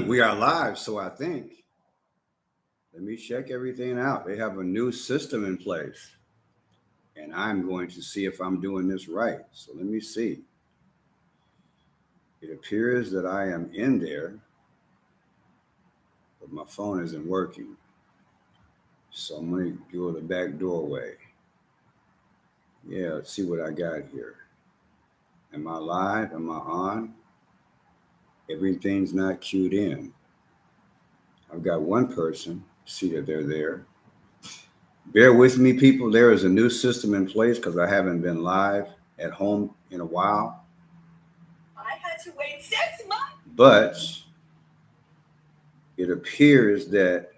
We are live, so I think. Let me check everything out. They have a new system in place, and I'm going to see if I'm doing this right. So let me see. It appears that I am in there, but my phone isn't working. So I'm going to go the back doorway. Yeah, let's see what I got here. Am I live? Am I on? Everything's not queued in. I've got one person. See that they're there. Bear with me, people. There is a new system in place because I haven't been live at home in a while. I had to wait 6 months. But it appears that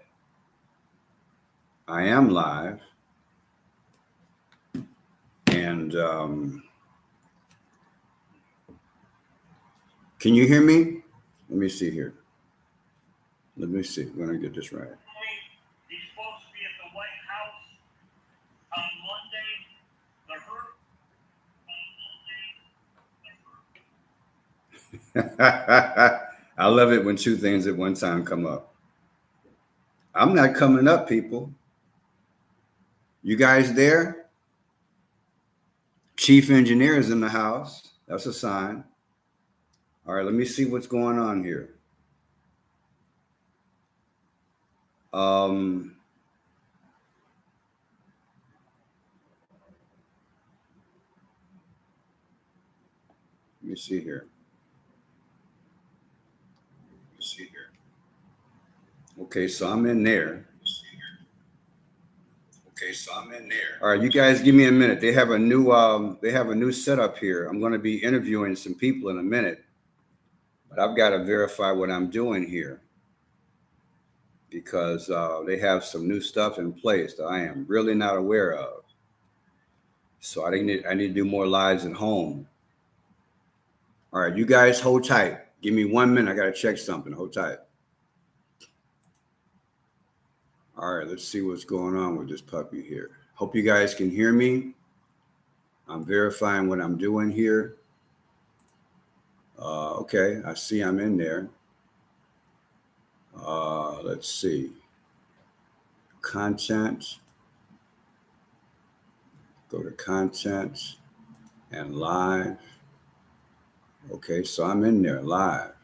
I am live. And can you hear me? Let me see here. Let me see. We're going to get this right. He's supposed to be at the White House on Monday. I love it when two things at one time come up. I'm not coming up, people. You guys there? Chief engineer is in the house. That's a sign. All right, let me see what's going on here. Let me see here. Okay, so I'm in there. All right, you guys give me a minute. They have a new setup here. I'm going to be interviewing some people in a minute, but I've got to verify what I'm doing here because they have some new stuff in place that I am really not aware of. So I need to do more lives at home. All right, you guys hold tight. Give me 1 minute. I got to check something. Hold tight. All right, let's see what's going on with this puppy here. Hope you guys can hear me. I'm verifying what I'm doing here. Okay, I see I'm in there. Let's see. Content. Go to content and live. Okay, so I'm in there live.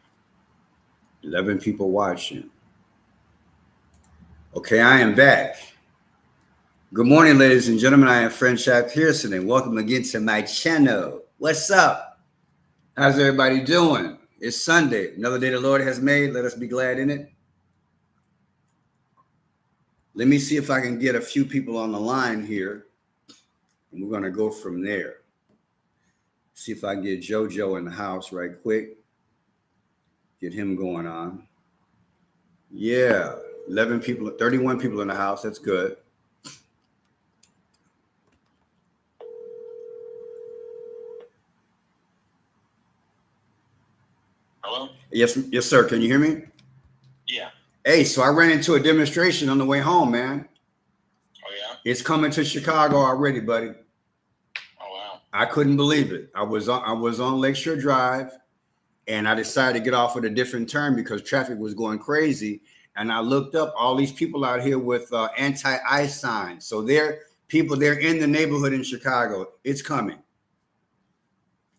11 people watching. Okay, I am back. Good morning, ladies and gentlemen. I am Friendship Pearson, and welcome again to my channel. What's up? How's everybody doing? It's Sunday, another day the Lord has made. Let us be glad in it. Let me see if I can get a few people on the line here, and we're going to go from there. See if I can get JoJo in the house right quick. Get him going on. Yeah, 11 people, 31 people in the house. That's good. Hello? Yes, sir. Can you hear me? Yeah. Hey, so I ran into a demonstration on the way home, man. Oh, yeah? It's coming to Chicago already, buddy. Oh, wow. I couldn't believe it. I was on Lakeshore Drive, and I decided to get off at a different turn because traffic was going crazy. And I looked up all these people out here with anti-ice signs. So they're in the neighborhood in Chicago. It's coming.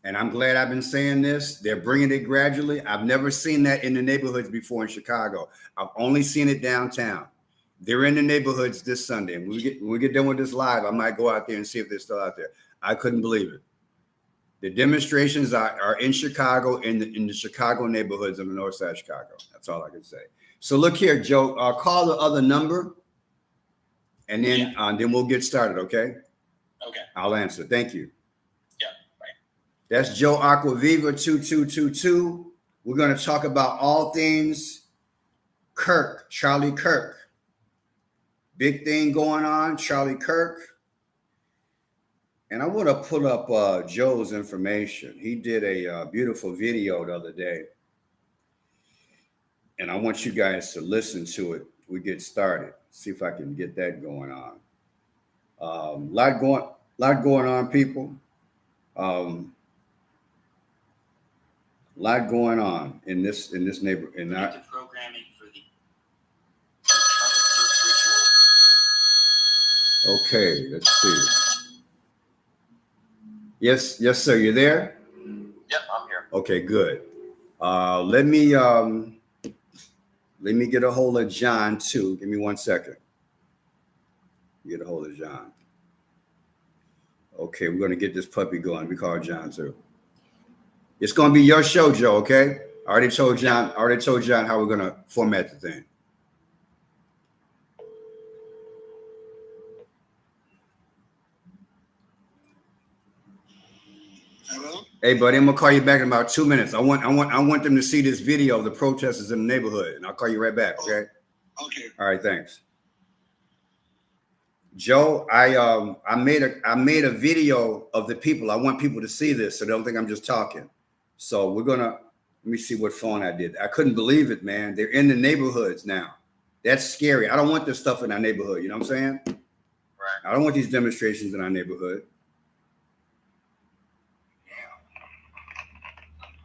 And I'm glad I've been saying this. They're bringing it gradually. I've never seen that in the neighborhoods before in Chicago. I've only seen it downtown. They're in the neighborhoods this Sunday. And when we get done with this live, I might go out there and see if they're still out there. I couldn't believe it. The demonstrations are in Chicago, in the Chicago neighborhoods on the north side of Chicago. That's all I can say. So look here, Joe. Call the other number, and then we'll get started. Okay. Okay. I'll answer. Thank you. Yeah. Right. That's Joe Aquaviva 2222. We're going to talk about all things Kirk, Charlie Kirk. Big thing going on, Charlie Kirk. And I want to pull up Joe's information. He did a beautiful video the other day. And I want you guys to listen to it. We get started. See if I can get that going on. Lot going on, people. A lot going on in this neighborhood. And Predictive programming for the okay, let's see. Yes, sir. You there? Yep, I'm here. Okay, good. Let me get a hold of John too. Give me 1 second. Get a hold of John. Okay, we're gonna get this puppy going. We call John too. It's gonna be your show, Joe. Okay. I already told John how we're gonna format the thing. Hello? Hey, buddy, I'm gonna call you back in about 2 minutes. I want them to see this video of the protesters in the neighborhood, and I'll call you right back. Okay. Okay. All right. Thanks. Joe, I made a video of the people. I want people to see this, so they don't think I'm just talking. So let me see what phone I did. I couldn't believe it, man. They're in the neighborhoods now. That's scary. I don't want this stuff in our neighborhood. You know what I'm saying? Right. I don't want these demonstrations in our neighborhood.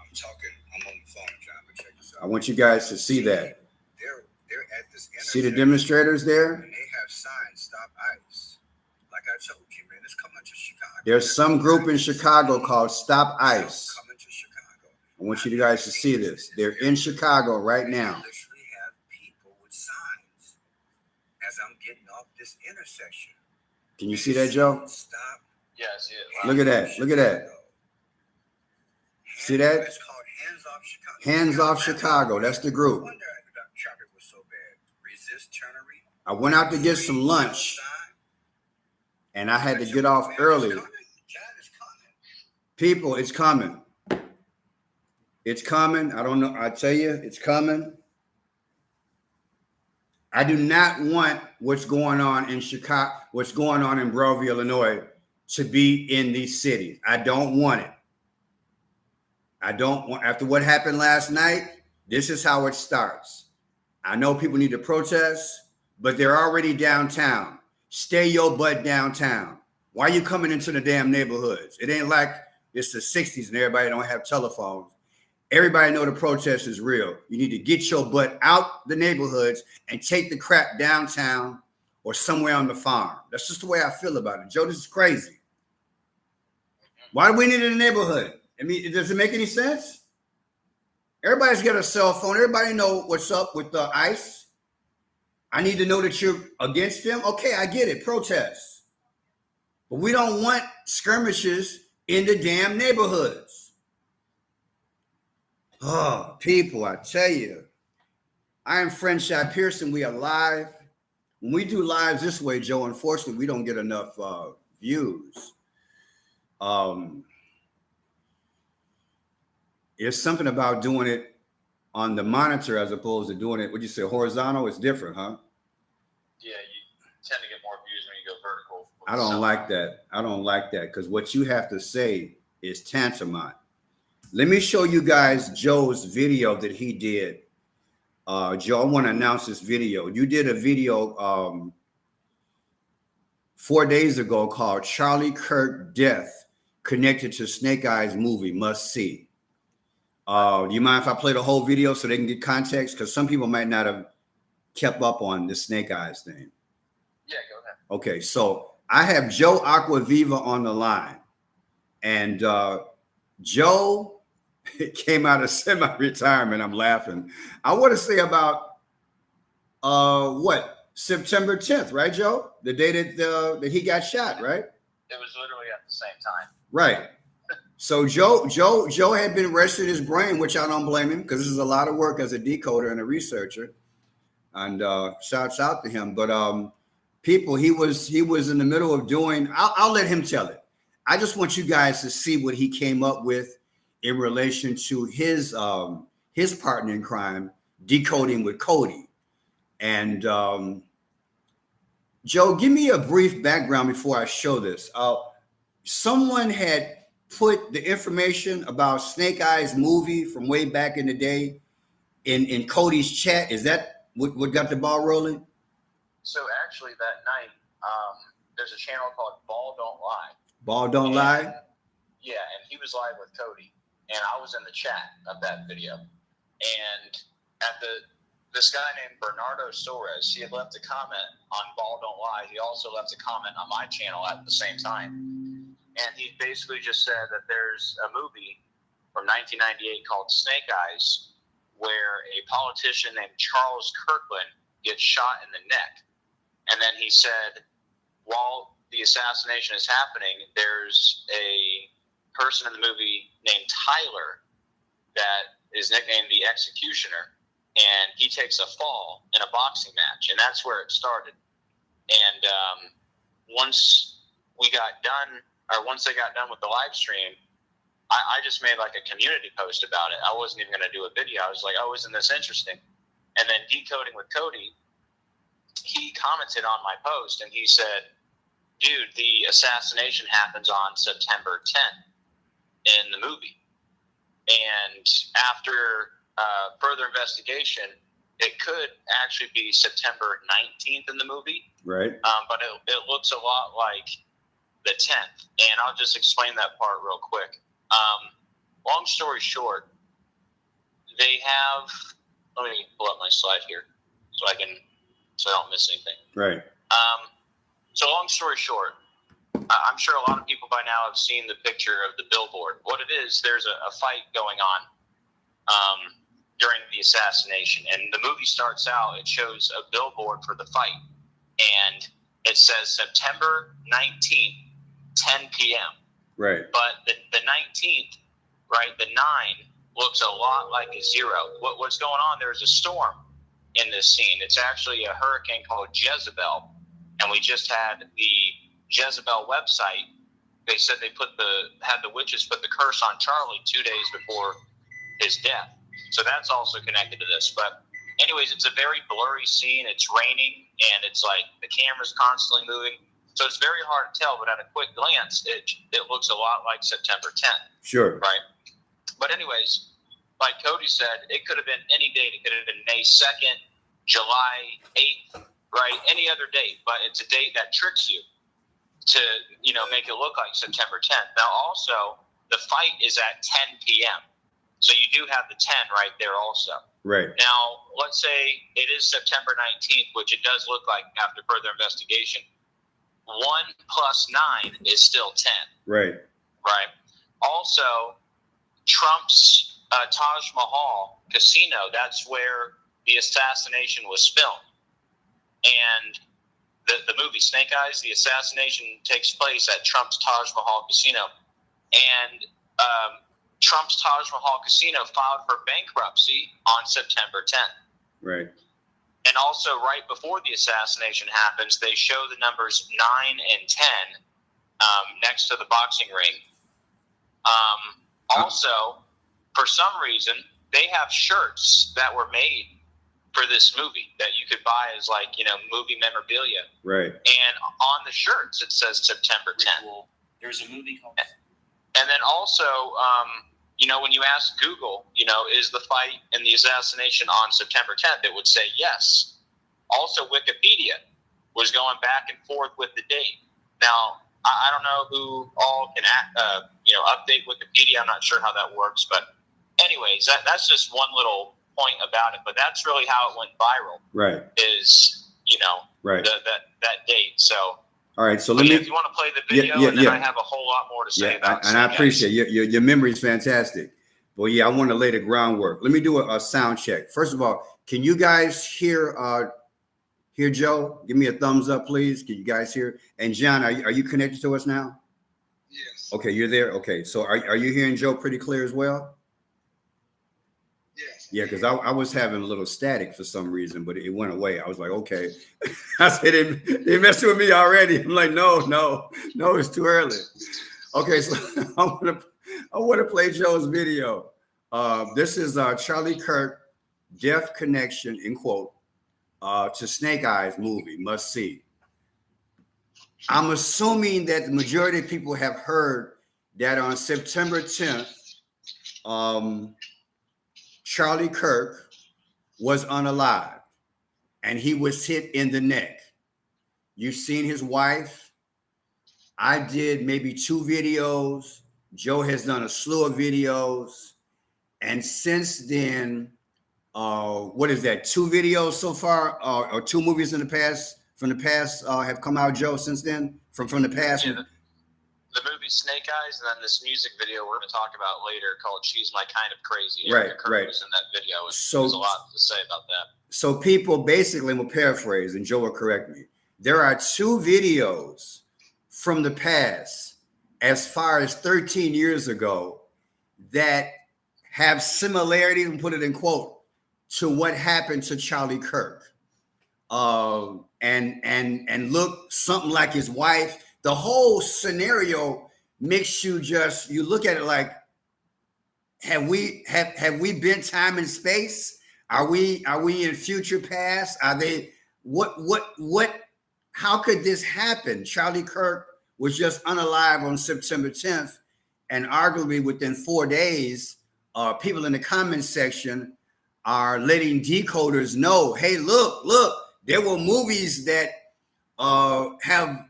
I'm on the phone, John, but check this out. I want you guys to see that. They're at this intersection. See the demonstrators there? And they have signs, stop ICE. Like I told you, man, it's coming to Chicago. There's some group in Chicago called Stop ICE. Coming to Chicago. I want you guys to see this. They're in Chicago right now. They literally have people with signs as I'm getting off this intersection. Can you see that, Joe? Stop. Yeah, I see it. Look at that. Look at that. See that? It's called Hands Off Chicago. Hands Off Chicago. That's the group. No wonder the traffic was so bad. Resist turnery. I went out to get some lunch, and I had to get off early. People, it's coming. It's coming. I don't know. I tell you, it's coming. I do not want what's going on in Chicago, what's going on in Bellevue, Illinois, to be in these cities. I don't want it. I don't want, after what happened last night, this is how it starts. I know people need to protest, but they're already downtown. Stay your butt downtown. Why are you coming into the damn neighborhoods? It ain't like it's the 60s and everybody don't have telephones. Everybody know the protest is real. You need to get your butt out the neighborhoods and take the crap downtown or somewhere on the farm. That's just the way I feel about it. Joe, this is crazy. Why do we need it in the neighborhood? I mean, does it make any sense? Everybody's got a cell phone. Everybody know what's up with the ICE. I need to know that you're against them. Okay, I get it. Protest. But we don't want skirmishes in the damn neighborhoods. Oh, people, I tell you. I am Friendship Pearson. We are live. When we do lives this way, Joe, unfortunately, we don't get enough views. It's something about doing it on the monitor as opposed to doing it, what you say, horizontal? It's different, huh? Yeah, you tend to get more views when you go vertical. I don't like that. I don't like that because what you have to say is tantamount. Let me show you guys Joe's video that he did. Joe, I want to announce this video. You did a video 4 days ago called Charlie Kirk Death Connected to Snake Eyes Movie Must See. Do you mind if I play the whole video so they can get context? Because some people might not have kept up on the Snake Eyes thing. Yeah, go ahead. Okay, so I have Joe Aquaviva on the line. And Joe came out of semi-retirement. I'm laughing. I want to say about, September 10th, right, Joe? The day that he got shot, right? It was literally at the same time. Right. So Joe had been resting his brain, which I don't blame him because this is a lot of work as a decoder and a researcher. And shouts out to him. But people, he was in the middle of doing. I'll let him tell it. I just want you guys to see what he came up with in relation to his partner in crime, Decoding with Cody. And Joe, give me a brief background before I show this. Someone had put the information about Snake Eyes movie from way back in the day in Cody's chat. Is that what got the ball rolling? So actually that night, there's a channel called Ball Don't Lie. Ball Don't Lie? Yeah, and he was live with Cody. and I was in the chat of that video. And at this guy named Bernardo Soares, he had left a comment on Ball Don't Lie. He also left a comment on my channel at the same time. And he basically just said that there's a movie from 1998 called Snake Eyes, where a politician named Charles Kirkland gets shot in the neck. And then he said, while the assassination is happening, there's a person in the movie named Tyler that is nicknamed the Executioner, and he takes a fall in a boxing match, and that's where it started. And once they got done with the live stream, I just made like a community post about it. I wasn't even going to do a video. I was like, oh, isn't this interesting? And then Decoding with Cody, he commented on my post, and he said, dude, the assassination happens on September 10th in the movie. And after further investigation, it could actually be September 19th in the movie. Right. But it looks a lot like the 10th. And I'll just explain that part real quick. Long story short, they have, let me pull up my slide here so I don't miss anything. Right. So long story short, I'm sure a lot of people by now have seen the picture of the billboard. What it is, there's a fight going on during the assassination. And the movie starts out, it shows a billboard for the fight. And it says September 19th, 10 p.m. Right. But the 19th, right, the 9 looks a lot like a 0. What's going on? There's a storm in this scene. It's actually a hurricane called Jezebel. And we just had the Jezebel website. They said they had the witches put the curse on Charlie 2 days before his death. So that's also connected to this. But anyways, it's a very blurry scene. It's raining, and it's like the camera's constantly moving. So it's very hard to tell, but at a quick glance, it looks a lot like September 10th. Sure. Right? But anyways, like Cody said, it could have been any date. It could have been May 2nd, July 8th, right? Any other date. But it's a date that tricks you to, make it look like September 10th. Now, also, the fight is at 10 p.m. So you do have the 10 right there also. Right. Now, let's say it is September 19th, which it does look like after further investigation. 1 plus 9 is still 10. Right. Right. Also, Trump's Taj Mahal casino, that's where the assassination was filmed. And the movie Snake Eyes, the assassination takes place at Trump's Taj Mahal casino. And Trump's Taj Mahal casino filed for bankruptcy on September 10th. Right. And also, right before the assassination happens, they show the numbers 9 and 10 next to the boxing ring. Also, for some reason, they have shirts that were made for this movie that you could buy as movie memorabilia. Right. And on the shirts, it says September 10th. There's a movie called... And then also, when you ask Google, is the fight and the assassination on September 10th, it would say yes. Also, Wikipedia was going back and forth with the date. Now, I don't know who all can update Wikipedia. I'm not sure how that works. But anyways, that's just one little point about it. But that's really how it went viral. Right. Is, right. that date. So... All right, so let me. If you want to play the video, and then I have a whole lot more to say about it. And I appreciate your memory is fantastic. Well, I want to lay the groundwork. Let me do a sound check. First of all, can you guys hear Joe? Give me a thumbs up, please. Can you guys hear? And John, are you connected to us now? Yes. Okay, you're there. Okay, so are you hearing Joe pretty clear as well? Yes. Yeah, because I was having a little static for some reason, but it went away. I was like, okay. I said, they messing with me already. I'm like, no, it's too early. Okay, so I want to play Joe's video. This is Charlie Kirk, Death Connection, in quote, to Snake Eyes movie, must see. I'm assuming that the majority of people have heard that on September 10th, Charlie Kirk was unalived and he was hit in the neck. You've seen his wife. I did maybe 2 videos Joe has done a slew of videos. And since then, what is that? 2 videos so far, or 2 movies in the past have come out, Joe, since then from the past. Yeah, the movie Snake Eyes, and then this music video we're going to talk about later called "She's My Kind of Crazy." Erica Kirk was in that video, and there's a lot to say about that. So people basically, I'm going to paraphrase, and Joe will correct me. There are 2 videos from the past, as far as 13 years ago, that have similarities, and put it in quote, to what happened to Charlie Kirk. And look something like his wife. The whole scenario makes you look at it like, have we been time and space? Are we in future past? Are they what how could this happen? Charlie Kirk was just unalive on September 10th, and arguably within 4 days, people in the comments section are letting decoders know, hey, look, there were movies that have,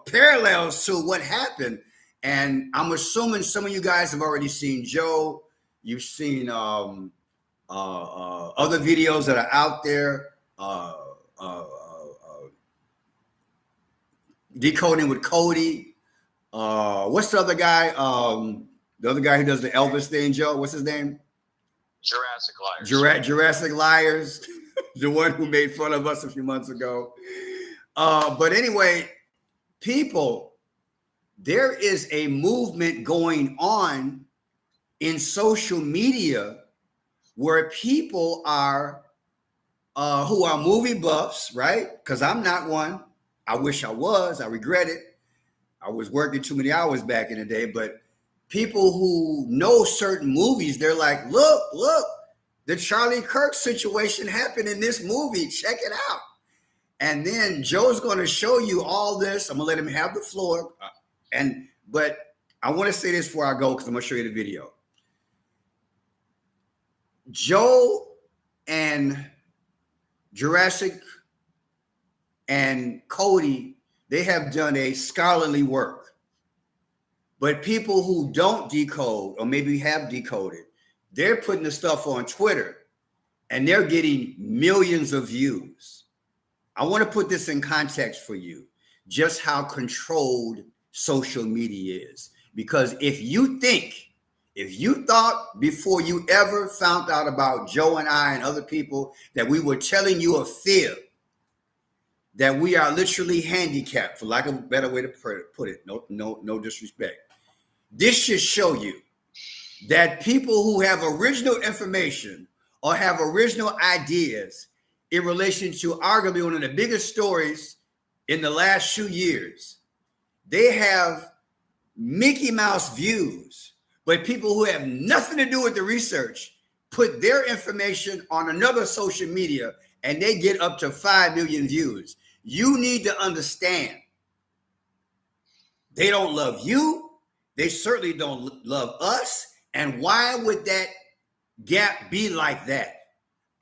parallels to what happened. And I'm assuming some of you guys have already seen Joe. You've seen other videos that are out there. Decoding with Cody. What's the other guy? The other guy who does the Elvis thing, Joe. What's his name? Jurassic Liars. Jurassic Liars. The one who made fun of us a few months ago. But anyway, people, there is a movement going on in social media where people are who are movie buffs, right? Because I'm not one. I wish I was. I regret it. I was working too many hours back in the day. But people who know certain movies, they're like, look, the Charlie Kirk situation happened in this movie. Check it out. And then Joe's going to show you all this. I'm going to let him have the floor. But I want to say this before I go, because I'm going to show you the video. Joe and Jurassic and Cody, they have done a scholarly work. But people who don't decode, or maybe have decoded, they're putting the stuff on Twitter and they're getting millions of views. I want to put this in context for you, just how controlled social media is. Because if you thought before you ever found out about Joe and I and other people that we were telling you a fib, that we are literally handicapped, for lack of a better way to put it, no disrespect. This should show you that people who have original information or have original ideas in relation to arguably one of the biggest stories in the last few years, they have Mickey Mouse views, but people who have nothing to do with the research put their information on another social media and they get up to 5 million views. You need to understand, they don't love you. They certainly don't love us. And why would that gap be like that?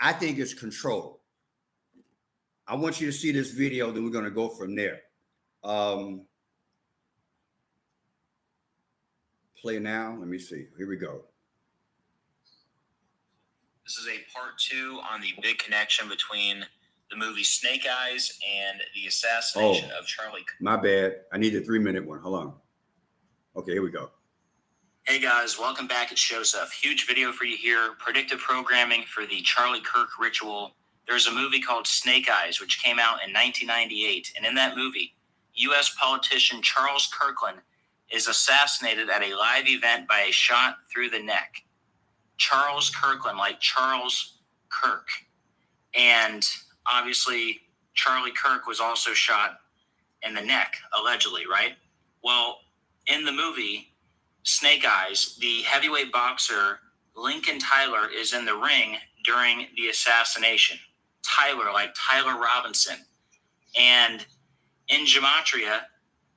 I think it's control. I want you to see this video, then we're going to go from there. Play now. Let me see. Here we go. This is a part 2 on the big connection between the movie Snake Eyes and the assassination of Charlie. My bad. I need a 3-minute one. Hold on. Okay, here we go. Hey guys, welcome back at Show Stuff. Huge video for you here. Predictive programming for the Charlie Kirk ritual. There's a movie called Snake Eyes, which came out in 1998. And in that movie, U.S. politician Charles Kirkland is assassinated at a live event by a shot through the neck. Charles Kirkland, like Charles Kirk. And obviously, Charlie Kirk was also shot in the neck, allegedly, right? Well, in the movie Snake Eyes, the heavyweight boxer Lincoln Tyler is in the ring during the assassination. Tyler, like Tyler Robinson. And in Gematria,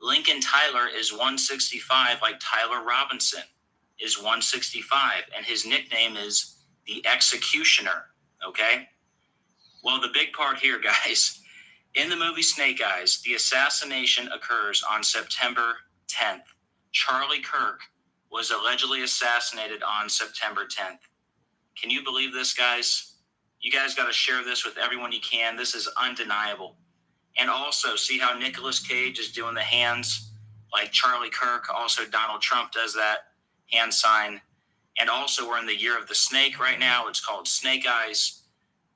Lincoln Tyler is 165, like Tyler Robinson is 165. And his nickname is the Executioner, okay? Well, the big part here, guys, in the movie Snake Eyes, the assassination occurs on September 10th. Charlie Kirk was allegedly assassinated on September 10th. Can you believe this, guys? You guys got to share this with everyone you can. This is undeniable. And also, see how Nicolas Cage is doing the hands like Charlie Kirk. Also, Donald Trump does that hand sign. And also, we're in the year of the snake right now. It's called Snake Eyes.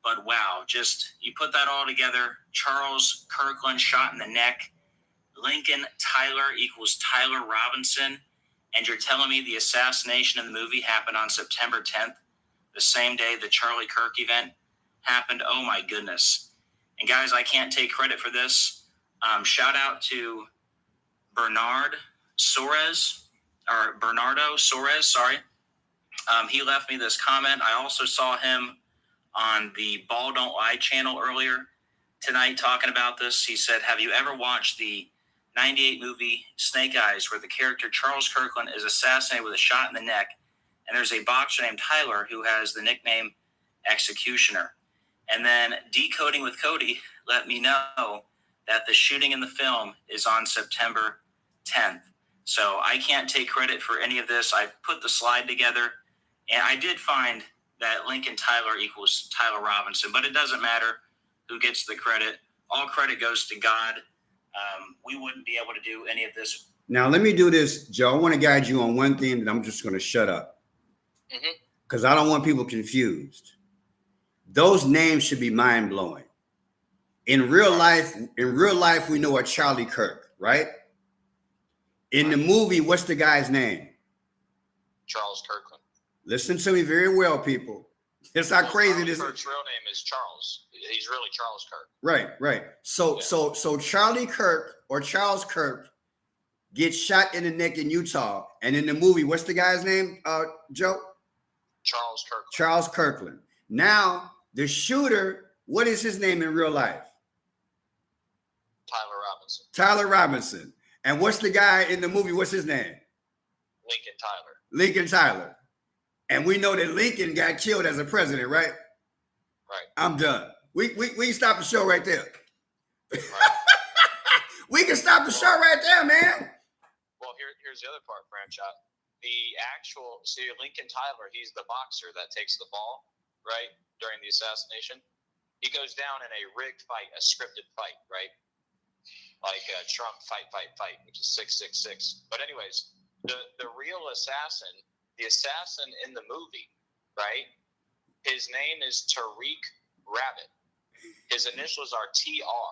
But wow, just you put that all together. Charles Kirkland shot in the neck. Lincoln Tyler equals Tyler Robinson. And you're telling me the assassination in the movie happened on September 10th, the same day the Charlie Kirk event happened? Oh my goodness. And guys, I can't take credit for this. Shout out to Bernardo Soares, sorry. He left me this comment. I also saw him on the Ball Don't Lie channel earlier tonight talking about this. He said, have you ever watched the 98 movie Snake Eyes, where the character Charles Kirkland is assassinated with a shot in the neck, and there's a boxer named Tyler who has the nickname Executioner? And then Decoding with Cody let me know that the shooting in the film is on September 10th. So I can't take credit for any of this. I put the slide together, and I did find that Lincoln Tyler equals Tyler Robinson, but it doesn't matter who gets the credit. All credit goes to God. We wouldn't be able to do any of this. Now, let me do this, Joe. I want to guide you on one thing that I'm just going to shut up because I don't want people confused. Those names should be mind-blowing. In real life, we know a Charlie Kirk, right? In the movie, what's the guy's name? Charles Kirkland. Listen to me very well, people. It's how crazy this is. Kirk's real name is Charles. He's really Charles Kirk. Right. So Charlie Kirk or Charles Kirk gets shot in the neck in Utah, and in the movie, what's the guy's name, Joe? Charles Kirkland. Charles Kirkland. Now, the shooter, what is his name in real life? Tyler Robinson. Tyler Robinson. And what's the guy in the movie? What's his name? Lincoln Tyler. Lincoln Tyler. And we know that Lincoln got killed as a president, right? Right. I'm done. We can stop the show right there. Right. We can stop the show right there, man. Well, here's the other part, Franchot. Lincoln Tyler, he's the boxer that takes the fall, right, during the assassination. He goes down in a rigged fight, a scripted fight, right? Like Trump fight, which is 666. But anyways, the real assassin, the assassin in the movie, right, his name is Tariq Rabbit. His initials are TR,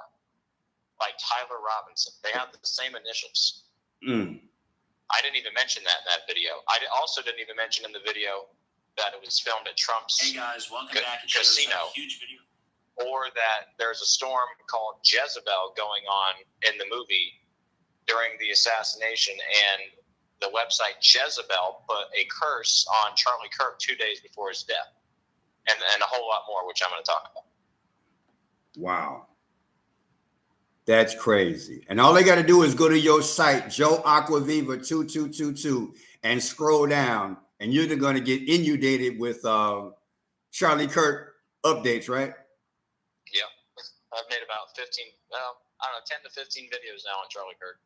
like Tyler Robinson. They have the same initials. I didn't even mention that in that video. I also didn't even mention in the video that it was filmed at Trump's welcome back. casino. Huge video. Or that there's a storm called Jezebel going on in the movie during the assassination, and the website Jezebel put a curse on Charlie Kirk 2 days before his death, and a whole lot more, which I'm going to talk about. Wow. That's crazy. And all they got to do is go to your site, Joe Aquaviva 2222, and scroll down, and you're going to get inundated with Charlie Kirk updates, right? Yeah. I've made about 10 to 15 videos now on Charlie Kirk.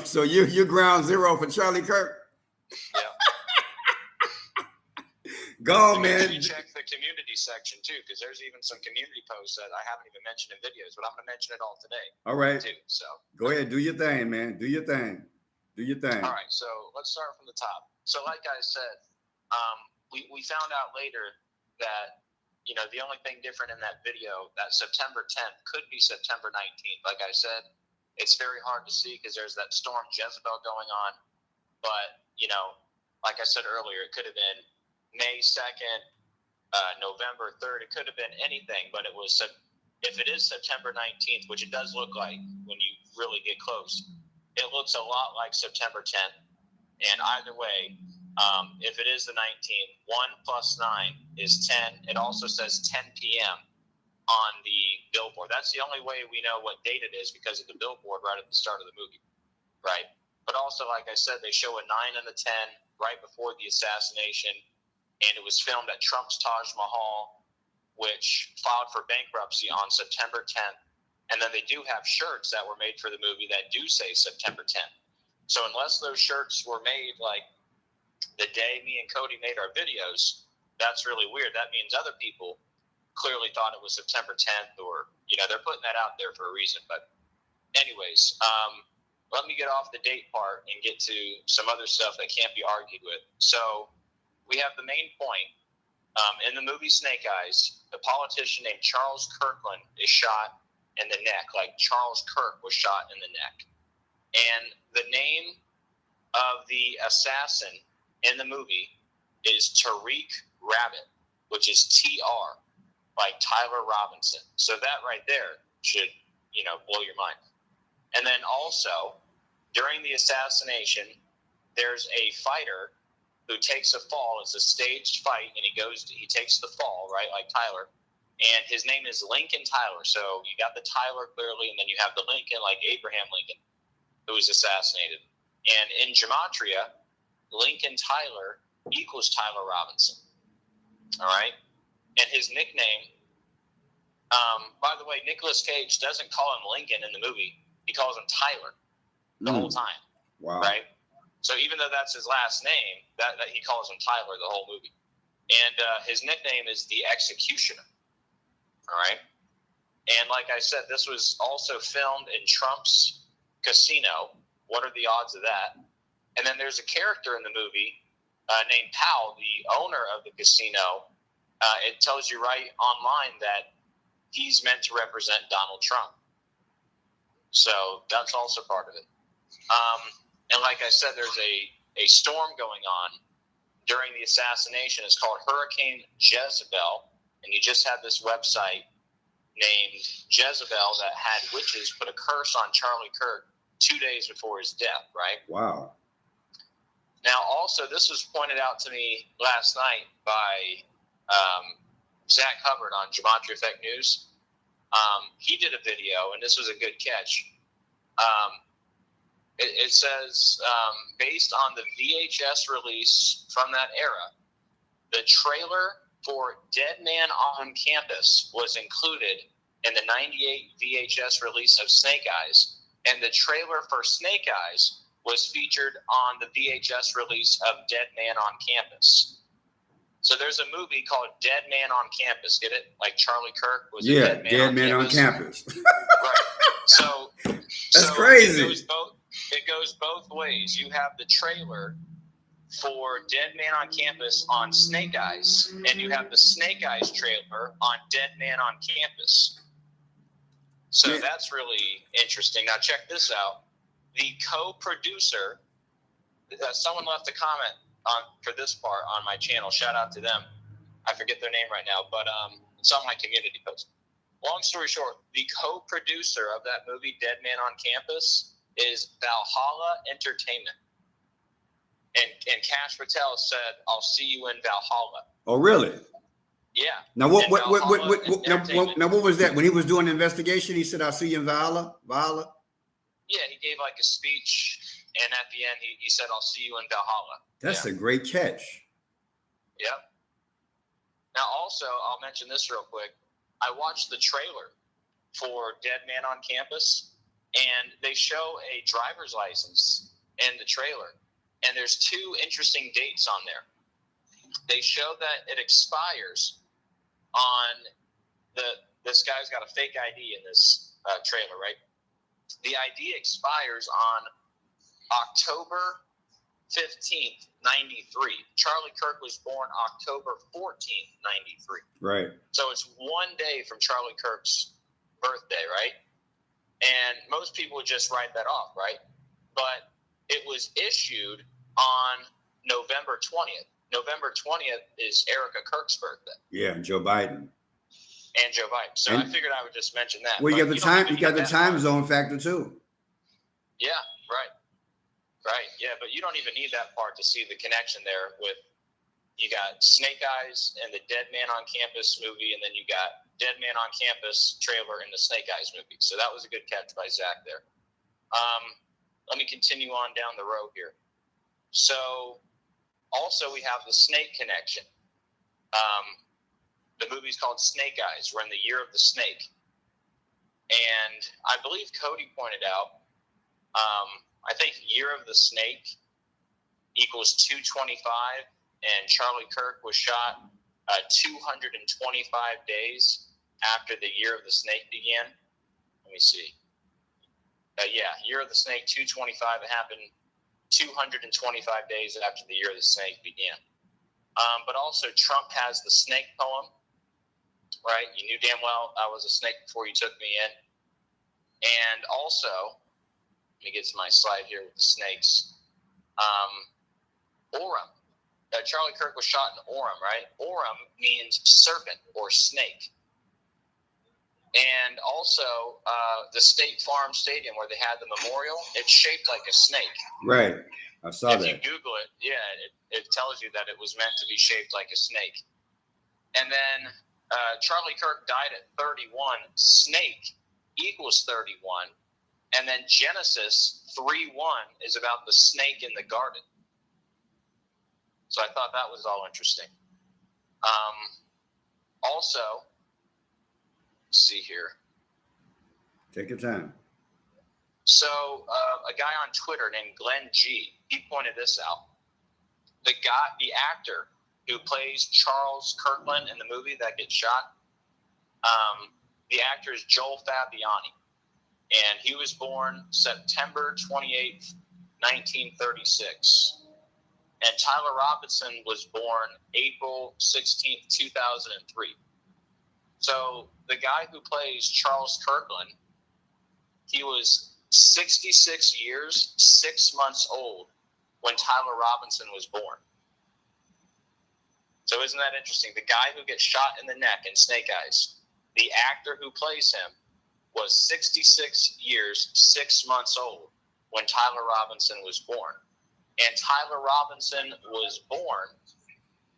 So you're ground zero for Charlie Kirk? Yeah. Go, man. You check the community section too, because there's even some community posts that I haven't even mentioned in videos, but I'm going to mention it all today. All right. Too, so go ahead, do your thing, man. Do your thing. All right. So let's start from the top. So like I said, we found out later that, you know, the only thing different in that video, that September 10th could be September 19th. Like I said, it's very hard to see because there's that storm Jezebel going on. But, you know, like I said earlier, it could have been May 2nd, November 3rd. It could have been anything, but it was, if it is September 19th, which it does look like when you really get close, it looks a lot like September 10th. And either way, if it is the 19th, 1 plus 9 is 10. It also says 10 p.m. on the billboard. That's the only way we know what date it is, because of the billboard right at the start of the movie, right? But also, like I said, they show a 9 and a 10 right before the assassination, and it was filmed at Trump's Taj Mahal, which filed for bankruptcy on September 10th. And then they do have shirts that were made for the movie that do say September 10th. So unless those shirts were made like the day me and Cody made our videos, that's really weird. That means other people clearly thought it was September 10th, or, they're putting that out there for a reason. But anyways, let me get off the date part and get to some other stuff that can't be argued with. So we have the main point. In the movie Snake Eyes, the politician named Charles Kirkland is shot in the neck, like Charles Kirk was shot in the neck. And the name of the assassin in the movie is Tariq Rabbit, which is TR, like Tyler Robinson. So that right there should, blow your mind. And then also, during the assassination, there's a fighter who takes a fall. It's a staged fight, and he takes the fall, right, like Tyler. And his name is Lincoln Tyler. So you got the Tyler clearly, and then you have the Lincoln, like Abraham Lincoln, who was assassinated. And in Gematria, Lincoln Tyler equals Tyler Robinson. All right? And his nickname, by the way, Nicolas Cage doesn't call him Lincoln in the movie. He calls him Tyler the whole time. Wow. Right? So even though that's his last name, that he calls him Tyler the whole movie. And his nickname is the Executioner. All right? And like I said, this was also filmed in Trump's casino. What are the odds of that? And then there's a character in the movie named Powell, the owner of the casino. It tells you right online that he's meant to represent Donald Trump. So that's also part of it. And like I said, there's a storm going on during the assassination. It's called Hurricane Jezebel. And you just had this website named Jezebel that had witches put a curse on Charlie Kirk 2 days before his death, right? Wow. Now, also, this was pointed out to me last night by Zach Hubbard on Gematria Fake News. He did a video, and this was a good catch. It says, based on the VHS release from that era, the trailer for Dead Man on Campus was included in the 98 VHS release of Snake Eyes, and the trailer for Snake Eyes was featured on the VHS release of Dead Man on Campus. So there's a movie called Dead Man on Campus. Get it? Like Charlie Kirk was a Dead Man on Campus. Right. So that's crazy. It goes both ways. You have the trailer for Dead Man on Campus on Snake Eyes, and you have the Snake Eyes trailer on Dead Man on Campus. So that's really interesting. Now check this out. The co-producer, someone left a comment for this part on my channel. Shout out to them. I forget their name right now, but it's on my community post. Long story short, the co-producer of that movie, Dead Man on Campus, is Valhalla Entertainment. And Cash Patel said, "I'll see you in Valhalla." Oh, really? Yeah. Now what was that? When he was doing the investigation, he said, "I'll see you in Valhalla." Valhalla. Yeah, he gave like a speech, and at the end, he said, "I'll see you in Valhalla." That's a great catch. Yep. Now, also, I'll mention this real quick. I watched the trailer for Dead Man on Campus, and they show a driver's license in the trailer, and there's two interesting dates on there. They show that it expires on this guy's got a fake ID in this trailer, right? The ID expires on October 15th, 93. Charlie Kirk was born October 14th, 93. Right. So it's 1 day from Charlie Kirk's birthday, right? And most people would just write that off, right? But it was issued on November 20th. November 20th is Erica Kirk's birthday. Yeah, and Joe Biden. And Joe Biden. So I figured I would just mention that. Well, you got the time zone factor too. Yeah, right. Right, yeah, but you don't even need that part to see the connection there with, you got Snake Eyes and the Dead Man on Campus movie, and then you got Dead Man on Campus trailer in the Snake Eyes movie. So that was a good catch by Zach there. Let me continue on down the road here. So also we have the snake connection. The movie's called Snake Eyes. We're in the year of the snake. And I believe Cody pointed out, I think Year of the Snake equals 225, and Charlie Kirk was shot 225 days after the year of the snake began. Let me see. Year of the snake, 225. It happened 225 days after the year of the snake began. But also, Trump has the snake poem, right? You knew damn well I was a snake before you took me in. And also, let me get to my slide here with the snakes. Orem. Charlie Kirk was shot in Orem, right? Orem means serpent or snake. And also, the State Farm Stadium where they had the memorial, it's shaped like a snake. Right. I saw that. If you Google it, it tells you that it was meant to be shaped like a snake. And then Charlie Kirk died at 31. Snake equals 31. And then Genesis 3:1 is about the snake in the garden. So I thought that was all interesting. Also, let's see here. Take your time. So a guy on Twitter named Glenn G, he pointed this out. The actor who plays Charles Kirkland in the movie that gets shot, the actor is Joel Fabiani. And he was born September 28th, 1936. And Tyler Robinson was born April 16th, 2003. So the guy who plays Charles Kirkland, he was 66 years, 6 months old when Tyler Robinson was born. So isn't that interesting? The guy who gets shot in the neck in Snake Eyes, the actor who plays him, was 66 years, 6 months old when Tyler Robinson was born. And Tyler Robinson was born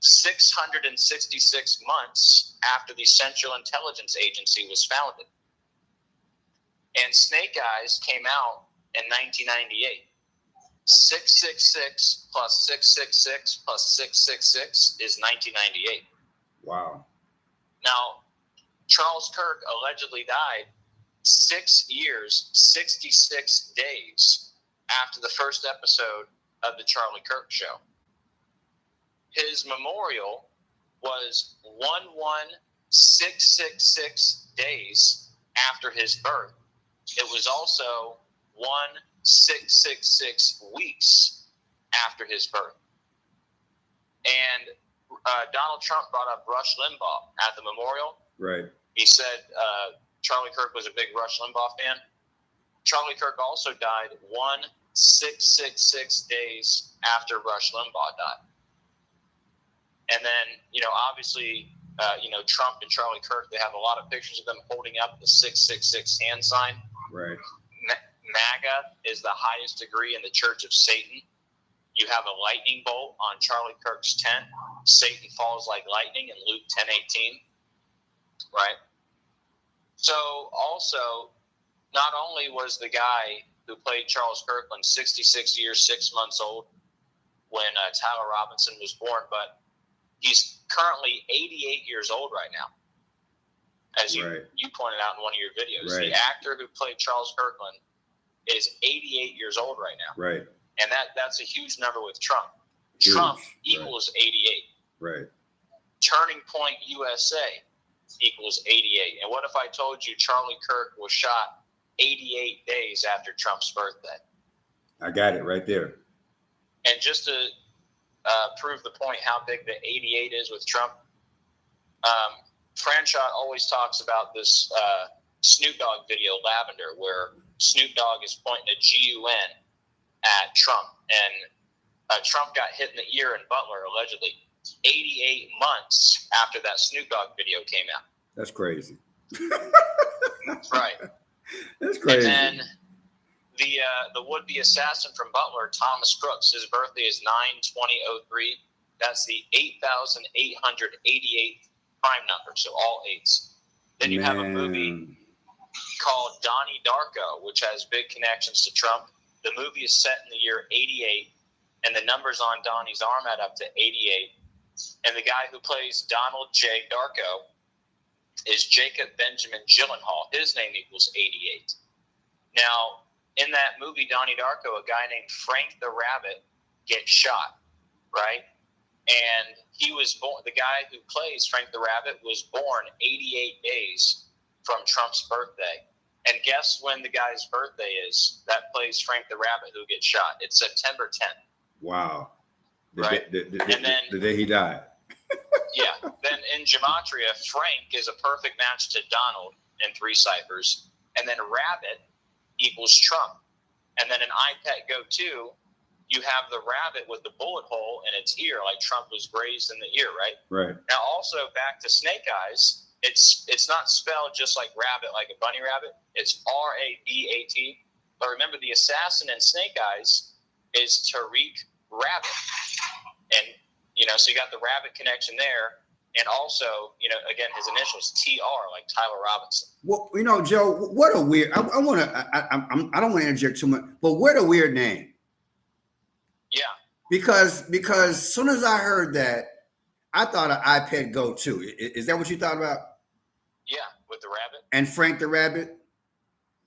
666 months after the Central Intelligence Agency was founded. And Snake Eyes came out in 1998. 666 plus 666 plus 666 is 1998. Wow. Now, Charles Kirk allegedly died 6 years, 66 days after the first episode of the Charlie Kirk Show. His memorial was 11666 days after his birth. It was also 1666 weeks after his birth. And Donald Trump brought up Rush Limbaugh at the memorial. Right. He said Charlie Kirk was a big Rush Limbaugh fan. Charlie Kirk also died 1666 days after Rush Limbaugh died. And then, obviously, Trump and Charlie Kirk, they have a lot of pictures of them holding up the 666 hand sign. Right. MAGA is the highest degree in the Church of Satan. You have a lightning bolt on Charlie Kirk's tent. Satan falls like lightning in Luke 10:18. Right? So also, not only was the guy who played Charles Kirkland 66 years, 6 months old when Tyler Robinson was born, but he's currently 88 years old right now. As you pointed out in one of your videos. Right. The actor who played Charles Kirkland is 88 years old right now. Right. And that's a huge number with Trump. Huge. Trump equals 88. Right. Turning Point USA equals 88. And what if I told you Charlie Kirk was shot 88 days after Trump's birthday? I got it right there. And just to prove the point how big the 88 is with Trump, Franchot always talks about this Snoop Dogg video, Lavender, where Snoop Dogg is pointing a GUN at Trump. And Trump got hit in the ear in Butler, allegedly, 88 months after that Snoop Dogg video came out. That's crazy. Right. That's crazy. And then the would-be assassin from Butler, Thomas Crooks, his birthday is 9/20/03. That's the 8,888th prime number, so all eights. Then you have a movie called Donnie Darko, which has big connections to Trump. The movie is set in the year 88, and the numbers on Donnie's arm add up to 88. And the guy who plays Donald J. Darko is Jacob Benjamin Gyllenhaal. His name equals 88. Now, in that movie, Donnie Darko, a guy named Frank the Rabbit gets shot. right? And he was born. The guy who plays Frank the Rabbit was born 88 days from Trump's birthday. And guess when the guy's birthday is that plays Frank the Rabbit who gets shot? It's September 10th. Wow. Right? The day he died. Yeah. Then in Gematria, Frank is a perfect match to Donald in 3 ciphers. And then Rabbit equals Trump. And then in iPad Go 2, you have the rabbit with the bullet hole in its ear, like Trump was grazed in the ear, right? Right. Now, also back to Snake Eyes, it's not spelled just like rabbit, like a bunny rabbit. It's R-A-B-A-T. But remember, the assassin in Snake Eyes is Tariq Rabbit. And, so you got the rabbit connection there. And also, again, his initials, TR, like Tyler Robinson. Well, Joe, what a weird, I don't want to interject too much, but what a weird name. Yeah. Because as soon as I heard that, I thought of iPad Go 2. Is that what you thought about? Yeah, with the rabbit. And Frank the Rabbit?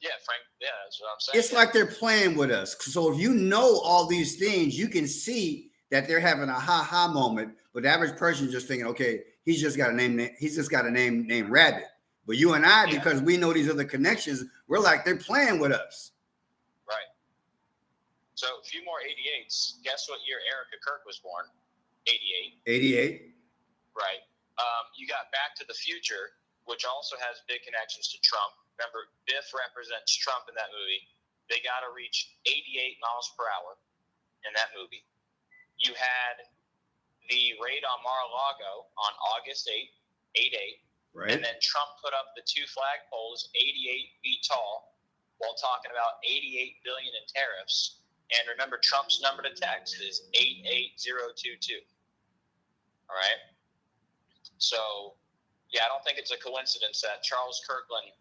Yeah, Frank. Yeah, that's what I'm saying. It's like they're playing with us. So if you know all these things, you can see that they're having a ha-ha moment. But the average person is just thinking, okay, he's just got a name. He's just got a name named Rabbit. But you and I, because we know these other connections, we're like, they're playing with us. Right. So a few more 88s. Guess what year Erica Kirk was born? 88. 88. Right. You got Back to the Future, which also has big connections to Trump. Remember, Biff represents Trump in that movie. They got to reach 88 miles per hour in that movie. You had the raid on Mar-a-Lago on August 8th, 8/8. Right. And then Trump put up the 2 flagpoles 88 feet tall while talking about 88 billion in tariffs. And remember, Trump's number to text is 88022. All right. So, I don't think it's a coincidence that Charles Kirkland,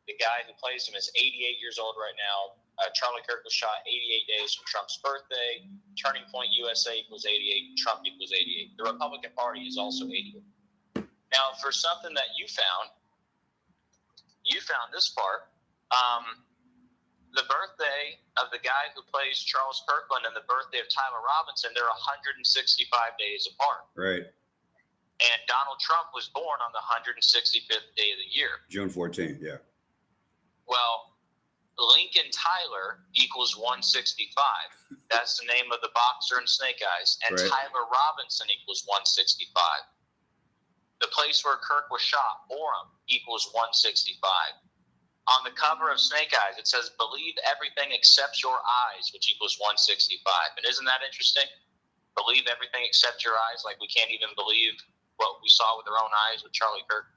the guy who plays him, is 88 years old right now. Charlie Kirk was shot 88 days from Trump's birthday. Turning Point USA equals 88. Trump equals 88. The Republican Party is also 88. Now, for something that you found this part. The birthday of the guy who plays Charles Kirkland and the birthday of Tyler Robinson, they're 165 days apart. Right. And Donald Trump was born on the 165th day of the year. June 14th, yeah. Well, Lincoln Tyler equals 165. That's the name of the boxer in Snake Eyes. And right. Tyler Robinson equals 165. The place where Kirk was shot, Orem, equals 165. On the cover of Snake Eyes, it says, "Believe everything except your eyes," which equals 165. And isn't that interesting? Believe everything except your eyes. Like, we can't even believe what we saw with our own eyes with Charlie Kirk.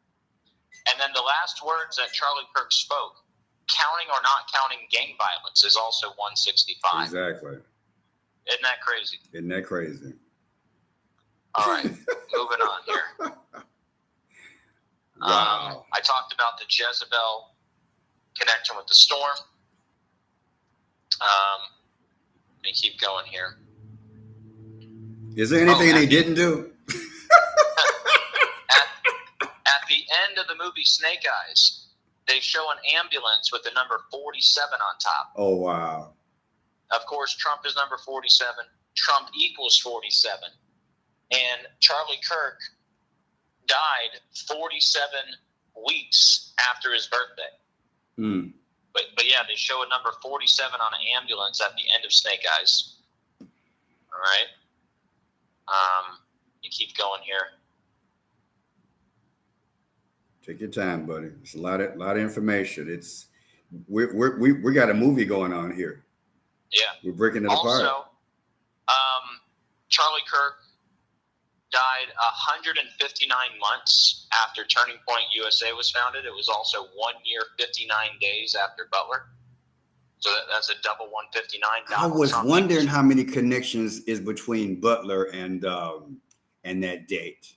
And then the last words that Charlie Kirk spoke, counting or not counting gang violence, is also 165. Exactly. Isn't that crazy? Isn't that crazy? All right, moving on here. Wow. I talked about the Jezebel connection with the storm. Let me keep going here. Is there anything they didn't do? At the end of the movie Snake Eyes, they show an ambulance with the number 47 on top. Oh, wow. Of course, Trump is number 47. Trump equals 47. And Charlie Kirk died 47 weeks after his birthday. Hmm. But yeah, they show a number 47 on an ambulance at the end of Snake Eyes. All right. You keep going here. Take your time, buddy. It's a lot of information. We got a movie going on here. Yeah. We're breaking it also, apart. Charlie Kirk died 159 months after Turning Point USA was founded. It was also 1 year, 59 days after Butler. So that's a double 159. I was wondering how many connections is between Butler and that date.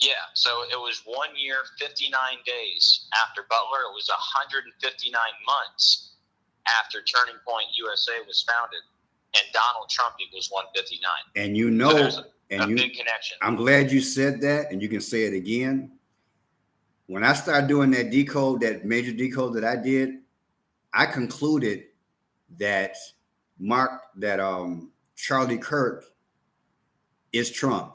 Yeah, so it was 1 year, 59 days after Butler. It was 159 months after Turning Point USA was founded. And Donald Trump equals 159. And you know, so a big connection. I'm glad you said that, and you can say it again. When I started doing that major decode that I did, I concluded that Charlie Kirk is Trump.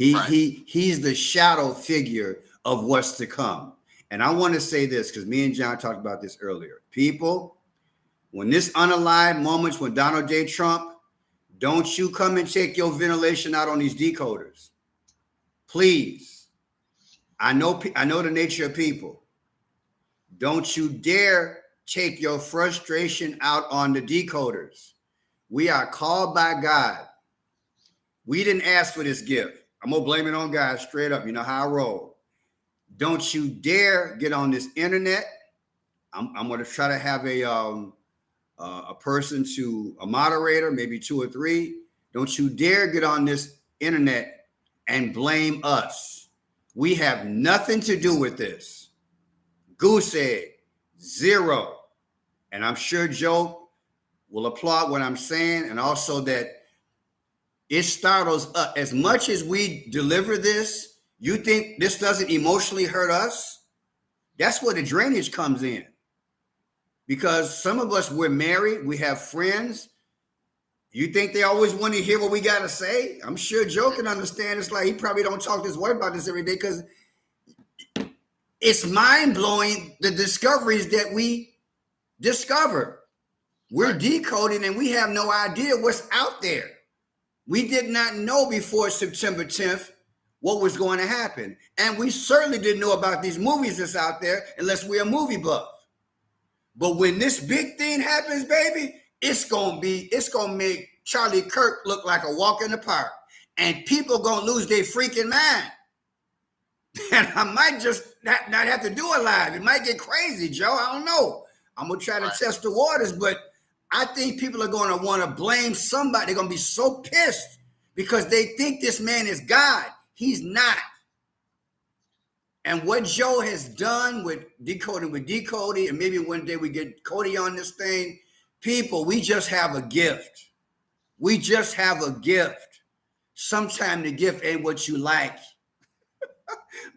Right. He's the shadow figure of what's to come. And I want to say this because me and John talked about this earlier. People, when this unalive moments when Donald J. Trump, don't you come and take your ventilation out on these decoders. Please. I know the nature of people. Don't you dare take your frustration out on the decoders. We are called by God. We didn't ask for this gift. I'm going to blame it on God straight up. You know how I roll. Don't you dare get on this internet. I'm going to try to have a person a moderator, maybe 2 or 3. Don't you dare get on this internet and blame us. We have nothing to do with this. Goose egg, 0. And I'm sure Joe will applaud what I'm saying, and also that it startles us. As much as we deliver this, you think this doesn't emotionally hurt us? That's where the drainage comes in. Because some of us, we're married, we have friends. You think they always want to hear what we got to say? I'm sure Joe can understand. It's like he probably don't talk to his wife about this every day because it's mind-blowing, the discoveries that we discover. We're decoding and we have no idea what's out there. We did not know before September 10th what was going to happen. And we certainly didn't know about these movies that's out there unless we're a movie buff. But when this big thing happens, baby, it's gonna make Charlie Kirk look like a walk in the park. And people gonna lose their freaking mind. And I might just not have to do it live. It might get crazy, Joe. I don't know. I'm gonna try to test the waters, but I think people are gonna want to blame somebody. They're gonna be so pissed because they think this man is God. He's not. And what Joe has done with decoding, and maybe one day we get Cody on this thing, people, we just have a gift. We just have a gift. Sometimes the gift ain't what you like.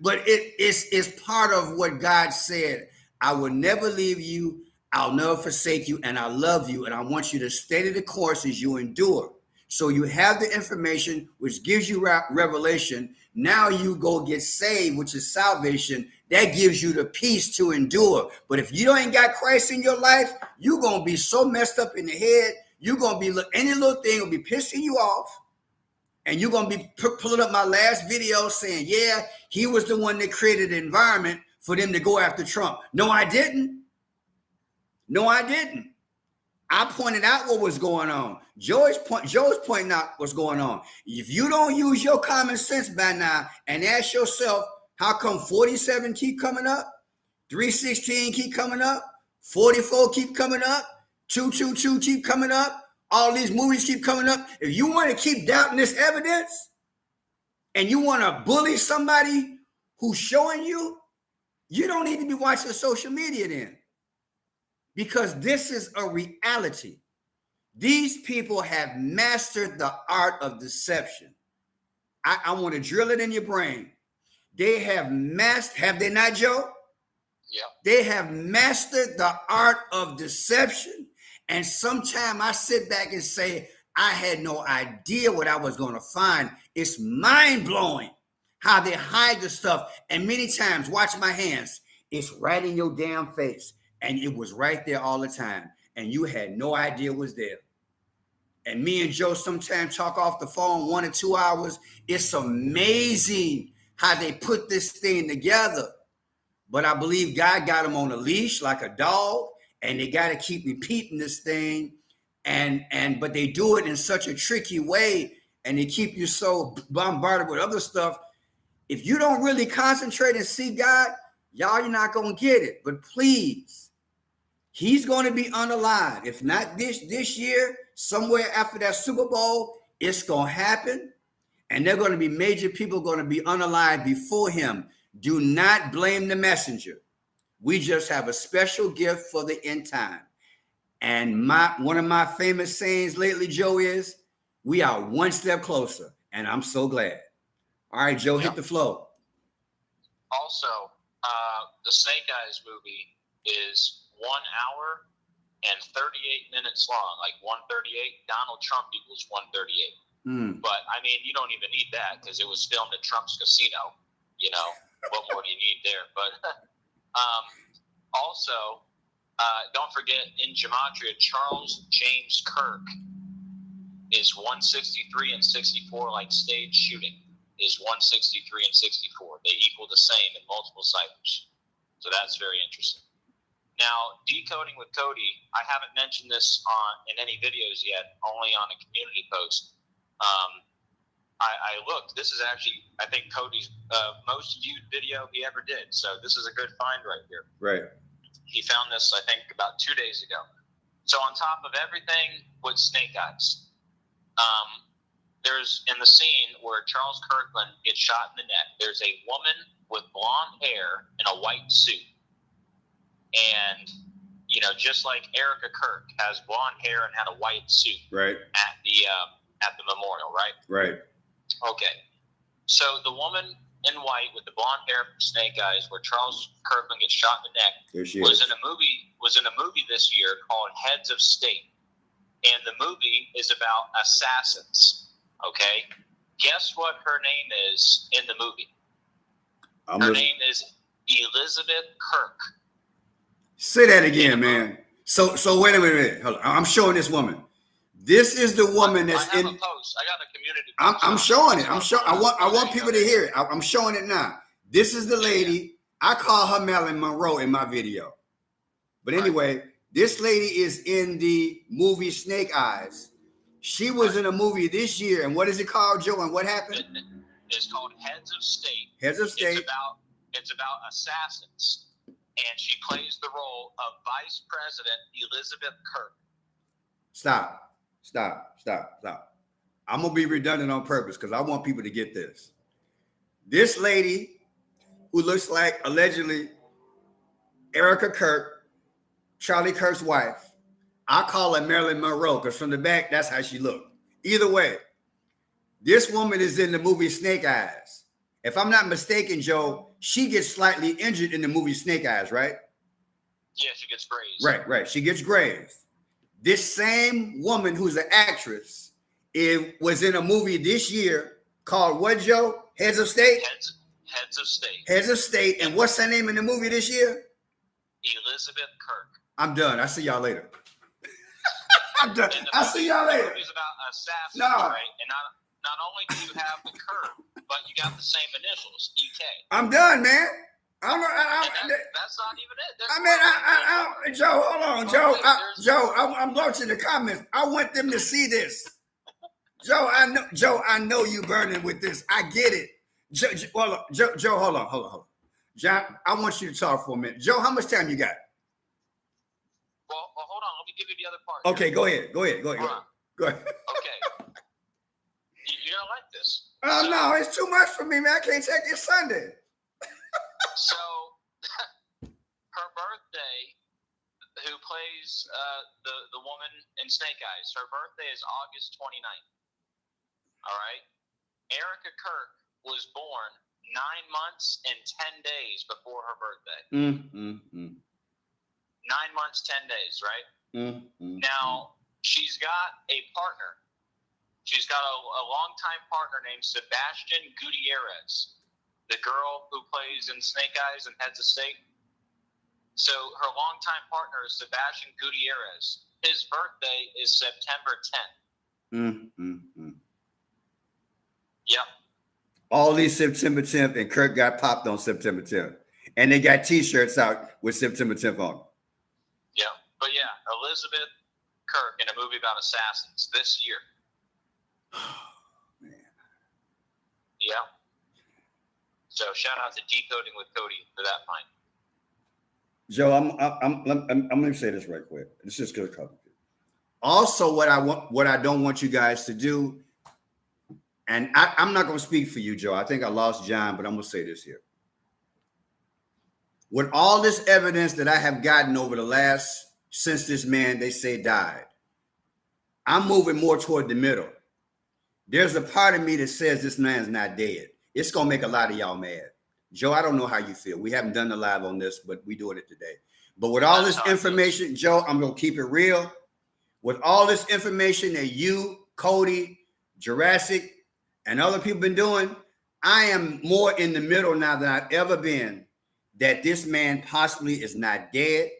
But it's part of what God said. I will never leave you. I'll never forsake you. And I love you. And I want you to stay the course as you endure. So you have the information, which gives you revelation. Now you go get saved, which is salvation. That gives you the peace to endure. But if you ain't got Christ in your life, you're going to be so messed up in the head. You're going to be, any little thing will be pissing you off. And you're going to be pulling up my last video saying, yeah, he was the one that created the environment for them to go after Trump. No, I didn't. No, I didn't. I pointed out what was going on. Joe's pointing out what's going on. If you don't use your common sense by now and ask yourself, how come 47 keep coming up? 316 keep coming up? 44 keep coming up? 222 keep coming up? All these movies keep coming up. If you want to keep doubting this evidence and you want to bully somebody who's showing you, you don't need to be watching social media then. Because this is a reality. These people have mastered the art of deception. I want to drill it in your brain. They have have they not, Joe? Yeah. They have mastered the art of deception. And sometimes I sit back and say, I had no idea what I was going to find. It's mind-blowing how they hide the stuff. And many times, watch my hands. It's right in your damn face. And it was right there all the time. And you had no idea it was there. And me and Joe sometimes talk off the phone 1 or 2 hours. It's amazing how they put this thing together. But I believe God got them on a leash like a dog. And they got to keep repeating this thing. But they do it in such a tricky way. And they keep you so bombarded with other stuff. If you don't really concentrate and see God, y'all, you're not going to get it. But please, he's going to be unalive. If not this year, somewhere after that Super Bowl, it's going to happen. And there are going to be major people going to be unalive before him. Do not blame the messenger. We just have a special gift for the end time. And one of my famous sayings lately, Joe, is we are one step closer. And I'm so glad. All right, Joe, hit the flow. Also, the Snake Eyes movie is 1 hour and 38 minutes long, like 138. Donald Trump equals 138. But I mean, you don't even need that because it was filmed at Trump's casino. You know, what more do you need there? But also, don't forget in Gematria, Charles James Kirk is 163 and 64, like stage shooting is 163 and 64. They equal the same in multiple ciphers. So that's very interesting. Now, decoding with Cody, I haven't mentioned this in any videos yet, only on a community post. I looked. This is actually, I think, Cody's most viewed video he ever did. So this is a good find right here. Right. He found this, I think, about 2 days ago. So on top of everything with snake eyes, there's in the scene where Charles Kirkland gets shot in the neck, there's a woman with blonde hair in a white suit. And, you know, just like Erica Kirk has blonde hair and had a white suit Right. at the memorial, right? Right. Okay. So the woman in white with the blonde hair from Snake Eyes, where Charles Kirkland gets shot in the neck, There she was is. in a movie this year called Heads of State. And the movie is about assassins. Okay? Guess what her name is in the movie? Her name is Elizabeth Kirk. Say that again, man. So wait a minute. Hold on. I'm showing this woman. This is the woman that's I have in. a post. I got a community I'm post. showing it. I want people to hear it. I'm showing it now. This is the lady. I call her Marilyn Monroe in my video. But anyway, this lady is in the movie Snake Eyes. She was in a movie this year, and what is it called, Joe? And what happened? It's called Heads of State. Heads of State. It's about assassins, and she plays the role of Vice President Elizabeth Kirk. Stop. I'm gonna be redundant on purpose because I want people to get this. This lady, who looks like allegedly Erica Kirk, Charlie Kirk's wife. I call her Marilyn Monroe because from the back, that's how she looked. Either way, this woman is in the movie Snake Eyes. If I'm not mistaken, Joe, she gets slightly injured in the movie Snake Eyes, right? Yeah, she gets grazed. Right. She gets grazed. This same woman who's an actress was in a movie this year called what, Joe? Heads of State? Heads of State. Heads of State. And what's her name in the movie this year? Elizabeth Kirk. I'm done. I see y'all later. I'm done. I'll see y'all later. The movie's about assassins, No. right? And not only do you have the Kirk, but you got the same initials, EK. I'm done, man. I don't know. That's not even it. I mean, Joe, hold on, Joe. I'm watching the comments. I want them to see this. Joe, I know you burning with this. I get it. Joe, hold on. John, I want you to talk for a minute. Joe, how much time you got? Well, hold on. Let me give you the other part. Okay, go ahead. Go ahead. Okay. You're gonna like this. No, it's too much for me, man. I can't take this Sunday. So, her birthday, who plays the woman in Snake Eyes, her birthday is August 29th. All right? Erica Kirk was born 9 months and 10 days before her birthday. 9 months, 10 days, right? Now, she's got a partner. She's got a longtime partner named Sebastian Gutierrez, the girl who plays in Snake Eyes and Heads of State. So her longtime partner is Sebastian Gutierrez. His birthday is September 10th. Yep. All these September 10th, and Kirk got popped on September 10th. And they got T-shirts out with September 10th on. Yeah. But yeah, Elizabeth Kirk in a movie about assassins this year. Man. Yeah. So shout out to Decoding with Cody for that find. Joe, I'm going to say this right quick. It's just going to cover it. Also, what I don't want you guys to do, and I'm not going to speak for you, Joe. I think I lost John, but I'm going to say this here. With all this evidence that I have gotten over the last, since this man, they say, died, I'm moving more toward the middle. There's a part of me that says this man's not dead. It's going to make a lot of y'all mad. Joe, I don't know how you feel. We haven't done the live on this, but we're doing it today. But with all this information, Joe, I'm going to keep it real. With all this information that you, Cody, Jurassic, and other people been doing, I am more in the middle now than I've ever been, that this man possibly is not dead.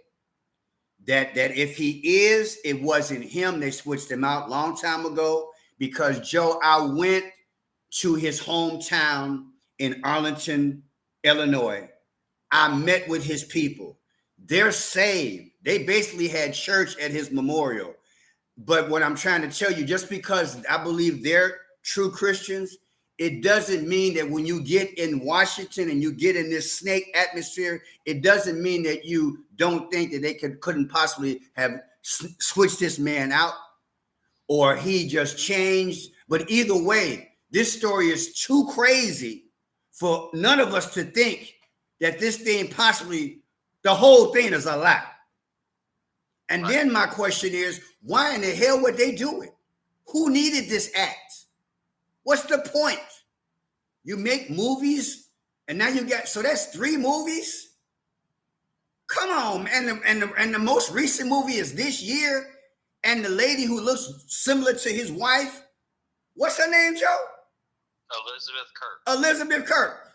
That if he is, it wasn't him. They switched him out long time ago. Because Joe, I went to his hometown in Arlington, Illinois. I met with his people. They're saved. They basically had church at his memorial. But what I'm trying to tell you, just because I believe they're true Christians, it doesn't mean that when you get in Washington and you get in this snake atmosphere, it doesn't mean that you don't think that they couldn't possibly have switched this man out or he just changed. But either way, this story is too crazy for none of us to think that this thing possibly, the whole thing is a lie. And then my question is, why in the hell would they do it? Who needed this act? What's the point? You make movies, and now you got, so that's 3 movies? Come on, and the most recent movie is this year, and the lady who looks similar to his wife, what's her name, Joe? Elizabeth Kirk. Elizabeth Kirk.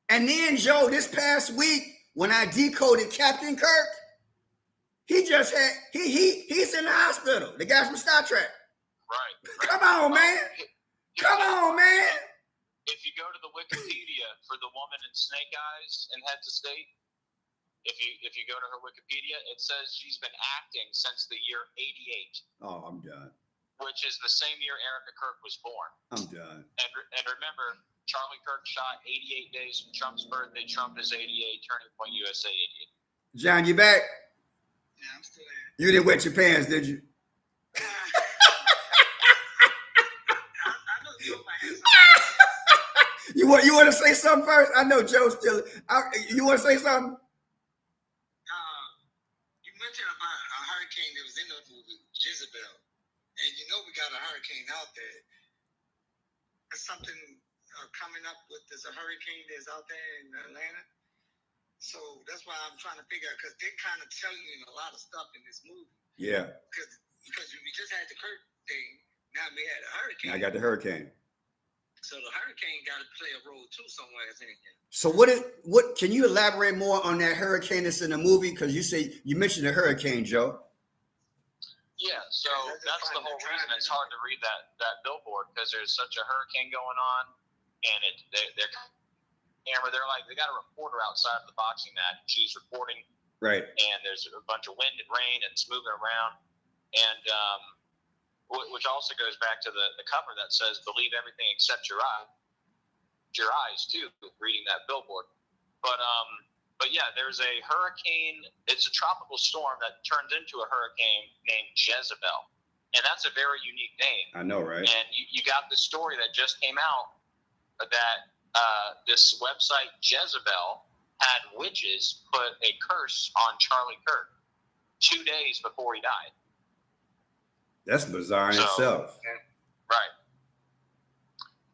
And then, Joe, this past week, when I decoded Captain Kirk, he just had, he's in the hospital, the guy from Star Trek. Right. Come on, man. Come on, man. If you go to the Wikipedia for the woman in Snake Eyes in Heads of State, if you go to her Wikipedia, it says she's been acting since the year 88. Oh, I'm done. Which is the same year Erica Kirk was born. I'm done. And remember, Charlie Kirk shot 88 days from Trump's birthday. Trump is 88, Turning Point USA 88. John, you back? Yeah, I'm still there. You didn't wet your pants, did you? You want to say something first? I know Joe's still. You want to say something? You mentioned about a hurricane that was in the movie, Jezebel. And you know we got a hurricane out there. There's something coming up with, there's a hurricane that's out there in Atlanta. So that's why I'm trying to figure out, because they're kind of telling you a lot of stuff in this movie. Yeah. Because we just had the Kirk thing, now we had a hurricane. I got the hurricane. So the hurricane got to play a role too somewhere in here. So what can you elaborate more on that hurricane that's in the movie? Because you mentioned the hurricane, Joe. Yeah, so that's the whole reason it's hard to read that billboard, because there's such a hurricane going on, and they got a reporter outside of the boxing match. She's reporting, right? And there's a bunch of wind and rain, and it's moving around, and which also goes back to the cover that says "Believe everything except your eyes" too. Reading that billboard, but yeah, there's a hurricane. It's a tropical storm that turns into a hurricane named Jezebel, and that's a very unique name. I know, right? And you got the story that just came out that this website Jezebel had witches put a curse on Charlie Kirk 2 days before he died. That's bizarre in itself. Right.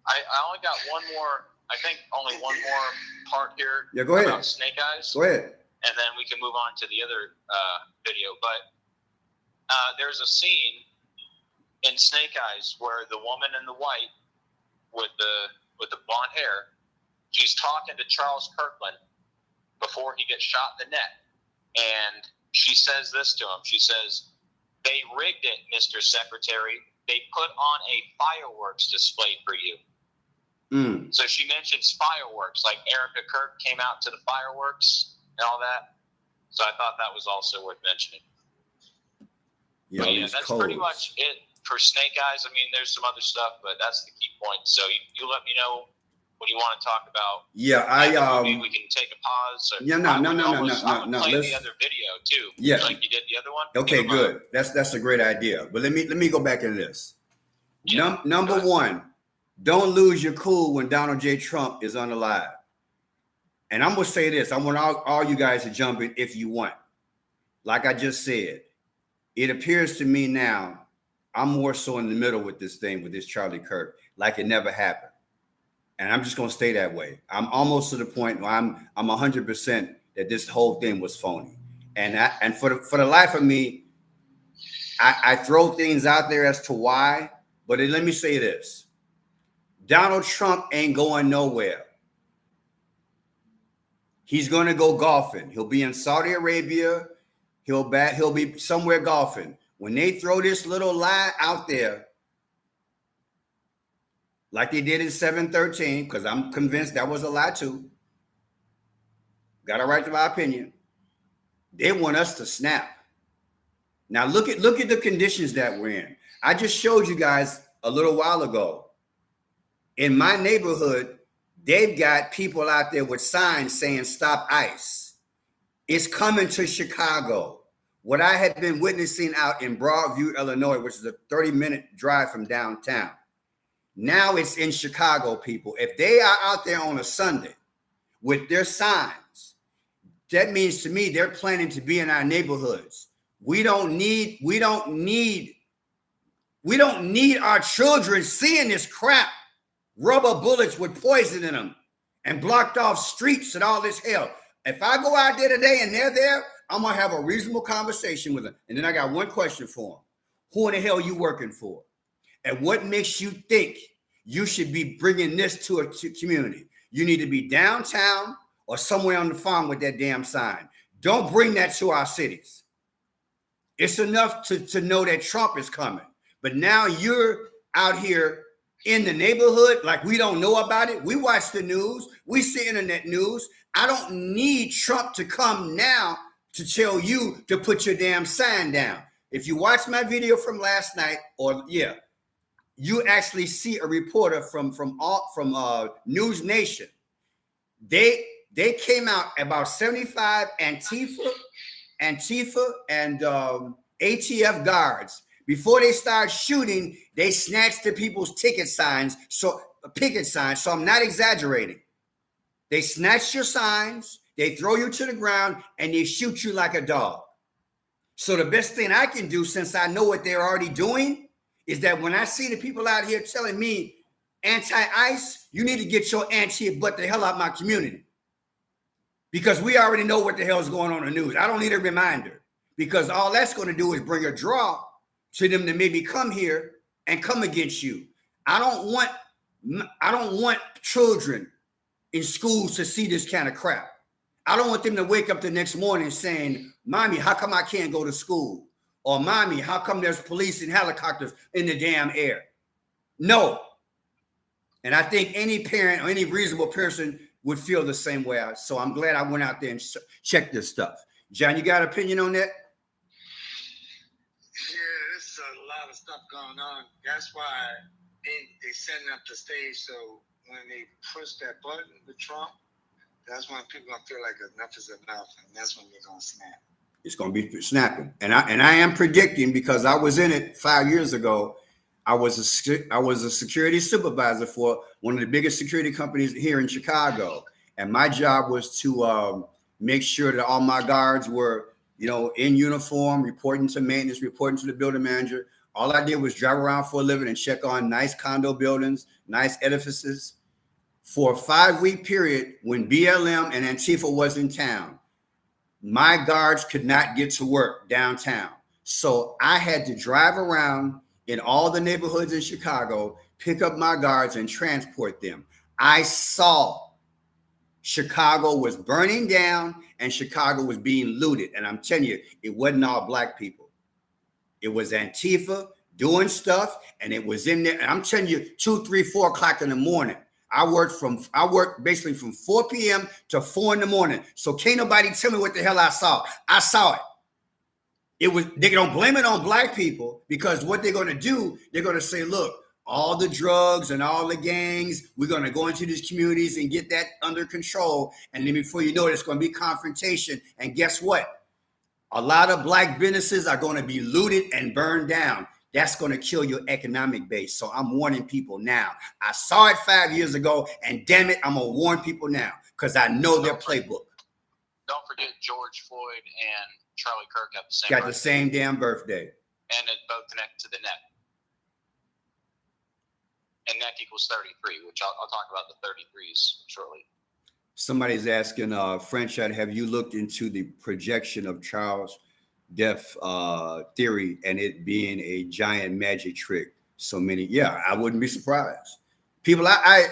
I only got only one more part here. Yeah, go ahead. About Snake Eyes. Go ahead. And then we can move on to the other video. But there's a scene in Snake Eyes where the woman in the white with the blonde hair, she's talking to Charles Kirkland before he gets shot in the neck. And she says this to him. She says, "They rigged it, Mr. Secretary. They put on a fireworks display for you." Mm. So she mentions fireworks, like Erica Kirk came out to the fireworks and all that. So I thought that was also worth mentioning. Yeah, that's codes. Pretty much it for Snake Eyes. I mean, there's some other stuff, but that's the key point. So you let me know what you want to talk about. Yeah, maybe we can take a pause. Yeah, no. Play the other video too. Yeah, like you did the other one. Okay, good. That's a great idea. But let me go back into this. Yeah, number one, don't lose your cool when Donald J. Trump is unalive. And I'm gonna say this. I want all you guys to jump in if you want. Like I just said, it appears to me now I'm more so in the middle with this thing with this Charlie Kirk, like it never happened. And I'm just gonna stay that way. I'm almost to the point where I'm 100% that this whole thing was phony. And for the life of me, I throw things out there as to why, But let me say this. Donald Trump ain't going nowhere. He's going to go golfing. He'll be in Saudi Arabia. He'll be somewhere golfing. When they throw this little lie out there, like they did in 713, because I'm convinced that was a lie too. Got a right to my opinion. They want us to snap. Now look at the conditions that we're in. I just showed you guys a little while ago. In my neighborhood, they've got people out there with signs saying stop ICE. It's coming to Chicago. What I had been witnessing out in Broadview, Illinois, which is a 30-minute drive from downtown. Now it's in Chicago, people. If they are out there on a Sunday with their signs, that means to me they're planning to be in our neighborhoods. We don't need our children seeing this crap. Rubber bullets with poison in them and blocked off streets and all this hell. If I go out there today and they're there, I'm going to have a reasonable conversation with them. And then I got one question for them. Who in the hell are you working for? And what makes you think you should be bringing this to a community? You need to be downtown or somewhere on the farm with that damn sign. Don't bring that to our cities. It's enough to know that Trump is coming. But now you're out here in the neighborhood like we don't know about it. We watch the news. We see internet news. I don't need Trump to come now to tell you to put your damn sign down. If you watch my video from last night, you actually see a reporter from News Nation. They came out about 75 Antifa and ATF guards. Before they start shooting, they snatched the people's picket signs. So I'm not exaggerating. They snatch your signs, they throw you to the ground, and they shoot you like a dog. So the best thing I can do, since I know what they're already doing, is that when I see the people out here telling me anti-ICE, you need to get your anti-butt the hell out my community. Because we already know what the hell is going on in the news. I don't need a reminder. Because all that's going to do is bring a draw to them to maybe come here and come against you. I don't want children in schools to see this kind of crap. I don't want them to wake up the next morning saying, "Mommy, how come I can't go to school?" Or "Mommy, how come there's police and helicopters in the damn air?" No. And I think any parent or any reasonable person would feel the same way. So I'm glad I went out there and checked this stuff. John, you got an opinion on that? Yeah, there's a lot of stuff going on. That's why they setting up the stage so when they push that button with Trump, that's when people gonna feel like enough is enough, and that's when they're gonna snap. It's gonna be snapping, and I am predicting, because I was in it 5 years ago. I was a security supervisor for one of the biggest security companies here in Chicago, and my job was to make sure that all my guards were, in uniform, reporting to maintenance, reporting to the building manager. All I did was drive around for a living and check on nice condo buildings, nice edifices. For a 5-week period, when BLM and Antifa was in town, my guards could not get to work downtown. So I had to drive around in all the neighborhoods in Chicago, pick up my guards and transport them. I saw Chicago was burning down and Chicago was being looted. And I'm telling you, it wasn't all black people. It was Antifa doing stuff, and it was in there. And I'm telling you, 2, 3, 4 o'clock in the morning. I worked basically from 4 p.m. to 4 in the morning. So can't nobody tell me what the hell I saw. I saw it. They don't blame it on black people, because what they're going to do, they're going to say, look, all the drugs and all the gangs, we're going to go into these communities and get that under control. And then before you know it, it's going to be confrontation. And guess what? A lot of black businesses are going to be looted and burned down. That's going to kill your economic base. So I'm warning people now. I saw it 5 years ago, and damn it, I'm going to warn people now, because I know their playbook. Don't forget George Floyd and Charlie Kirk have the same Got the same damn birthday. And it both connect to the neck. And neck equals 33, which I'll talk about the 33s shortly. Somebody's asking, Frenchard, have you looked into the projection of Charles' death theory and it being a giant magic trick? so many. Yeah, I wouldn't be surprised. People, I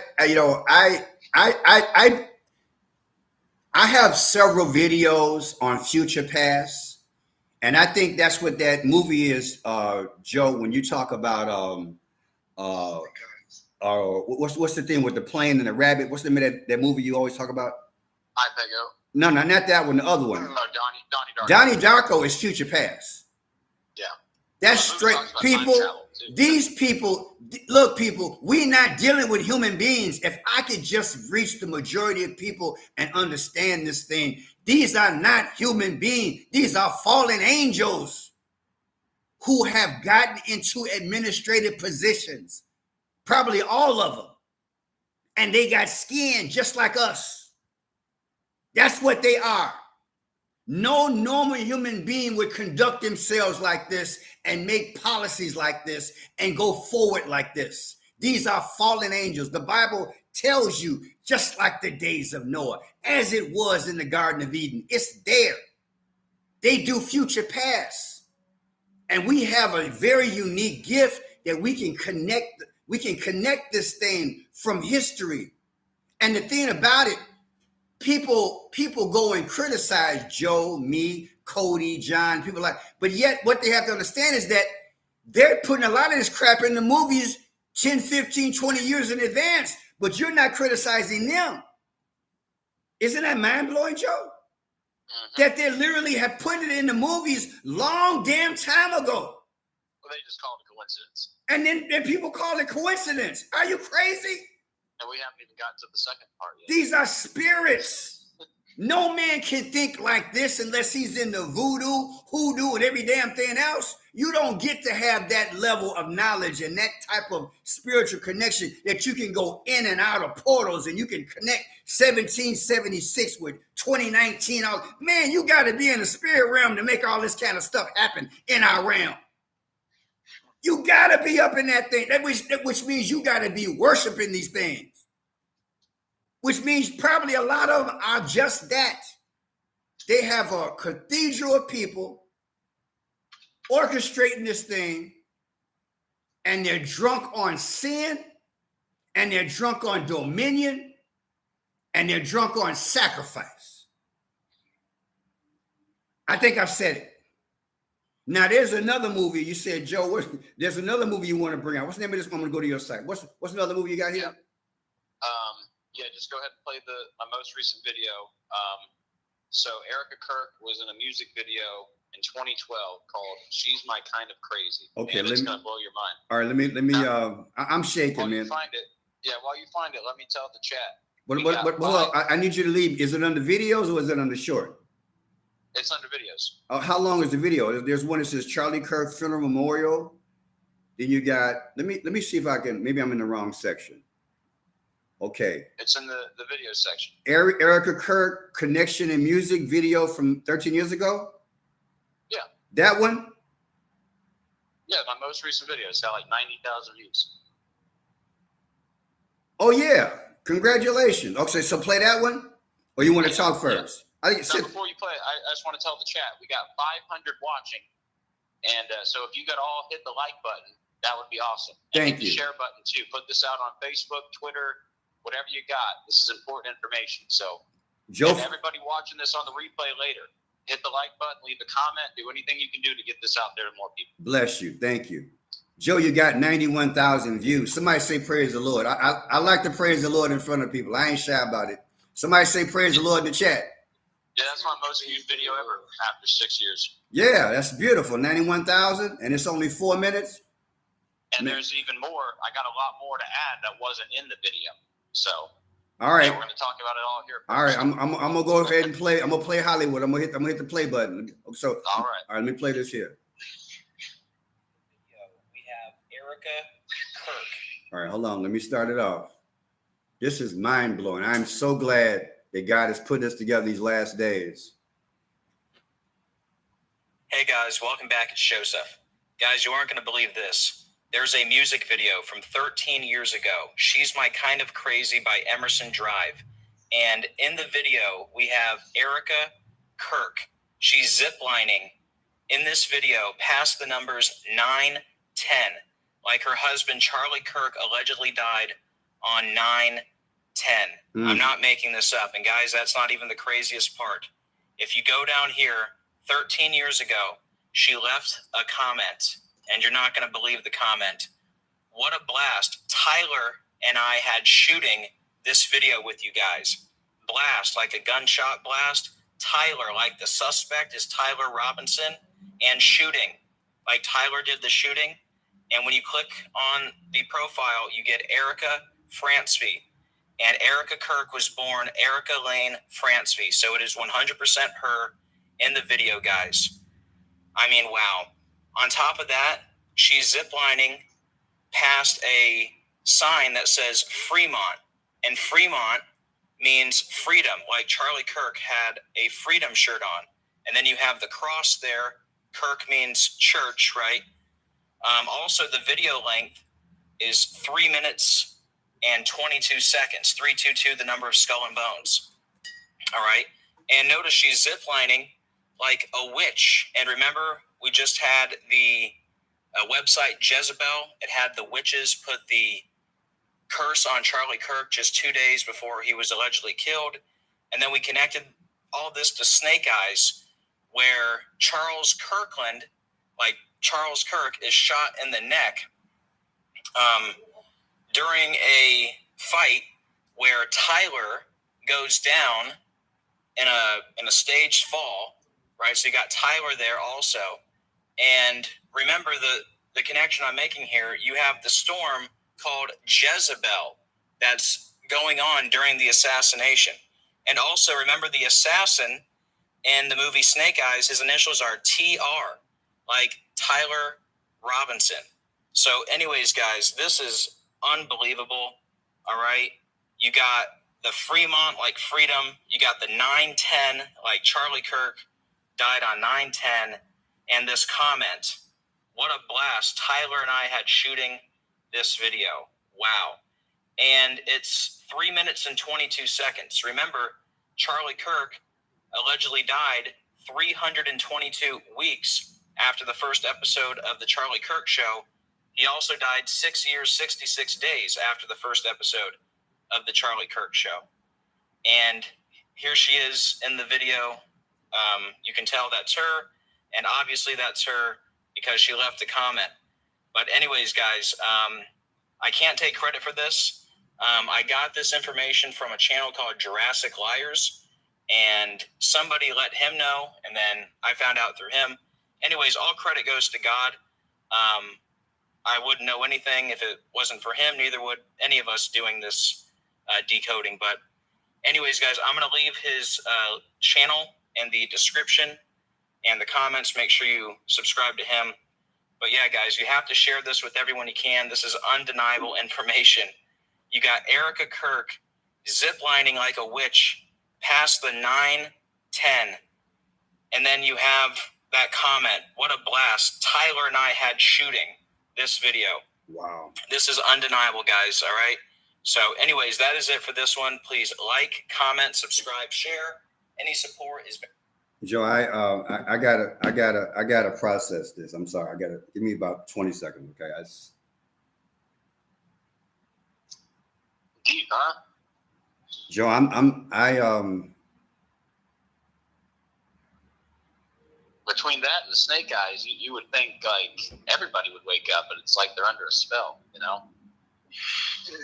have several videos on future past, and I think that's what that movie is, Joe. When you talk about what's the thing with the plane and the rabbit? What's the name that movie you always talk about? I think so. No, not that one. The other one. Oh, Donnie Darko. Donnie Darko is future past. Yeah. That's straight. People, these people, look, people, we're not dealing with human beings. If I could just reach the majority of people and understand this thing, these are not human beings. These are fallen angels who have gotten into administrative positions, probably all of them. And they got skin just like us. That's what they are. No normal human being would conduct themselves like this and make policies like this and go forward like this. These are fallen angels. The Bible tells you, just like the days of Noah, as it was in the Garden of Eden, it's there. They do future past. And we have a very unique gift that we can connect this thing from history. And the thing about it, people go and criticize Joe, me, Cody, John, people like, but yet what they have to understand is that they're putting a lot of this crap in the movies 10, 15, 20 years in advance, but you're not criticizing them. Isn't that mind-blowing, Joe? That they literally have put it in the movies long damn time ago. Well, they just call it a coincidence. And then people call it coincidence. Are you crazy? And we haven't even gotten to the second part yet. These are spirits. No man can think like this unless he's in the voodoo, hoodoo, and every damn thing else. You don't get to have that level of knowledge and that type of spiritual connection that you can go in and out of portals and you can connect 1776 with 2019. Man, you got to be in the spirit realm to make all this kind of stuff happen in our realm. You got to be up in that thing, which means you got to be worshiping these things, which means probably a lot of them are just that. They have a cathedral of people orchestrating this thing, and they're drunk on sin, and they're drunk on dominion, and they're drunk on sacrifice. I think I've said it. Now, there's another movie. You said, Joe, there's another movie you want to bring out. What's the name of this? I'm going to go to your site. What's another movie you got here? Yeah, just go ahead and play my most recent video. So Erica Kirk was in a music video in 2012 called "She's My Kind of Crazy." Okay, and it's going to blow your mind. All right, let me. I'm shaking, while man. You find it, while you find it, let me tell the chat. Hold on. I need you to leave. Is it under videos or is it under short? It's under videos. How long is the video? There's one that says Charlie Kirk Funeral Memorial. Then you got. Let me see if I can. Maybe I'm in the wrong section. Okay. It's in the video section. Erica Kirk Connection and Music video from 13 years ago? Yeah. That one? Yeah, my most recent video. It's got like 90,000 views. Oh, yeah. Congratulations. Okay, so play that one? Or you want to talk first? Yeah. Before you play it, I just want to tell the chat, we got 500 watching. And so if you could all hit the like button, that would be awesome. And Thank you. Hit the share button, too. Put this out on Facebook, Twitter, whatever you got. This is important information. So, Joe, and everybody watching this on the replay later, hit the like button, leave a comment, do anything you can do to get this out there to more people. Bless you. Thank you. Joe, you got 91,000 views. Somebody say praise the Lord. I like to praise the Lord in front of people. I ain't shy about it. Somebody say praise the Lord in the chat. Yeah, that's my most viewed video ever after 6 years. Yeah, that's beautiful. 91,000, and it's only 4 minutes. And there's even more. I got a lot more to add that wasn't in the video. So, all right, we're going to talk about it all here. All right, I'm gonna go ahead and play. I'm gonna play Hollywood. I'm gonna hit the play button. So, all right, let me play this here. We have Erica Kirk. All right, hold on. Let me start it off. This is mind blowing. I'm so glad that God has put us together these last days. Hey guys, welcome back. It's Joseph. Guys, you aren't going to believe this. There's a music video from 13 years ago, She's My Kind of Crazy by Emerson Drive. And in the video, we have Erica Kirk. She's ziplining in this video past the numbers 9, 10. like her husband, Charlie Kirk, allegedly died on 9/10. I'm not making this up. And guys, that's not even the craziest part. If you go down here, 13 years ago, she left a comment, and you're not going to believe the comment. What a blast. Tyler and I had shooting this video with you guys. Blast, like a gunshot blast. Tyler, like the suspect is Tyler Robinson, and shooting, like Tyler did the shooting. And when you click on the profile, you get Erica Franceby. And Erica Kirk was born Erica Lane Franceby. So it is 100% her in the video, guys. I mean, wow. On top of that, she's ziplining past a sign that says Fremont. And Fremont means freedom, like Charlie Kirk had a freedom shirt on. And then you have the cross there. Kirk means church, right? Also, the video length is 3 minutes and 22 seconds. 322, the number of skull and bones. All right. And notice she's ziplining like a witch. And remember, we just had the website Jezebel. It had the witches put the curse on Charlie Kirk just 2 days before he was allegedly killed. And then we connected all this to Snake Eyes, where Charles Kirkland, like Charles Kirk, is shot in the neck during a fight where Tyler goes down in a staged fall, right? So you got Tyler there also. And remember the connection I'm making here, you have the storm called Jezebel that's going on during the assassination. And also remember the assassin in the movie Snake Eyes, his initials are TR, like Tyler Robinson. So anyways, guys, this is unbelievable. All right. You got the Fremont, like freedom. You got the 9/10, like Charlie Kirk died on 9/10. And this comment, what a blast. Tyler and I had shooting this video. Wow. And it's 3 minutes and 22 seconds. Remember, Charlie Kirk allegedly died 322 weeks after the first episode of the Charlie Kirk Show. He also died 6 years, 66 days after the first episode of the Charlie Kirk Show. And here she is in the video. You can tell that's her. And obviously that's her because she left a comment. But anyways, guys, I can't take credit for this. I got this information from a channel called Jurassic Liars, and somebody let him know, and then I found out through him. Anyways, all credit goes to God. I wouldn't know anything if it wasn't for him. Neither would any of us doing this decoding. But anyways, guys, I'm going to leave his channel in the description and the comments. Make sure you subscribe to him. But yeah, guys, you have to share this with everyone you can. This is undeniable information. You got Erica Kirk ziplining like a witch past the 9/10. And then you have that comment. What a blast. Tyler and I had shooting this video. Wow. This is undeniable, guys. All right. So anyways, that is it for this one. Please like, comment, subscribe, share. Any support is Joe, I gotta process this. I'm sorry. I gotta give me about 20 seconds. Okay. Deep, huh? Joe, Between that and the Snake Eyes, you would think like everybody would wake up, but it's like they're under a spell, you know?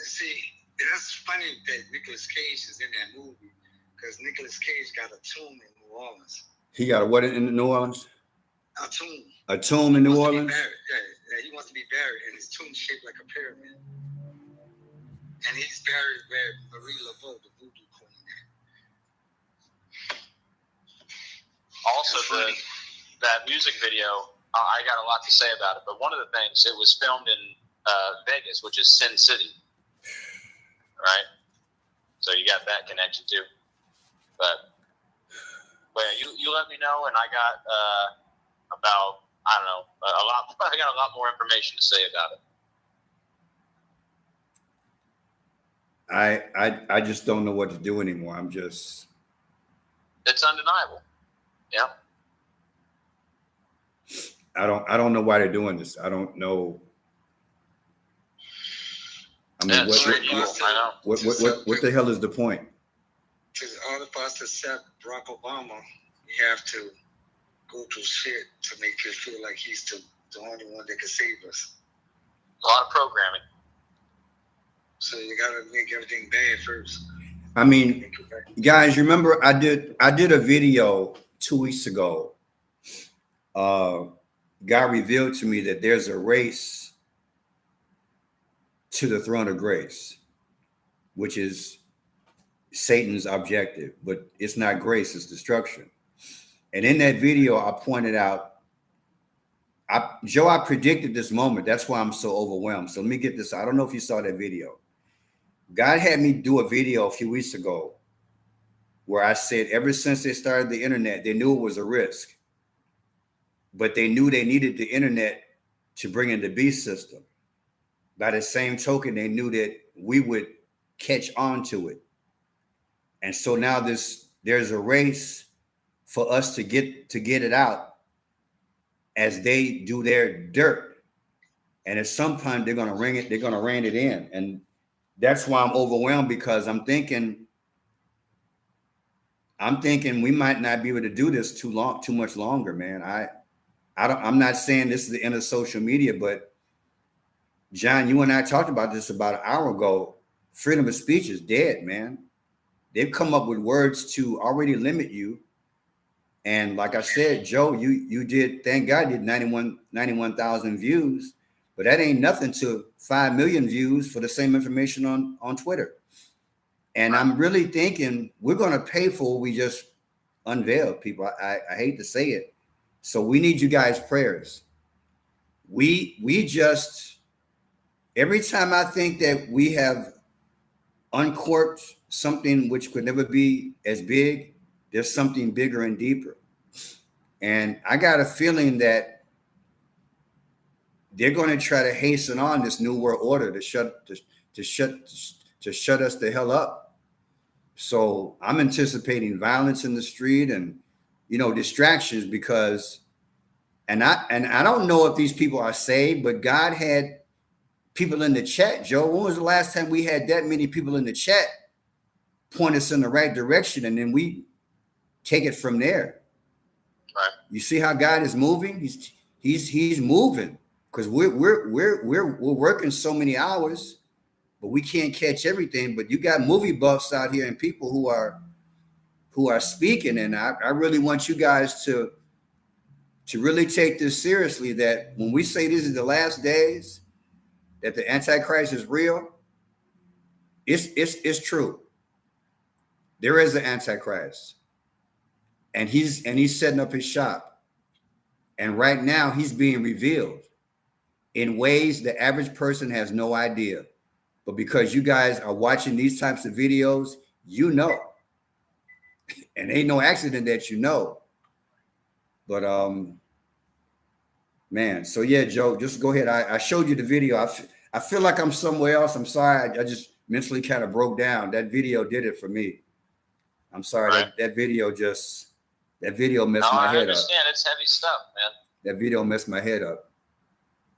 See, that's funny that Nicolas Cage is in that movie because Nicolas Cage got a tomb in New Orleans. he got a what in New Orleans? A tomb. A tomb in New Orleans? Yeah, he wants to be buried, and his tomb shaped like a pyramid. And he's buried where Marie Laveau, the voodoo queen, Also, that music video, I got a lot to say about it, but one of the things, it was filmed in Vegas, which is Sin City, right? So you got that connection too. But yeah, you let me know, and I got about, I don't know, I got a lot more information to say about it. I just don't know what to do anymore. It's undeniable. Yeah. I don't know why they're doing this. I don't know. I mean, it's evil. I know. What the hell is the point? To all of us to accept Barack Obama, you have to go through shit to make you feel like he's the only one that can save us. A lot of programming. So you gotta make everything bad first. I mean, guys, remember I did a video 2 weeks ago. God revealed to me that there's a race to the throne of grace, which is Satan's objective, but it's not grace, it's destruction. And in that video, I pointed out, Joe, I predicted this moment. That's why I'm so overwhelmed. So let me get this. I don't know if you saw that video. God had me do a video a few weeks ago where I said, ever since they started the internet, they knew it was a risk, but they knew they needed the internet to bring in the beast system. By the same token, they knew that we would catch on to it. And so now there's a race for us to get it out as they do their dirt. And at some time they're gonna rein it in. And that's why I'm overwhelmed, because I'm thinking we might not be able to do this too much longer, man. I'm not saying this is the end of social media, but John, you and I talked about this about an hour ago. Freedom of speech is dead, man. They've come up with words to already limit you. And like I said, Joe, you did, thank God, did 91,000 views, but that ain't nothing to 5 million views for the same information on Twitter. And I'm really thinking we're going to pay for what we just unveiled, people. I hate to say it. So we need you guys' prayers. We just, every time I think that we have uncorked something which could never be as big, there's something bigger and deeper. And I got a feeling that they're going to try to hasten on this new world order to shut us the hell up. So I'm anticipating violence in the street and, distractions, because, and I don't know if these people are saved, but God had people in the chat. Joe, when was the last time we had that many people in the chat point us in the right direction, and then we take it from there? Right. You see how God is moving? He's moving, because we're working so many hours, but we can't catch everything. But you got movie buffs out here and people who are speaking, and I really want you guys to really take this seriously, that when we say this is the last days, that the Antichrist is real, it's true. There is an Antichrist, and he's setting up his shop. And right now he's being revealed in ways the average person has no idea. But because you guys are watching these types of videos, and ain't no accident that But man, so yeah, Joe, just go ahead. I showed you the video. I feel like I'm somewhere else. I'm sorry. I just mentally kind of broke down. That video did it for me. I'm sorry. Right. That video messed my head up. I understand. It's heavy stuff, man. That video messed my head up.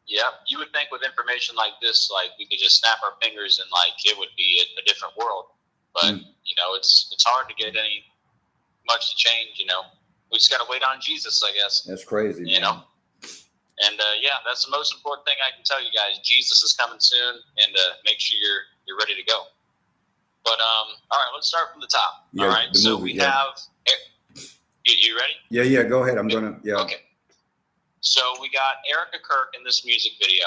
Yeah, you would think with information like this, like we could just snap our fingers and like it would be a different world. But it's hard to get much to change. We just got to wait on Jesus, I guess. That's crazy. And that's the most important thing I can tell you guys. Jesus is coming soon, and make sure you're ready to go. But all right, let's start from the top. Yeah, all right, so we have. You ready? Yeah. Go ahead. I'm gonna. Yeah. Okay. So we got Erica Kirk in this music video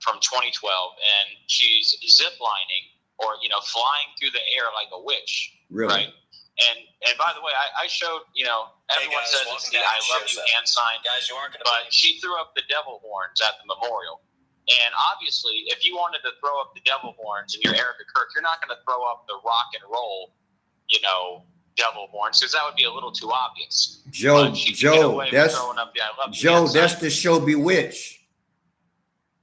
from 2012, and she's ziplining or flying through the air like a witch. Really? Right. And by the way, I showed everyone says it's the I love you hand sign, Guys, you aren't going to. but she threw up the devil horns at the memorial. And obviously, if you wanted to throw up the devil horns and you're Erica Kirk, you're not going to throw up the rock and roll, devil horns, because that would be a little too obvious. Joe, that's the the show Bewitched.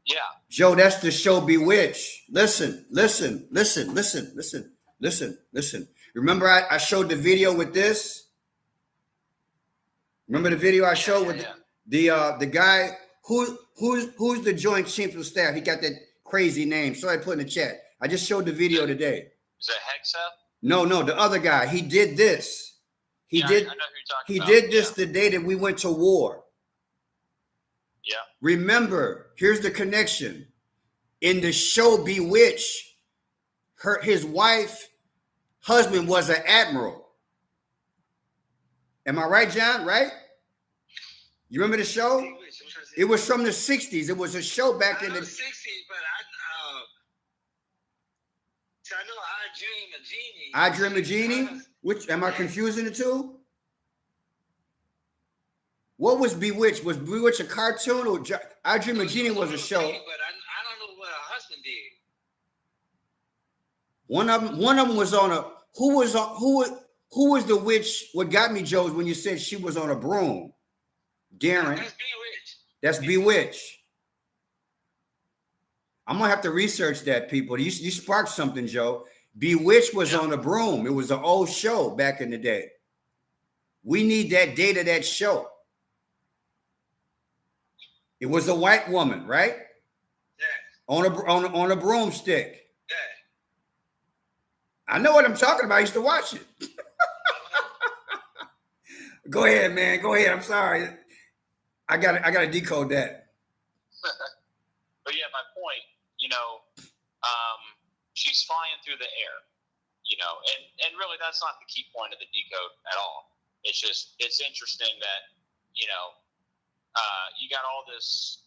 Yeah. Joe, that's the show Bewitched. Listen. Remember I showed the video with this? Remember the video I showed with the guy who's the Joint Chiefs of Staff? He got crazy name. So I put in the chat. I just showed the video today. Is it Hexa? No, the other guy. He did this. He I know who you're talking he about. did this the day that we went to war. Yeah. Remember, here's the connection. In the show Bewitched, his husband was an admiral. Am I right, John? Right? You remember the show? It was from the 60s. It was a show back in the 60s, but I know I Dream a Genie. I Dream a Genie? Which am I confusing the two? What was Bewitched? Was Bewitched a cartoon or I Dream a Genie was a show? But I don't know what her husband did. One of them was on a who was the witch? What got me, Joe, is when you said she was on a broom. Darren. That's Bewitched. That's Bewitched. I'm gonna have to research that, people. You sparked something, Joe. Bewitched was on a broom. It was an old show back in the day. We need that data, that show. It was a white woman, right? Yeah. On a broomstick. Yeah. I know what I'm talking about. I used to watch it. Go ahead, man. Go ahead. I'm sorry. I gotta decode that. But yeah, my point, she's flying through the air, and really that's not the key point of the decode at all. It's just, it's interesting that, you got all this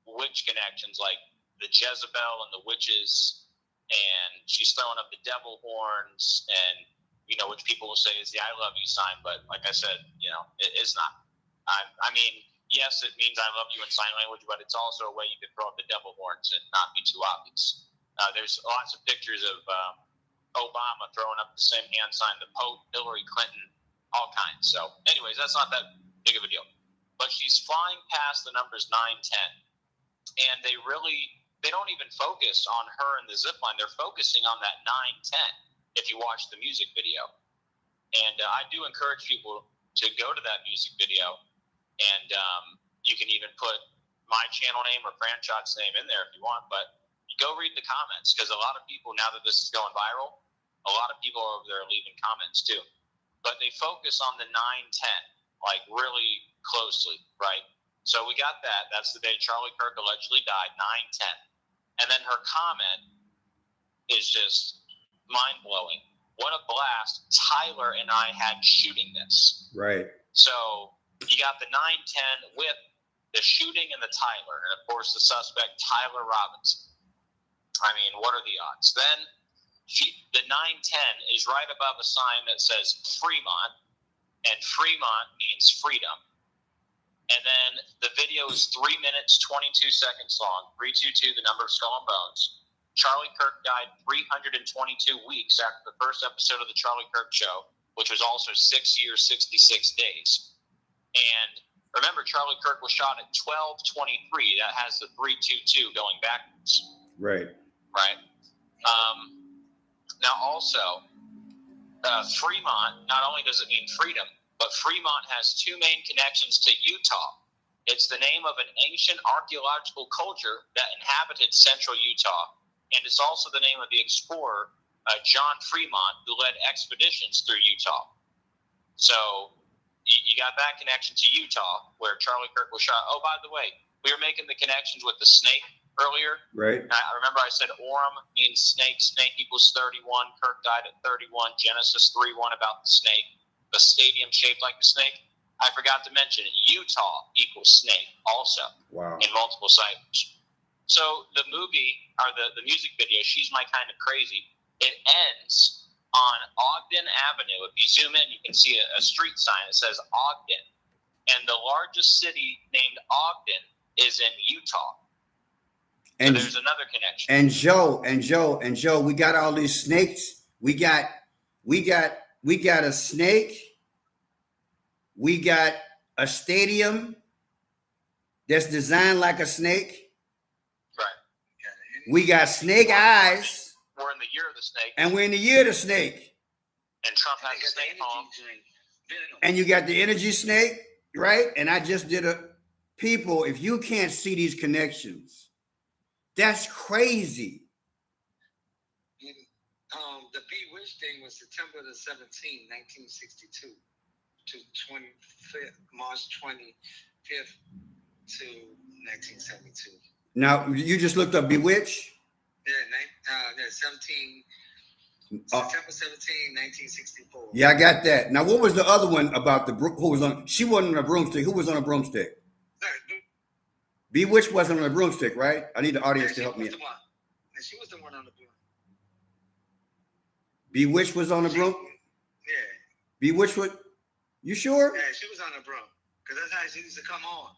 witch connections, like the Jezebel and the witches, and she's throwing up the devil horns, and, which people will say is the I love you sign, but like I said, it's not. I mean, yes, it means I love you in sign language, but it's also a way you can throw up the devil horns and not be too obvious. There's lots of pictures of Obama throwing up the same hand sign, the Pope, Hillary Clinton, all kinds. So anyways, that's not that big of a deal. But she's flying past the numbers 9, 10, and they don't even focus on her and the zip line. They're focusing on that 9, 10 if you watch the music video. And I do encourage people to go to that music video, and you can even put my channel name or franchise name in there if you want, but go read the comments, because a lot of people, now that this is going viral, a lot of people are over there leaving comments too. But they focus on the 9, 10, like really closely, right? So we got that. That's the day Charlie Kirk allegedly died, 9, 10. And then her comment is just mind-blowing. What a blast. Tyler and I had shooting this. Right. So you got the 9, 10 with the shooting and the Tyler. And, of course, the suspect, Tyler Robinson. I mean, what are the odds? Then the 9, 10 is right above a sign that says Fremont, and Fremont means freedom. And then the video is 3 minutes, 22 seconds long, 322, the number of skull and bones. Charlie Kirk died 322 weeks after the first episode of the Charlie Kirk Show, which was also 6 years, 66 days. And remember, Charlie Kirk was shot at 12:23. That has the 322 going backwards. Right. Right. Now, also, Fremont, not only does it mean freedom, but Fremont has two main connections to Utah. It's the name of an ancient archaeological culture that inhabited central Utah, and it's also the name of the explorer, John Fremont, who led expeditions through Utah. So you got that connection to Utah, where Charlie Kirk was shot. Oh, by the way, we were making the connections with the snake earlier. Right. I remember I said Orem means snake. Snake equals 31. Kirk died at 31. Genesis 3:1 about the snake. The stadium shaped like the snake. I forgot to mention Utah equals snake also. Wow. In multiple sites. So the movie, or the music video, She's My Kind of Crazy, it ends on Ogden Avenue. If you zoom in, you can see a street sign that says Ogden. And the largest city named Ogden is in Utah. And so there's another connection. And Joe, we got all these snakes. We got a snake. We got a stadium that's designed like a snake. Right. We got snake eyes. We're in the year of the snake. And we're in the year of the snake. And Trump has a snake home. And you got the energy snake, right? And I just did people, if you can't see these connections, That's crazy. The Bewitched thing was September the 17th, 1962 to 25th, March 25th to 1972. Now, you just looked up Bewitched? Yeah, September 17, 1964. Yeah, I got that. Now, what was the other one about who was on? She wasn't on a broomstick. Who was on a broomstick? Bewitched wasn't on a broomstick, right? I need the audience to help me. She was the one on the broom. Bewitched was on the broom? Yeah. Bewitched was? You sure? Yeah, she was on the broom. Because that's how she used to come on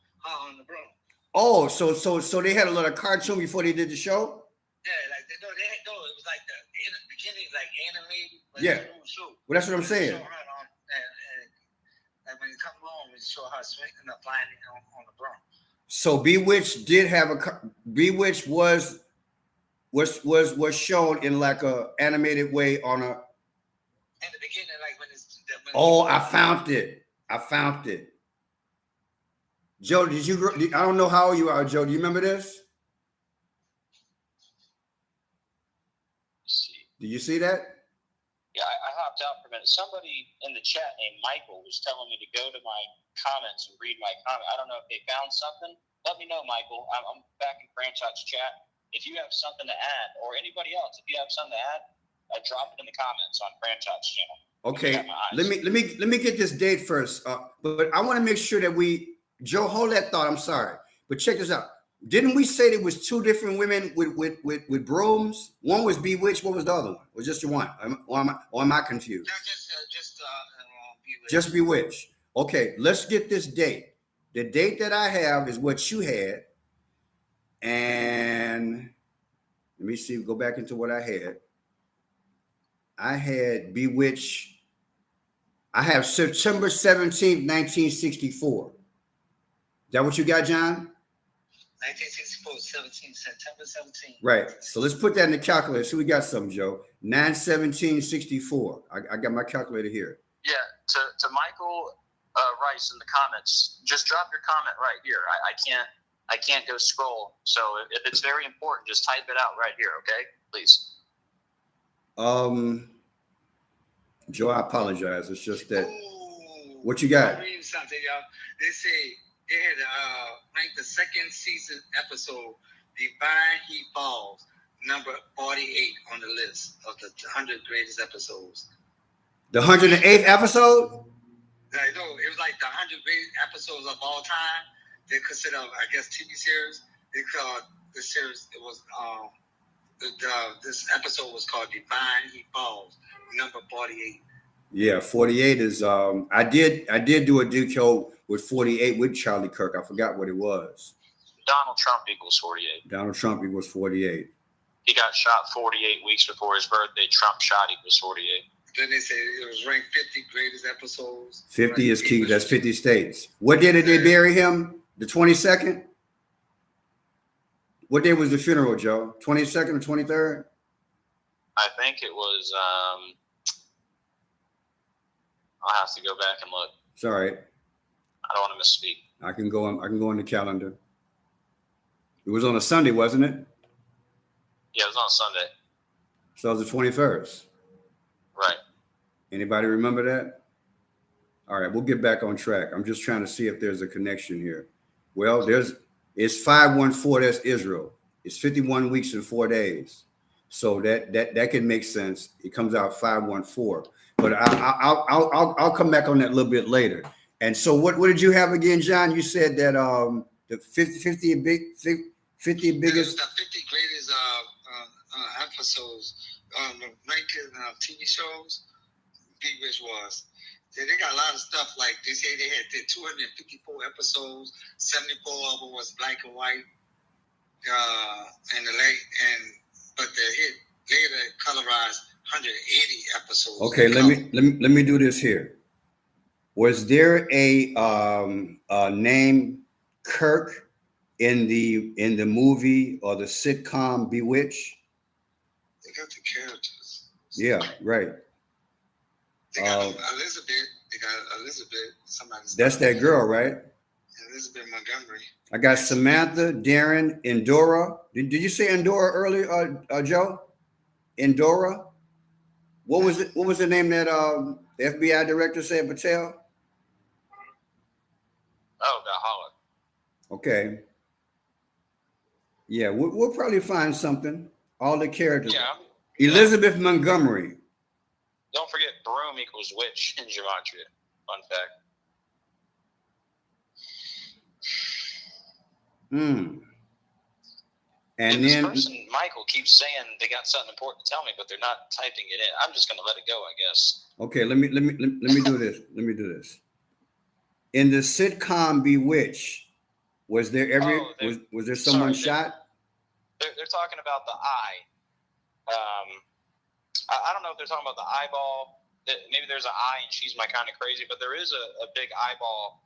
the broom. Oh, so they had a little cartoon before they did the show? Yeah, like it was like in the beginning, like animated. Yeah. Well, that's what I'm saying. And when it comes on, we show her swinging up, flying on the broom. So Bewitched did have Bewitched was shown in like a animated way on a. In the beginning, like when it's. I found it. Joe, did you? I don't know how old you are, Joe. Do you remember this? Do you see that? Yeah, I hopped out for a minute. Somebody in the chat named Michael was telling me to go to my comments and read my comment. I don't know if they found something. Let me know, Michael. I'm back in Franchise's chat. If you have something to add, or anybody else, if you have something to add, drop it in the comments on Franchise's channel. Okay, let me get this date first. But I want to make sure that Joe, hold that thought. I'm sorry, but check this out. Didn't we say there was two different women with brooms? One was Bewitched. What was the other one? Was just the one? Or am I confused? Bewitched. Just Bewitched. Okay, let's get this date. The date that I have is what you had, and let me see. Go back into what I had. I had Bewitched. I have September 17th, 1964. Is that what you got, John? 1964, September 17th. Right. So let's put that in the calculator. So we got something, Joe. 9/17/64. I got my calculator here. Yeah. To Michael Rice in the comments, just drop your comment right here. I can't go scroll. So if it's very important, just type it out right here. Okay, please. Joe, I apologize. It's just that. Ooh, What you got? I'm reading something, y'all. They say they had ranked the second season episode, Divine He Falls, number 48 on the list of the 100 greatest episodes. The 108th episode? No, it was like the 100 greatest episodes of all time. They consider, I guess, TV series. They called the series. It was this episode was called Divine He Falls, number 48. Yeah, 48 is I did do a decode with 48 with Charlie Kirk. I forgot what it was. Donald Trump equals 48. Donald Trump equals 48. He got shot 48 weeks before his birthday. Trump shot equals 48. Then they say it was ranked 50 greatest episodes. 50 is key. That's 50 states. What day did they bury him? The 22nd? What day was the funeral, Joe? 22nd or 23rd? I think it was. I'll have to go back and look. It's all right. I don't want to misspeak. I can go on the calendar. It was on a Sunday, wasn't it? Yeah, it was on Sunday. So it was the 21st. Right. Anybody remember that? All right, we'll get back on track. I'm just trying to see if there's a connection here. Well, it's 514. That's Israel. It's 51 weeks and 4 days. So that can make sense. It comes out 514. But I'll come back on that a little bit later. And so what did you have again, John? You said that the 50 biggest. The 50 greatest episodes, ranking TV shows. Bewitched was. They got a lot of stuff, like they say they had 254 episodes, 74 of them was black and white, but the hit later colorized 180 episodes. Okay, let me do this here. Was there a name Kirk in the movie or the sitcom Bewitched? They got the characters. Yeah, right. They got Elizabeth. They got Elizabeth. That's that girl, right? Elizabeth Montgomery. I got Samantha, Darren, Endora. Did you say Endora earlier, Joe? Endora? What was it? What was the name that the FBI director said? Patel? Oh, the Holland. Okay. Yeah, we'll probably find something. All the characters. Yeah. Elizabeth Montgomery. Don't forget broom equals witch in Gematria. Fun fact. And this then person, Michael, keeps saying they got something important to tell me, but they're not typing it in. I'm just gonna let it go, I guess. okay, let me do this. Let me do this. In the sitcom Bewitched, was there was there someone shot? They're talking about the eye. I don't know if they're talking about the eyeball. Maybe there's an eye and she's my kind of crazy, but there is a big eyeball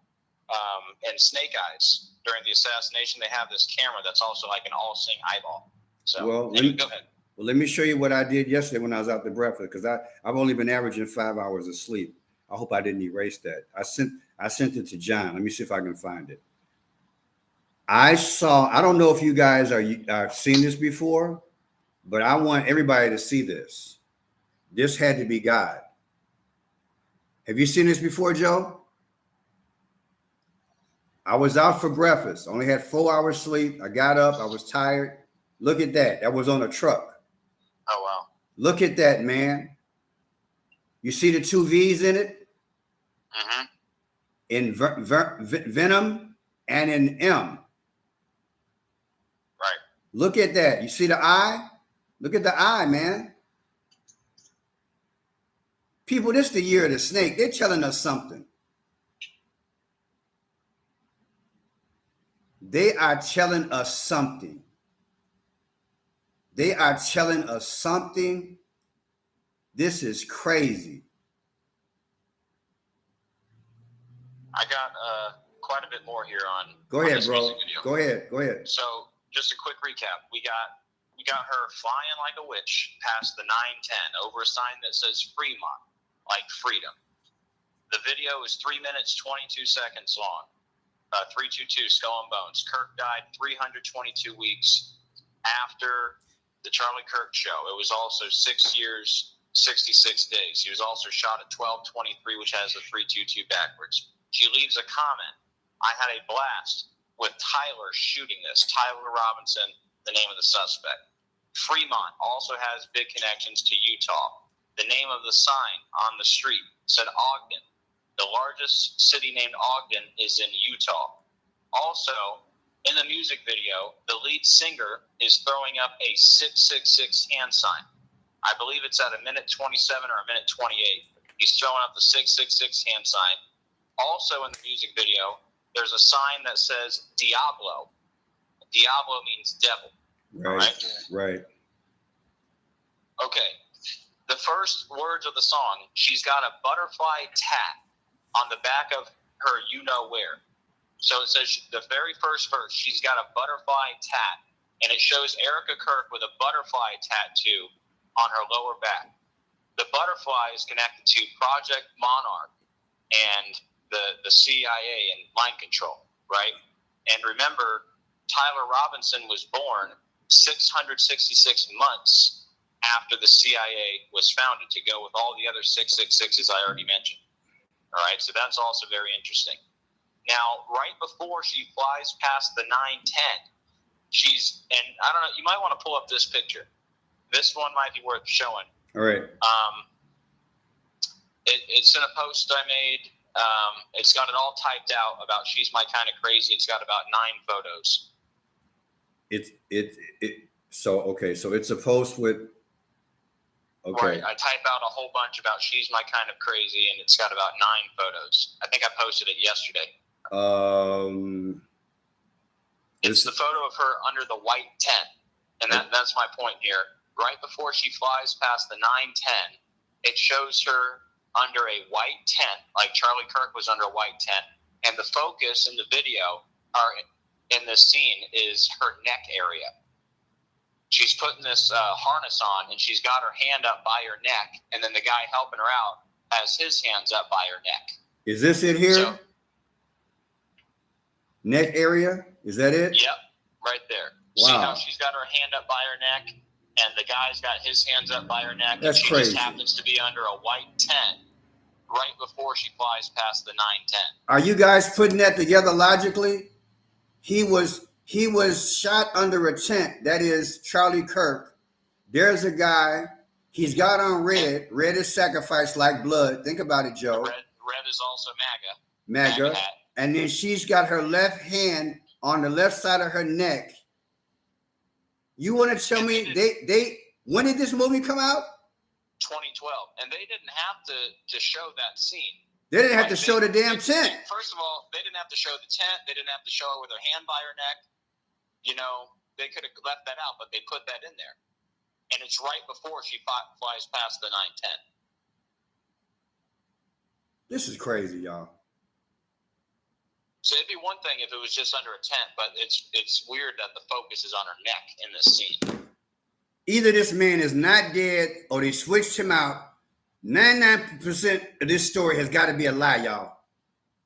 and snake eyes. During the assassination, they have this camera that's also like an all-seeing eyeball. So, well, go ahead. Well, let me show you what I did yesterday when I was out to breakfast, because I've only been averaging 5 hours of sleep. I hope I didn't erase that. I sent it to John. Let me see if I can find it. I don't know if you guys are seen this before, but I want everybody to see this. This had to be God. Have you seen this before, Joe? I was out for breakfast. Only had 4 hours sleep. I got up. I was tired. Look at that. That was on a truck. Oh, wow. Look at that, man. You see the 2 V's in it? Mm-hmm. In Venom and in M. Right. Look at that. You see the eye? Look at the eye, man. People, this is the year of the snake. They're telling us something. They are telling us something. They are telling us something. This is crazy. I got quite a bit more here on. Go ahead, bro. Go ahead. So, just a quick recap. We got her flying like a witch past the 910 over a sign that says Fremont, like freedom. The video is 3 minutes 22 seconds long. 322 Skull and Bones. Kirk died 322 weeks after the Charlie Kirk show. It was also 6 years, 66 days. He was also shot at 12:23, which has a 322 backwards. She leaves a comment. I had a blast with Tyler shooting this. Tyler Robinson, the name of the suspect. Fremont also has big connections to Utah. The name of the sign on the street said Ogden. The largest city named Ogden is in Utah. Also, in the music video, the lead singer is throwing up a 666 hand sign. I believe it's at a minute 27 or a minute 28. He's throwing up the 666 hand sign. Also in the music video, there's a sign that says Diablo. Diablo means devil. Right. Okay. The first words of the song, she's got a butterfly tat on the back of her you-know-where. So it says the very first verse, she's got a butterfly tat, and it shows Erica Kirk with a butterfly tattoo on her lower back. The butterfly is connected to Project Monarch and the CIA and mind control, right? And remember, Tyler Robinson was born 666 months after the CIA was founded, to go with all the other 666s I already mentioned. All right, so that's also very interesting. Now, right before she flies past the 910, and I don't know, you might want to pull up this picture. This one might be worth showing. All right. It's in a post I made. It's got it all typed out about she's my kind of crazy. It's got about 9 photos. So it's a post with. Okay. Right. I type out a whole bunch about she's my kind of crazy, and it's got about 9 photos. I think I posted it yesterday. It's the photo of her under the white tent, and that's my point here. Right before she flies past the 910, it shows her under a white tent, like Charlie Kirk was under a white tent, and the focus in the video in this scene is her neck area. She's putting this harness on, and she's got her hand up by her neck, and then the guy helping her out has his hands up by her neck. Is this it here? Neck area? Is that it? Yep, right there. Wow. See how she's got her hand up by her neck, and the guy's got his hands up by her neck, That's and she crazy. just happens to be under a white tent right before she flies past the 910. Are you guys putting that together logically? He was shot under a tent. That is Charlie Kirk. There's a guy. He's got on red. Red is sacrifice like blood. Think about it, Joe. Red is also MAGA. hat. And then she's got her left hand on the left side of her neck. You want to tell me they when did this movie come out? 2012, and they didn't have to show that scene. They didn't have to show the damn tent. First of all, they didn't have to show the tent. They didn't have to show her with her hand by her neck. You know, they could have left that out, but they put that in there. And it's right before she flies past the 910. This is crazy, y'all. So it'd be one thing if it was just under a tent, but it's weird that the focus is on her neck in this scene. Either this man is not dead or they switched him out. 99% of this story has got to be a lie, y'all.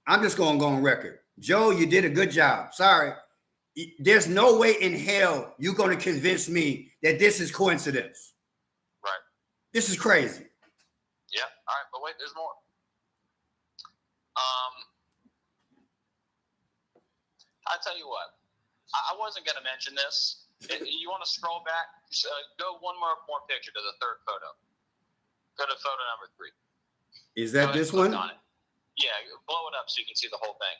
I'm just going to go on record. Joe, you did a good job. Sorry. There's no way in hell you're going to convince me that this is coincidence. Right. This is crazy. Yeah. All right. But wait, there's more. I'll tell you what. I wasn't going to mention this. You want to scroll back? Go one more picture to the third photo. Go to photo number 3. Is that this one? On it. Yeah, blow it up so you can see the whole thing.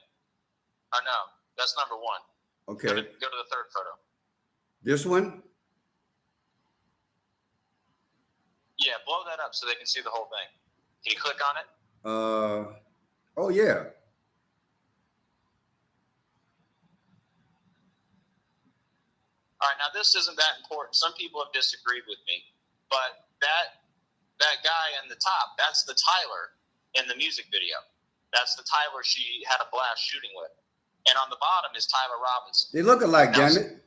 Or no, that's number 1. Okay. Go to the third photo. This one? Yeah, blow that up so they can see the whole thing. Can you click on it? Oh yeah. All right, now this isn't that important. Some people have disagreed with me, but that guy in the top, that's the Tyler in the music video. That's the Tyler she had a blast shooting with. And on the bottom is Tyler Robinson. They look alike, now, damn it.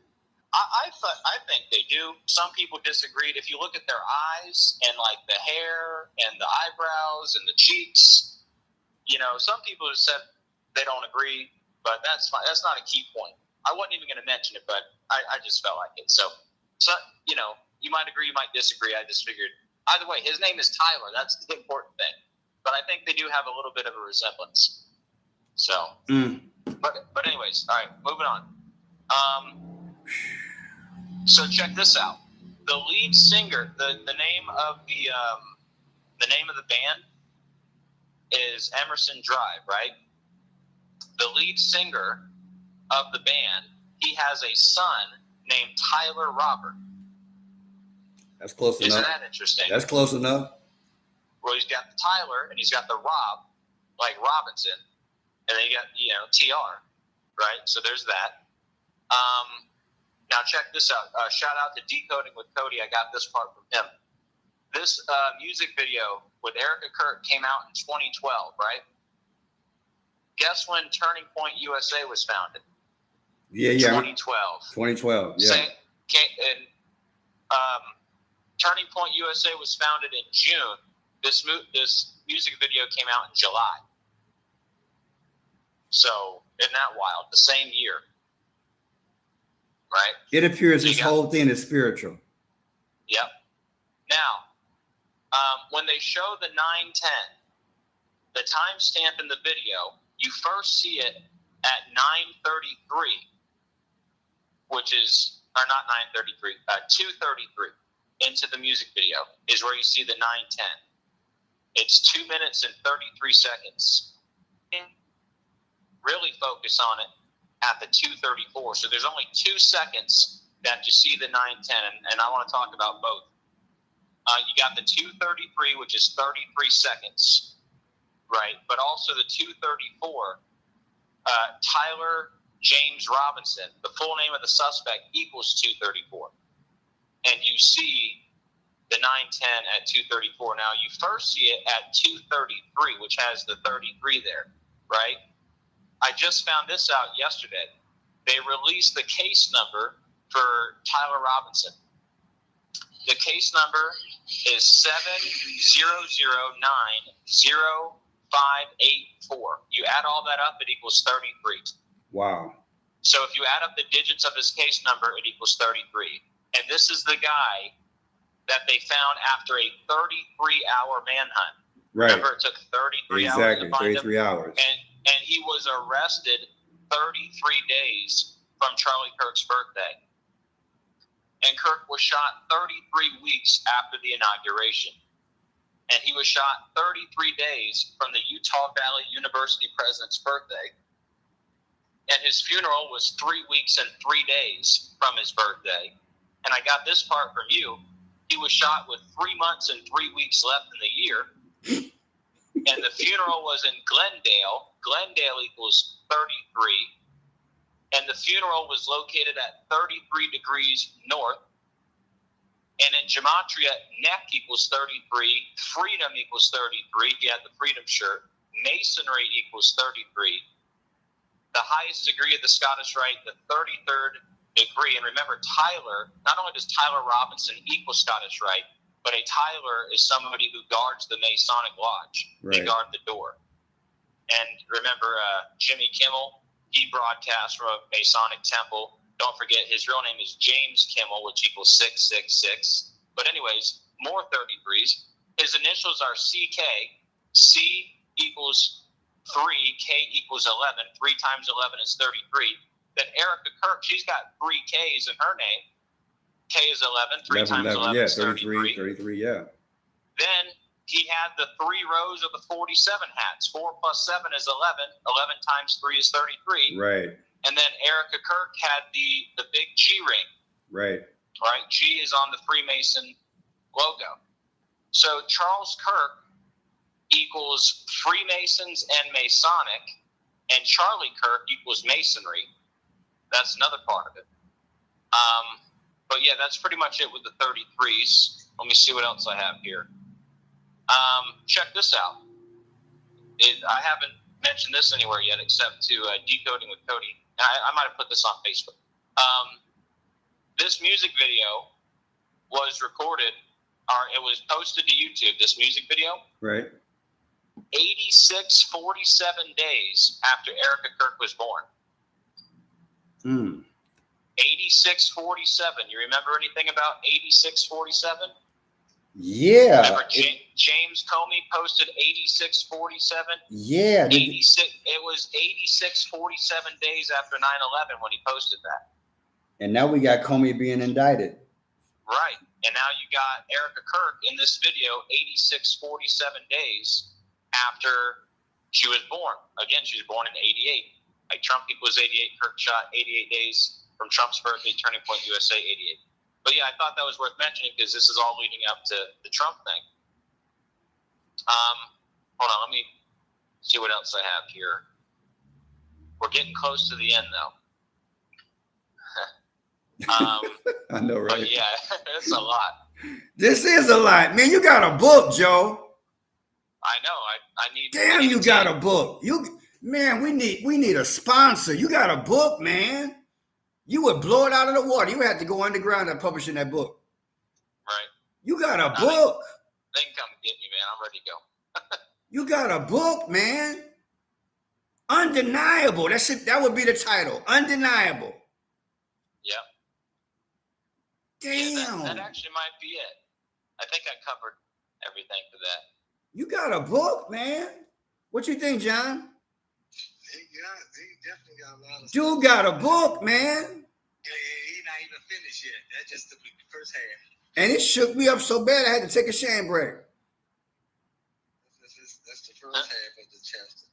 I think they do. Some people disagreed. If you look at their eyes and like the hair and the eyebrows and the cheeks, you know, some people have said they don't agree, but that's fine. That's not a key point. I wasn't even going to mention it, but I just felt like it. So, you know, you might agree, you might disagree. I just figured either way, his name is Tyler. That's the important thing. But I think they do have a little bit of a resemblance. So, but anyways, all right, moving on. So check this out. The lead singer, the name of the name of the band is Emerson Drive, right? The lead singer of the band, he has a son named Tyler Robert. That's close enough. Isn't that interesting? That's close enough. Well, he's got the Tyler and he's got the Rob, like Robinson, and then you got, you know, TR, right? So there's that. Now check this out. Shout out to Decoding with Cody. I got this part from him. This music video with Erica Kirk came out in 2012, right? Guess when Turning Point USA was founded? Yeah. 2012. 2012, yeah. Turning Point USA was founded in June. This music video came out in July. So, isn't that wild? The same year. Right? It appears this whole thing is spiritual. Yep. Now, when they show the 9:10, the timestamp in the video, you first see it at 9:33, which is, or not 9:33, 2:33 into the music video is where you see the 9:10. It's 2 minutes and 33 seconds. Really focus on it at the 2:34. So there's only 2 seconds that you see the 9:10, and I want to talk about both. You got the 2:33, which is 33 seconds, right? But also the 2:34, Tyler James Robinson, the full name of the suspect, equals 2:34. And you see the 9:10 at 2:34. Now, you first see it at 2:33, which has the 33 there, right? I just found this out yesterday. They released the case number for Tyler Robinson. The case number is 700900584. You add all that up, it equals 33. Wow. So if you add up the digits of his case number, it equals 33. And this is the guy that they found after a 33-hour manhunt. Right. Remember, it took 33 hours Exactly. to find 33 him. hours. And he was arrested 33 days from Charlie Kirk's birthday. And Kirk was shot 33 weeks after the inauguration. And he was shot 33 days from the Utah Valley University president's birthday. And his funeral was 3 weeks and 3 days from his birthday. And I got this part from you. He was shot with 3 months and 3 weeks left in the year. And the funeral was in Glendale. Glendale equals 33. And the funeral was located at 33 degrees north. And in Gematria, neck equals 33. Freedom equals 33. He had the freedom shirt. Masonry equals 33. The highest degree of the Scottish Rite, the 33rd degree. And remember, Tyler, not only does Tyler Robinson equal Scottish Rite, but a Tyler is somebody who guards the Masonic Lodge. They Right. guard the door. And remember, Jimmy Kimmel, he broadcasts from a Masonic temple. Don't forget, his real name is James Kimmel, which equals 666. But anyways, more 33s. His initials are CK. C equals 3, K equals 11. 3 times 11 is 33. Then Erica Kirk, she's got 3 Ks in her name. K is 11. 3 times 11 yeah, is 33. 33, yeah. Then he had the 3 rows of the 47 hats. 4 plus 7 is 11. 11 times 3 is 33. Right. And then Erica Kirk had the big G ring. Right. Right? G is on the Freemason logo. So Charles Kirk equals Freemasons and Masonic, and Charlie Kirk equals Masonry. That's another part of it. But yeah, that's pretty much it with the 33s. Let me see what else I have here. Check this out. I haven't mentioned this anywhere yet except to Decoding with Cody. I might have put this on Facebook. This music video was recorded, or it was posted to YouTube, this music video. Right. 8647 days after Erica Kirk was born. 8647. You remember anything about 8647? Yeah. Remember James Comey posted 8647? Yeah. 86. It was 8647 days after 9/11 when he posted that. And now we got Comey being indicted. Right. And now you got Erica Kirk in this video 8647 days after she was born. Again, she was born in 88. Like Trump equals 88, Kirk shot 88 days from Trump's birthday, Turning Point USA 88. But yeah, I thought that was worth mentioning because this is all leading up to the Trump thing. Hold on, let me see what else I have here. We're getting close to the end, though. I know, right? But yeah, it's a lot. This is a lot. Man, you got a book, Joe. I know. I need. Damn, you got a book. Man, we need a sponsor. You got a book, man. You would blow it out of the water. You would have to go underground and publishing that book. Right. You got a book. They can come get me, man. I'm ready to go. You got a book, man. Undeniable. That's it. That would be the title. Undeniable. Yep. Damn. Yeah, that actually might be it. I think I covered everything for that. You got a book, man. What you think, John? He definitely got a lot of Dude got a book, man. Yeah, he's not even finished yet. That's just the first half. And it shook me up so bad I had to take a shame break. That's the first half of the chapter.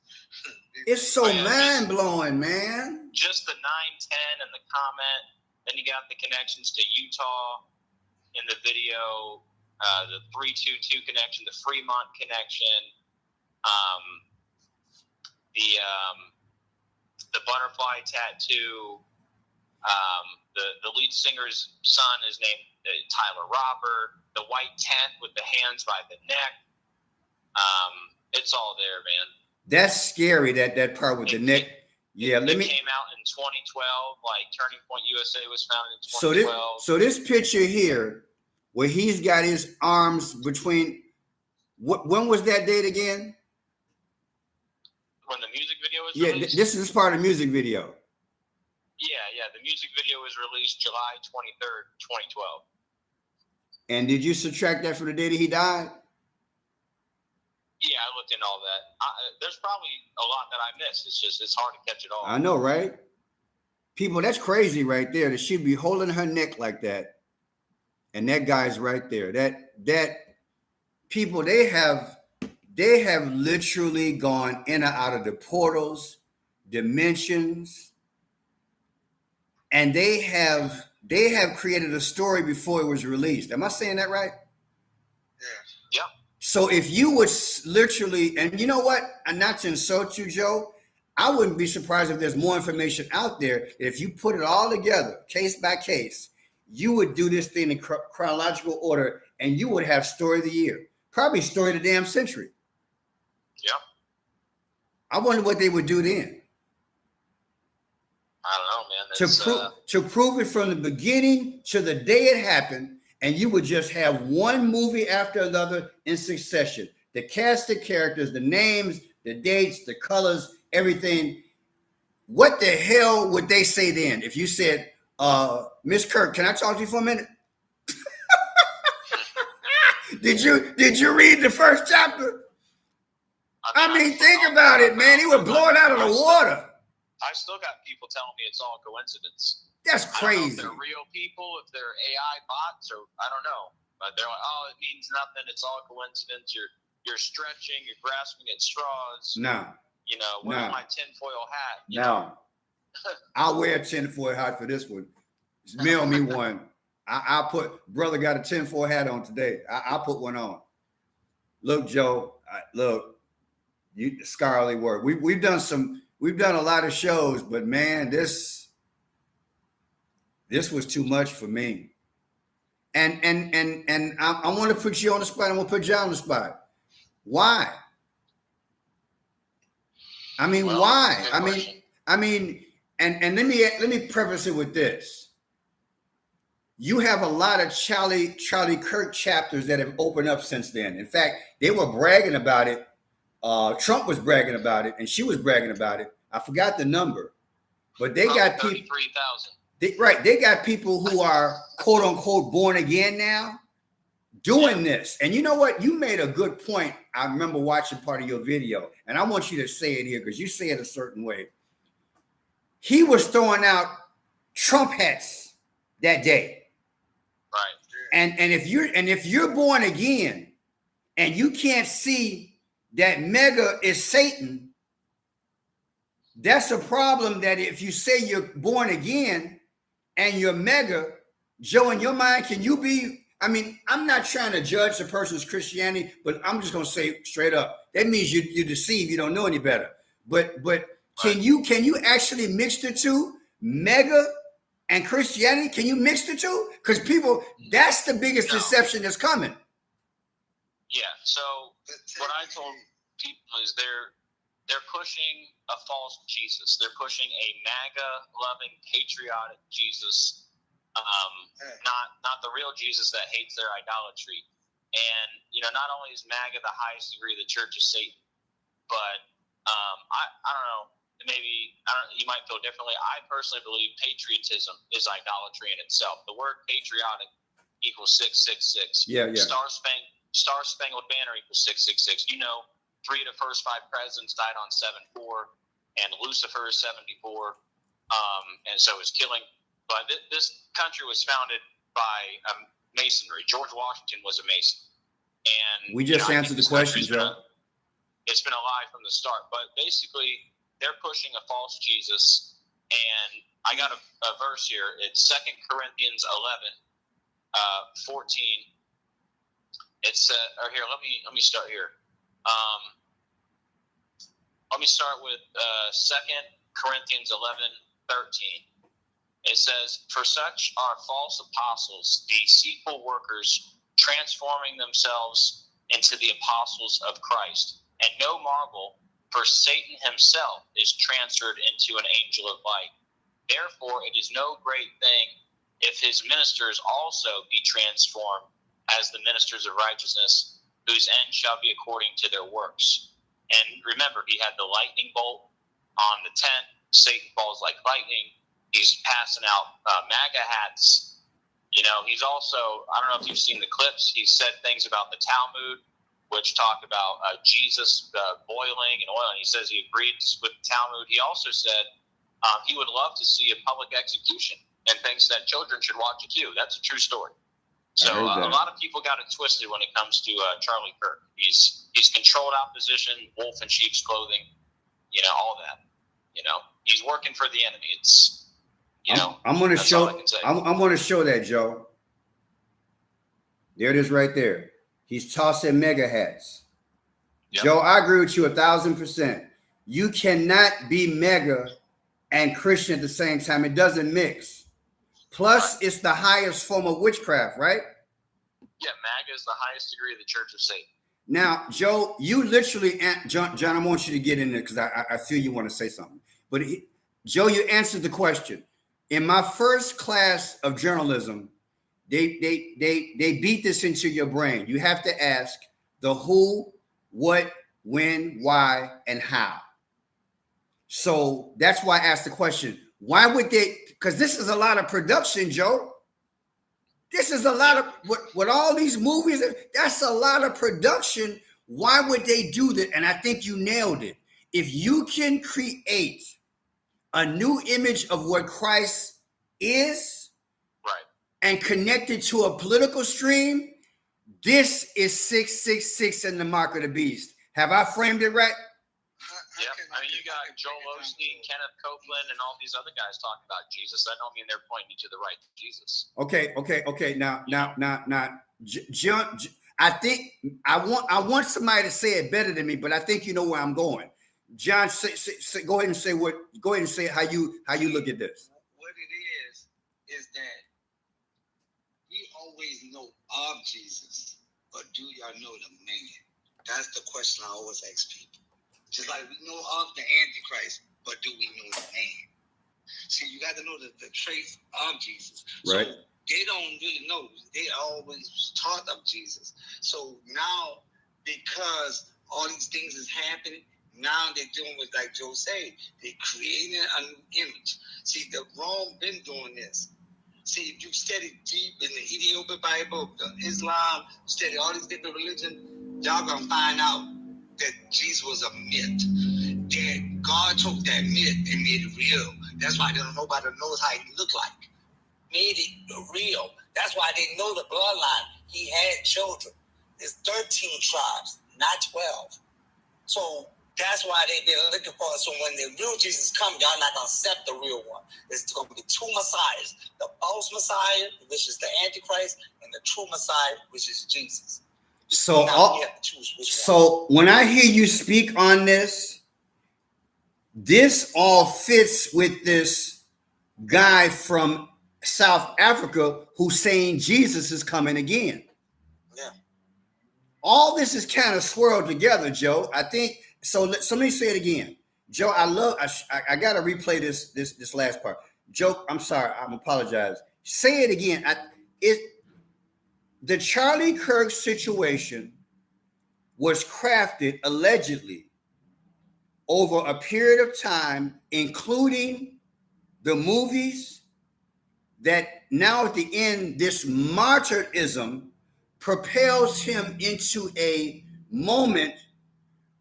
It's so mind-blowing, man. Just the 9-10 and the comment. Then you got the connections to Utah in the video, the 322 connection, the Fremont connection, the butterfly tattoo. The lead singer's son is named Tyler Robert. The white tent with the hands by the neck. It's all there, man. That's scary, that part with the neck. Yeah, It came out in 2012, like Turning Point USA was founded in 2012. So this picture here, where he's got his arms between, when was that date again? When the music video was Yeah, released? this is part of the music video. music video was released July 23rd, 2012. And did you subtract that from the day that he died? Yeah, I looked into all that. There's probably a lot that I missed. It's hard to catch it all. I know, right? People, that's crazy right there. That she'd be holding her neck like that. And that guy's right there. That people, they have literally gone in and out of the portals, dimensions, and they have created a story before it was released. Am I saying that right? Yeah. Yep. So if you would literally, and you know what, and not to insult you, Joe, I wouldn't be surprised if there's more information out there. If you put it all together, case by case, you would do this thing in chronological order, and you would have story of the year, probably story of the damn century. Yep. I wonder what they would do then. I don't know, man. To prove it from the beginning to the day it happened, and you would just have one movie after another in succession. The cast of characters, the names, the dates, the colors, everything. What the hell would they say then if you said, Miss Kirk, can I talk to you for a minute? Did you read the first chapter? I mean, think about it, man. He was blowing out of the water. I still got people telling me it's all coincidence. That's I don't know crazy. if they're real people, if they're AI bots, or I don't know. But they're like, oh, it means nothing. It's all coincidence. You're stretching. You're grasping at straws. No. You know, wear my tinfoil hat. No. I'll wear a tinfoil hat for this one. Just mail me one. I'll put, brother got a tinfoil hat on today. I'll put one on. Look, Joe, look, you scholarly work. We've done a lot of shows, but man, this was too much for me. And I want to put you on the spot. I'm gonna put you on the spot. Why? I mean, Well, why? question. I mean, and let me preface it with this. You have a lot of Charlie Kirk chapters that have opened up since then. In fact, they were bragging about it. Trump was bragging about it, and she was bragging about it. I forgot the number, but they got people. 33,000. They got people who are quote unquote born again now doing this. And you know what? You made a good point. I remember watching part of your video, and I want you to say it here because you say it a certain way. He was throwing out Trump hats that day. Right. And if you're born again and you can't see that mega is Satan, that's a problem. That if you say you're born again and you're mega, Joe, in your mind, can you be? I mean, I'm not trying to judge the person's Christianity, but I'm just going to say straight up, that means you deceive. You don't know any better. But can you actually mix the two, mega and Christianity? Can you mix the two? Because people, that's the biggest deception that's coming. Yeah. So what I told people is they're pushing a false Jesus. They're pushing a MAGA-loving, patriotic Jesus, not the real Jesus that hates their idolatry. And not only is MAGA the highest degree of the Church of Satan, but I don't know. Maybe you might feel differently. I personally believe patriotism is idolatry in itself. The word patriotic equals 666. Yeah. Star Spangled Banner equals 666. 3 of the first 5 presidents died on 7/4, and Lucifer is 74, and so is killing. But this country was founded by Masonry. George Washington was a Mason, and we just answered the question, Joe. It's been a lie from the start. But basically, they're pushing a false Jesus, and I got a verse here. It's 2 Corinthians 11, 14. It's or here. Let me start here. Let me start with 2 Corinthians 11:13. It says, "For such are false apostles, deceitful workers, transforming themselves into the apostles of Christ. And no marvel, for Satan himself is transferred into an angel of light. Therefore, it is no great thing if his ministers also be transformed as the ministers of righteousness, whose end shall be according to their works." And remember, he had the lightning bolt on the tent. Satan falls like lightning. He's passing out MAGA hats. You know, he's also, I don't know if you've seen the clips, he said things about the Talmud, which talk about Jesus boiling and oil. And he says he agreed with the Talmud. He also said he would love to see a public execution and thinks that children should watch a Q. That's a true story. So a lot of people got it twisted when it comes to Charlie Kirk. He's controlled opposition, wolf in sheep's clothing, you know, all that. You know, he's working for the enemy. It's, you know, I'm going to show. I'm going to show that, Joe. There it is, right there. He's tossing mega hats. Yep. Joe, I agree with you 1,000%. You cannot be mega and Christian at the same time. It doesn't mix. Plus, it's the highest form of witchcraft, right? Yeah, MAGA is the highest degree of the Church of Satan. Now, Joe, you literally, John, I want you to get in there because I feel you want to say something. But Joe, you answered the question. In my first class of journalism, they beat this into your brain. You have to ask the who, what, when, why, and how. So that's why I asked the question. Why would they? Because this is a lot of production, Joe. This is a lot of with all these movies. That's a lot of production. Why would they do that? And I think you nailed it. If you can create a new image of what Christ is, right, and connect it to a political stream, this is 666 in the mark of the beast. Have I framed it right? Yeah, I mean, you got Joel Osteen, Kenneth Copeland, and all these other guys talking about Jesus. I don't mean they're pointing you to the right Jesus. Okay. Now, John, I think I want somebody to say it better than me, but I think you know where I'm going. John, go ahead and say how you look at this. What it is that we always know of Jesus, but do y'all know the man? That's the question I always ask people. Just like we know of the Antichrist, but do we know the man? See, you got to know the traits of Jesus. Right. So they don't really know. They always taught of Jesus. So now, because all these things is happening, now they're doing what, like Joe said, they're creating a new image. See, the Rome been doing this. See, if you study deep in the Ethiopian Bible, the Islam, study all these different religions, y'all gonna find out that Jesus was a myth. That God took that myth and made it real. That's why nobody knows how he looked like. Made it real. That's why they know the bloodline. He had children. There's 13 tribes, not 12. So that's why they've been looking for it. So when the real Jesus comes, y'all not going to accept the real one. There's going to be two messiahs. The false Messiah, which is the Antichrist, and the true Messiah, which is Jesus. So when I hear you speak on this all fits with this guy from South Africa who's saying Jesus is coming again. Yeah. All this is kind of swirled together, Joe. I think so. Let me say it again, Joe. I got to replay this last part. Joe, I'm sorry. I apologize. Say it again. The Charlie Kirk situation was crafted allegedly over a period of time, including the movies that now at the end, this martyrdom propels him into a moment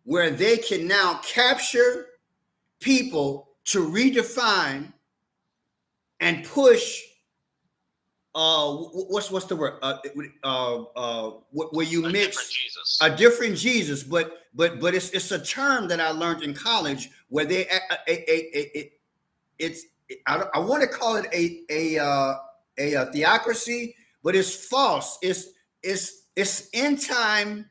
where they can now capture people to redefine and push what's the word? Where you mix a different Jesus, but it's a term that I learned in college where they I want to call it a theocracy, but it's false. It's end time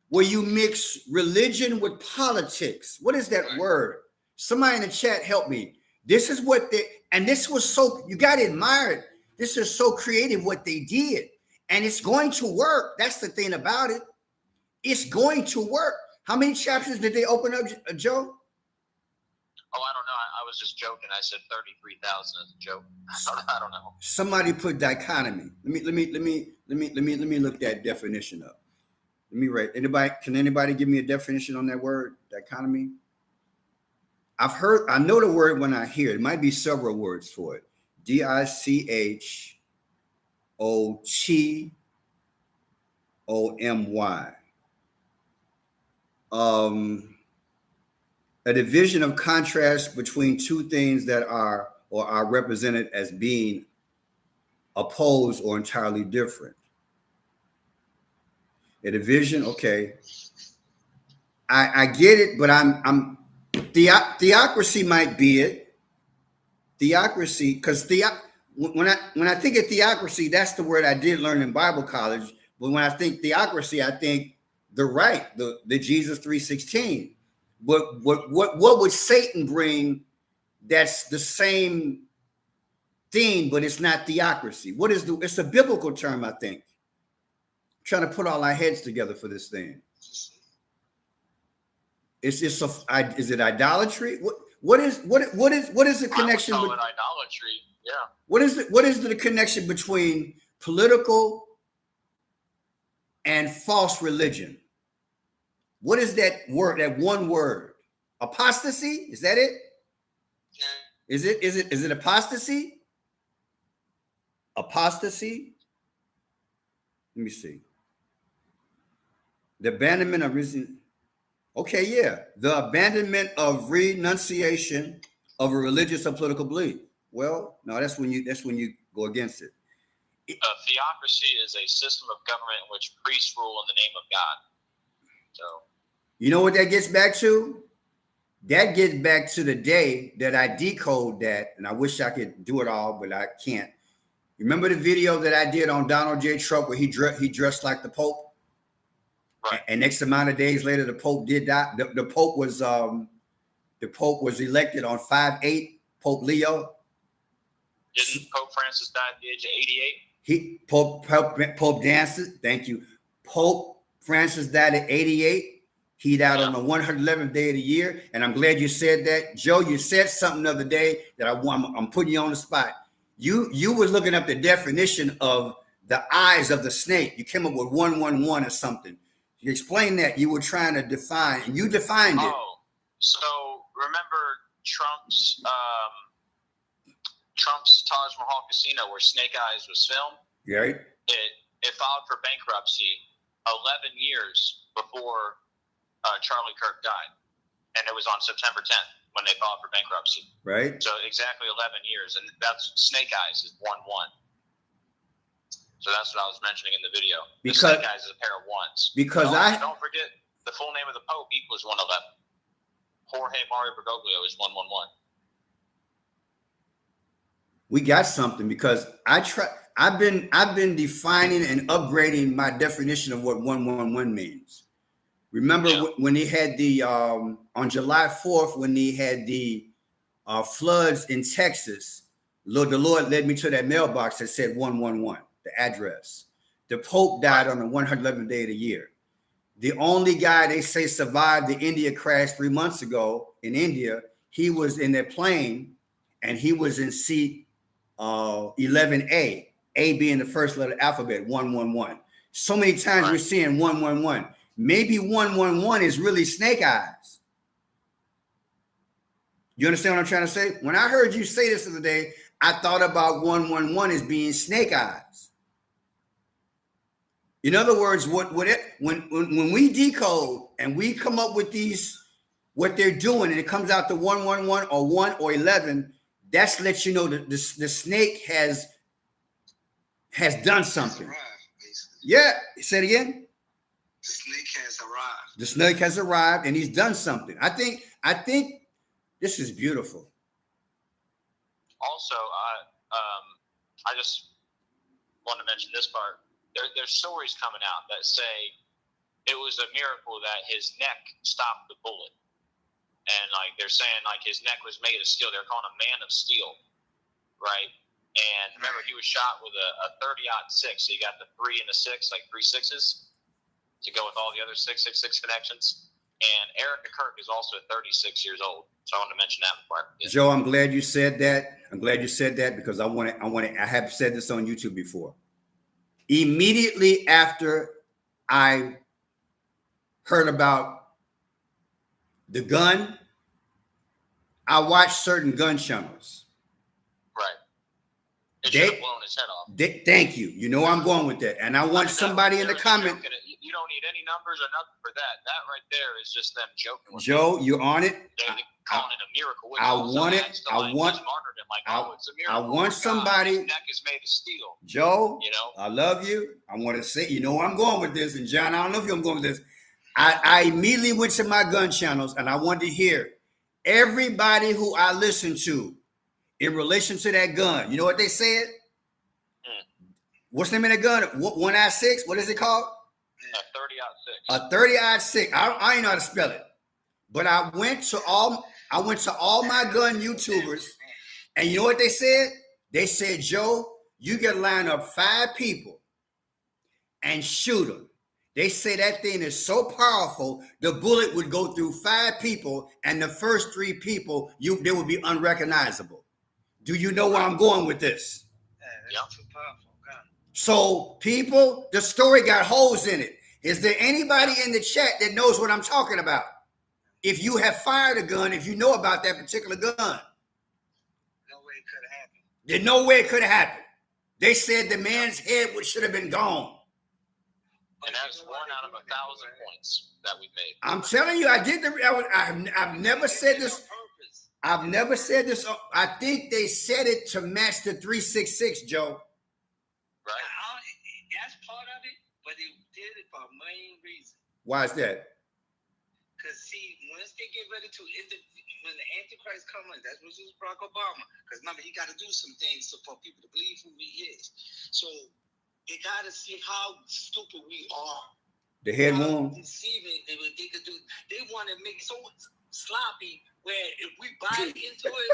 where you mix religion with politics. What is that word? Somebody in the chat help me. This is what this was so, you got to admire it. This is so creative what they did. And it's going to work. That's the thing about it. It's going to work. How many chapters did they open up, Joe? Oh, I don't know. I was just joking. I said 33,000 as a joke. I don't know. Somebody put dichotomy. Let me look that definition up. Let me write. Can anybody give me a definition on that word? Dichotomy? I know the word when I hear it. It might be several words for it. Dichotomy. A division of contrast between two things that are or are represented as being opposed or entirely different. A division, okay. I get it, but I'm theocracy might be it. Theocracy, because when I think of theocracy, that's the word I did learn in Bible college. But when I think theocracy, I think the Jesus 3:16. What would Satan bring? That's the same thing, but it's not theocracy. What is it's a biblical term, I think. I'm trying to put all our heads together for this thing. Is it idolatry? What is the connection? I would call it idolatry. Yeah. What is the connection between political and false religion? What is that word? That one word? Apostasy? Is that it? Is it apostasy? Apostasy? Let me see. The abandonment of reason. Okay, yeah. The abandonment of renunciation of a religious or political belief. Well, no, that's when you go against it. Theocracy is a system of government in which priests rule in the name of God. So, you know what that gets back to? That gets back to the day that I decode that, and I wish I could do it all, but I can't. Remember the video that I did on Donald J. Trump where he dressed like the Pope? Right. And X amount of days later, the Pope did die. The Pope was elected on 5/8. Pope Leo. Didn't Pope Francis die at the age of 88? Pope Francis. Thank you. Pope Francis died at 88. He died on the 111th day of the year, and I'm glad you said that, Joe. You said something the other day that I'm putting you on the spot. You was looking up the definition of the eyes of the snake. You came up with 111 or something. You explained that you were trying to define, and you defined it. Oh, so remember Trump's Taj Mahal Casino where Snake Eyes was filmed? Right. It filed for bankruptcy 11 years before Charlie Kirk died, and it was on September 10th when they filed for bankruptcy. Right. So exactly 11 years, and that's Snake Eyes is 1-1. So that's what I was mentioning in the video. Because Snake Eyes is a pair of ones. Because don't forget the full name of the Pope equals 111. Jorge Mario Bergoglio is 111. We got something because I've been defining and upgrading my definition of what 111 means. Remember when he had the on July 4th when he had the floods in Texas, the Lord led me to that mailbox that said 111, the address. The Pope died on the 111th day of the year. The only guy they say survived the India crash 3 months ago in India, he was in their plane and he was in seat 11A, A being the first letter of the alphabet, 111. So many times we're seeing 111. Maybe 111 is really Snake Eyes. You understand what I'm trying to say? When I heard you say this the other day, I thought about 111 as being Snake Eyes. In other words, when we decode and we come up with these, what they're doing, and it comes out to 111 or 1 or 11, that's lets you know that the snake has done something. Yeah, say it again. The snake has arrived. The snake has arrived, and he's done something. I think this is beautiful. Also, I just want to mention this part. There's stories coming out that say it was a miracle that his neck stopped the bullet. And like they're saying like his neck was made of steel. They're calling him Man of Steel, right? And remember he was shot with a 30-06. So you got the 3 and the 6, like 3 6s to go with all the other 666 connections. And Erica Kirk is also 36 years old. So I want to mention that part. Joe, I'm glad you said that. I'm glad you said that because I have said this on YouTube before. Immediately after I heard about the gun I watch certain gun channels. Right. It should have blown his head off. Thank you. You know where I'm going with that. And I want somebody in the comment. You don't need any numbers or nothing for that. That right there is just them joking. Joe, you on it? They're calling it a miracle. I want somebody. His neck is made of steel. Joe, you know, I love you. I want to say, you know where I'm going with this. And John, I don't know if I'm going with this. I immediately went to my gun channels and I wanted to hear everybody who I listened to in relation to that gun. You know what they said? What's the name of the gun? 1i6? What is it called? A 30-06. A 30-06. I ain't know how to spell it. But I went to all my gun YouTubers, and you know what they said? They said, Joe, you can line up 5 people and shoot them. They say that thing is so powerful, the bullet would go through 5 people, and the first 3 people, they would be unrecognizable. Do you know where I'm going with this? That's too powerful. God. So, people, the story got holes in it. Is there anybody in the chat that knows what I'm talking about? If you have fired a gun, if you know about that particular gun. No way it could have happened. There's no way it could have happened. They said the man's head should have been gone. And that's 1 out of 1,000 points that we made. I'm telling you, I've never said this. I've never said this. I think they said it to match the 366, Joe. Right. That's part of it, but they did it for a main reason. Why is that? Because see, once they get ready to when the Antichrist comes, that's what is Barack Obama. Because remember, he got to do some things for people to believe who he is. So they got to see how stupid we are. The head wound. Deceiving, they could do. They want to make it so sloppy where if we buy into it,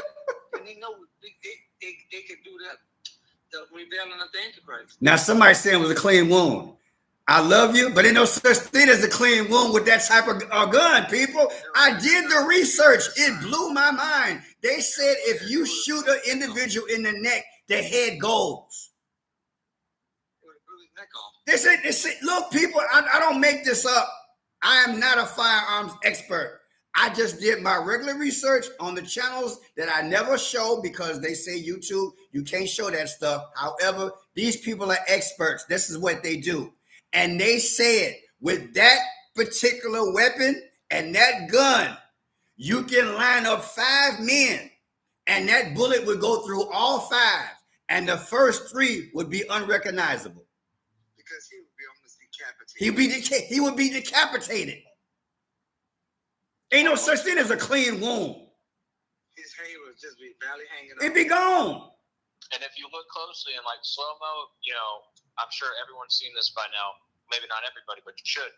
and they know they could do that. The rebellion of the Antichrist. Now, somebody saying it was a clean wound. I love you, but ain't no such thing as a clean wound with that type of gun, people. I did the research. It blew my mind. They said if you shoot an individual in the neck, the head goes. They said, look, people, I don't make this up. I am not a firearms expert. I just did my regular research on the channels that I never show because they say YouTube, you can't show that stuff. However, these people are experts. This is what they do. And they said with that particular weapon and that gun, you can line up 5 men and that bullet would go through all 5 and the first 3 would be unrecognizable. Because he would be almost decapitated. He would be decapitated. Ain't no such thing as a clean wound. His hair would just be barely hanging It'd be gone. And if you look closely in like slow-mo, you know, I'm sure everyone's seen this by now. Maybe not everybody, but you should.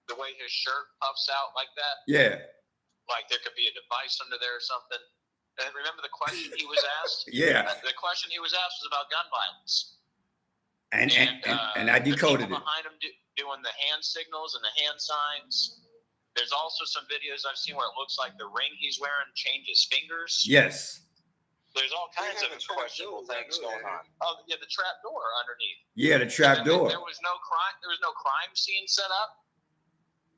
The way his shirt puffs out like that. Yeah. Like there could be a device under there or something. And remember the question he was asked? Yeah. The question he was asked was about gun violence. And I decoded the people behind him doing the hand signals and the hand signs. There's also some videos I've seen where it looks like the ring he's wearing changes fingers. Yes. There's all kinds of questionable things going on. Oh, yeah, the trap door underneath. Yeah, the trap door. There was no crime. There was no crime scene set up.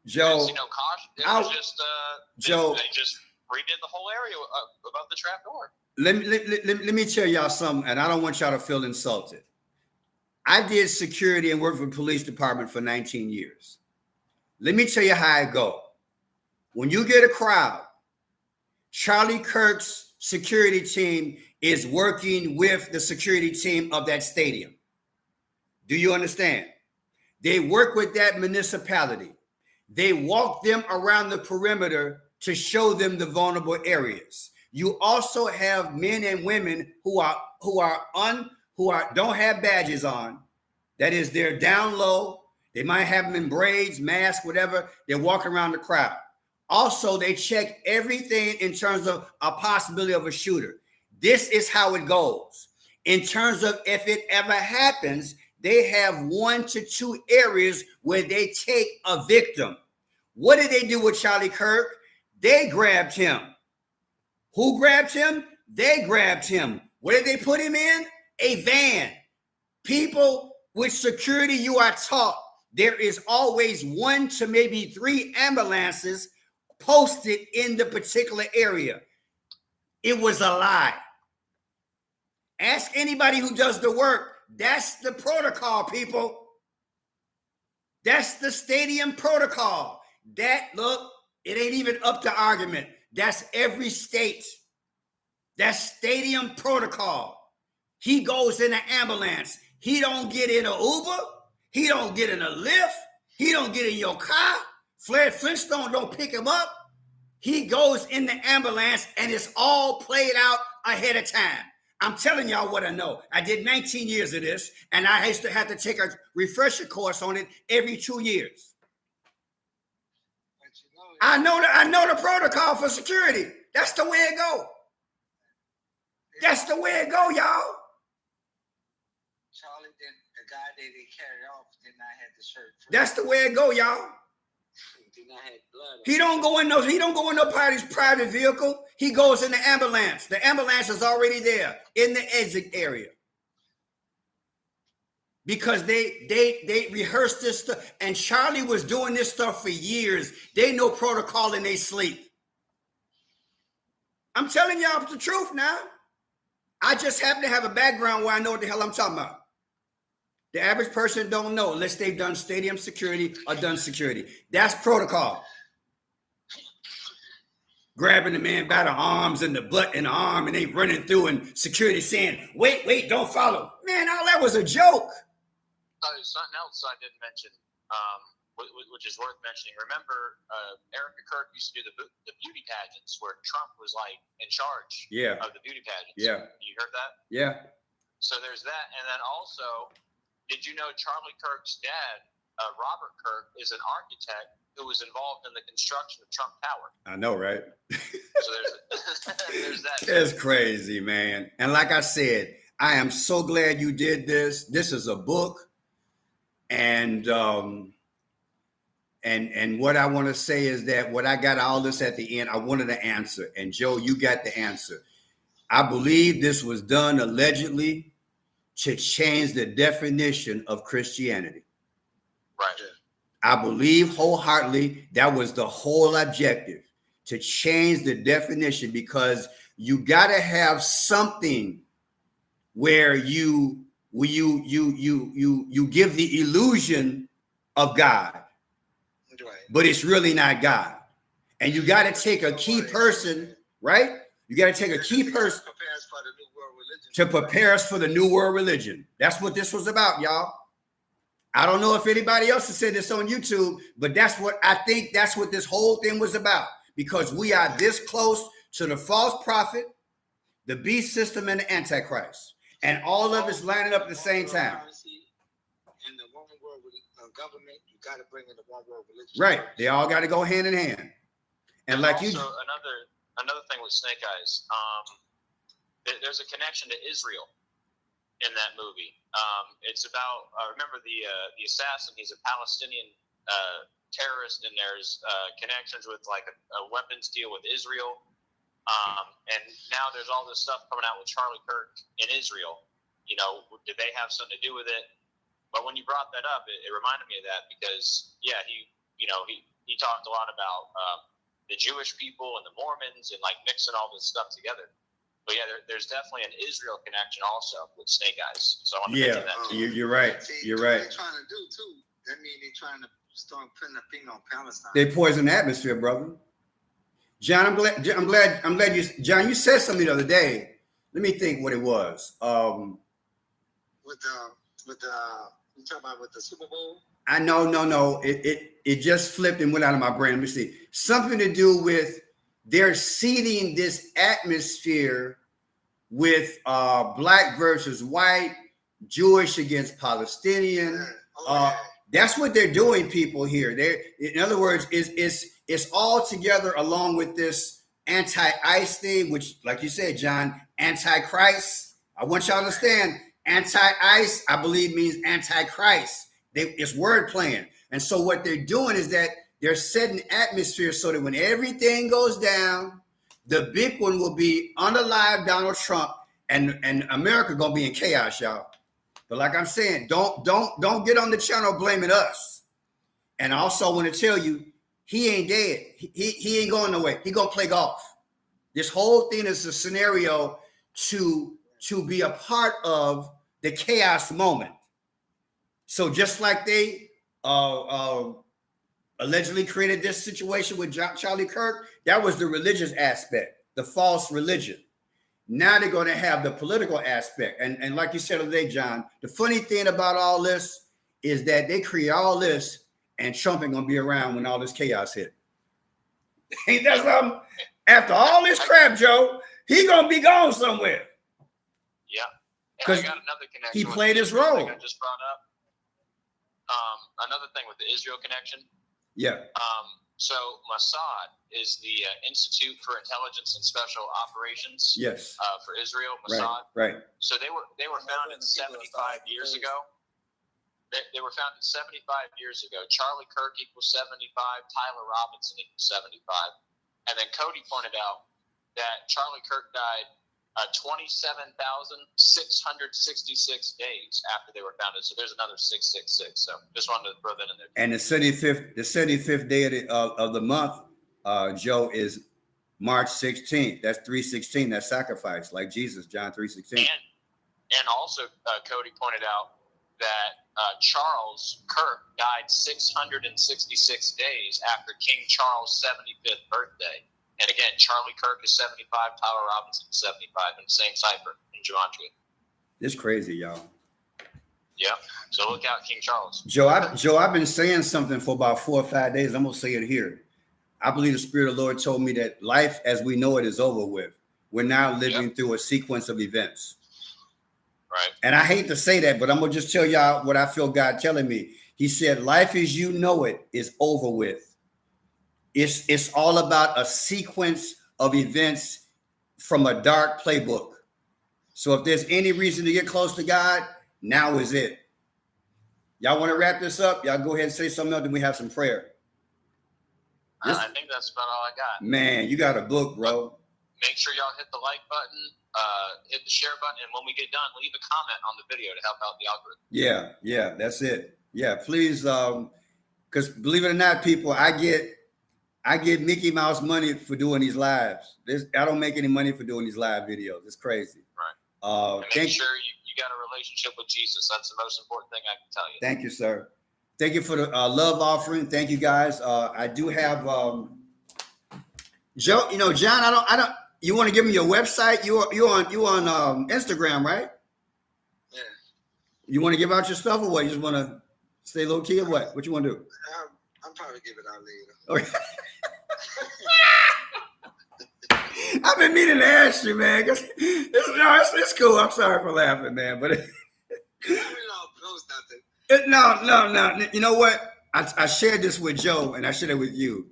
Joe. No caution. It was just Joe. They just redid the whole area above the trap door. Let me tell y'all something, and I don't want y'all to feel insulted. I did security and worked for the police department for 19 years. Let me tell you how it go. When you get a crowd, Charlie Kirk's security team is working with the security team of that stadium. Do you understand? They work with that municipality. They walk them around the perimeter to show them the vulnerable areas. You also have men and women who don't have badges on. That is, they're down low. They might have them in braids, masks, whatever. They're walking around the crowd. Also, they check everything in terms of a possibility of a shooter. This is how it goes. In terms of if it ever happens, they have 1 to 2 areas where they take a victim. What did they do with Charlie Kirk? They grabbed him. Who grabbed him? They grabbed him. Where did they put him in? A van. People with security, you are taught there is always 1 to maybe 3 ambulances posted in the particular area. It was a lie. Ask anybody who does the work. That's the protocol, people. That's the stadium protocol. Look, it ain't even up to argument. That's every state. That's stadium protocol. He goes in an ambulance. He don't get in an Uber. He don't get in a Lyft. He don't get in your car. Fred Flintstone don't pick him up. He goes in the ambulance, and it's all played out ahead of time. I'm telling y'all what I know. I did 19 years of this, and I used to have to take a refresher course on it every 2 years. I know the protocol for security. That's the way it go. That's the way it go, y'all. Charlie, the guy that they carried off did not have the shirt. That's the way it go, y'all. Did not have blood. He don't go in nobody's private vehicle. He goes in the ambulance. The ambulance is already there in the exit area. Because they rehearsed this stuff, and Charlie was doing this stuff for years. They know protocol in their sleep. I'm telling y'all the truth now. I just happen to have a background where I know what the hell I'm talking about. The average person don't know unless they've done stadium security or done security. That's protocol. Grabbing the man by the arms and the butt and the arm, and they running through, and security saying, wait, don't follow. Man, all that was a joke. Something else I didn't mention, which is worth mentioning. Remember, Eric and Kirk used to do the beauty pageants where Trump was like in charge of the beauty pageants. Yeah. You heard that? Yeah. So there's that. And then also, did you know Charlie Kirk's dad, Robert Kirk, is an architect who was involved in the construction of Trump Tower? I know, right? So there's that. It's crazy, man. And like I said, I am so glad you did this. This is a book. And what I want to say is that what I got all this at the end, I wanted an answer. And Joe, you got the answer. I believe this was done allegedly to change the definition of Christianity. Right. I believe wholeheartedly that was the whole objective, to change the definition, because you got to have something where you give the illusion of God, Right. but it's really not God. And you got to take a key person, right? You got to take a key person to prepare us for the new world religion. That's what this was about, y'all. I don't know if anybody else has said this on YouTube, but that's what I think. That's what this whole thing was about, because we are this close to the false prophet, the beast system, and the Antichrist. And all of it's lining up at the same time. In the one world government, you got to bring in the one world religion. Right. They all got to go hand in hand. And like also, another thing with Snake Eyes, there's a connection to Israel in that movie. It's about remember the assassin. He's a Palestinian terrorist, and there's connections with like a weapons deal with Israel. And now there's all this stuff coming out with Charlie Kirk in Israel. You know, did they have something to do with it? But when you brought that up, it reminded me of that, because he talked a lot about the Jewish people and the Mormons and like mixing all this stuff together. But yeah, there's definitely an Israel connection also with Snake Eyes. So I want to mention that too. You're right. You're right. They're trying to do too. That means they're trying to start putting a thing on Palestine. They poison the atmosphere, brother. John, I'm glad you, John, you said something the other day. Let me think what it was. You talking about with the Super Bowl? No. It just flipped and went out of my brain. Let me see. Something to do with they're seeding this atmosphere with black versus white, Jewish against Palestinian. That's what they're doing, people here. In other words, it's all together along with this anti-ICE thing, which, like you said, John, anti-Christ. I want y'all to understand, anti-ICE, I believe, means anti-Christ. It's word playing. And so what they're doing is that they're setting atmosphere so that when everything goes down, the big one will be unalive Donald Trump, and America gonna be in chaos, y'all. But like I'm saying, don't get on the channel blaming us. And I also want to tell you, he ain't dead. He ain't going nowhere. He gonna play golf. This whole thing is a scenario to be a part of the chaos moment. So just like they allegedly created this situation with Charlie Kirk, that was the religious aspect, the false religion. Now they're going to have the political aspect. And like you said today, John, the funny thing about all this is that they create all this and Trump ain't going to be around when all this chaos hit. Ain't that something? After all this crap, Joe, he going to be gone somewhere. Yeah. And I got another connection. He played his role. I just brought up. Another thing with the Israel connection. Yeah. So Mossad is the Institute for Intelligence and Special Operations. Yes. For Israel, Mossad. Right. So they were founded 75 years ago. They were founded 75 years ago. Charlie Kirk equals 75. Tyler Robinson equals 75. And then Cody pointed out that Charlie Kirk died 27,666 days after they were founded. So there's another 666. So just wanted to throw that in there. And the 75th day of the month, Joe, is March 16th. That's 3:16. That's sacrifice, like Jesus, John 3:16. And also, Cody pointed out that Charles Kirk died 666 days after King Charles' 75th birthday. And again, Charlie Kirk is 75, Tyler Robinson is 75 in the same cipher in Gematria. It's crazy, y'all. Yeah. So look out, King Charles. Joe, I've been saying something for about 4 or 5 days. I'm going to say it here. I believe the Spirit of the Lord told me that life as we know it is over with. We're now living through a sequence of events. Right. And I hate to say that, but I'm going to just tell y'all what I feel God telling me. He said, life as you know it is over with. It's all about a sequence of events from a dark playbook. So if there's any reason to get close to God, now is it. Y'all want to wrap this up? Y'all go ahead and say something else, then we have some prayer. I think that's about all I got. Man, you got a book, bro. Make sure y'all hit the like button, hit the share button, and when we get done, leave a comment on the video to help out the algorithm. Yeah, that's it. Yeah, please, because believe it or not, people, I get Mickey Mouse money for doing these lives. I don't make any money for doing these live videos. It's crazy. Right. Make sure you got a relationship with Jesus. That's the most important thing I can tell you. Thank you, sir. Thank you for the love offering. Thank you, guys. I do have Joe. John. I don't. You want to give me your website? You on Instagram, right? Yeah. You want to give out your stuff or what? You just want to stay low key or what? What you want to do? I'll probably give it out later. Okay. I've been meaning to ask you, man. Cause it's cool. I'm sorry for laughing, man. But no. You know what? I shared this with Joe, and I shared it with you.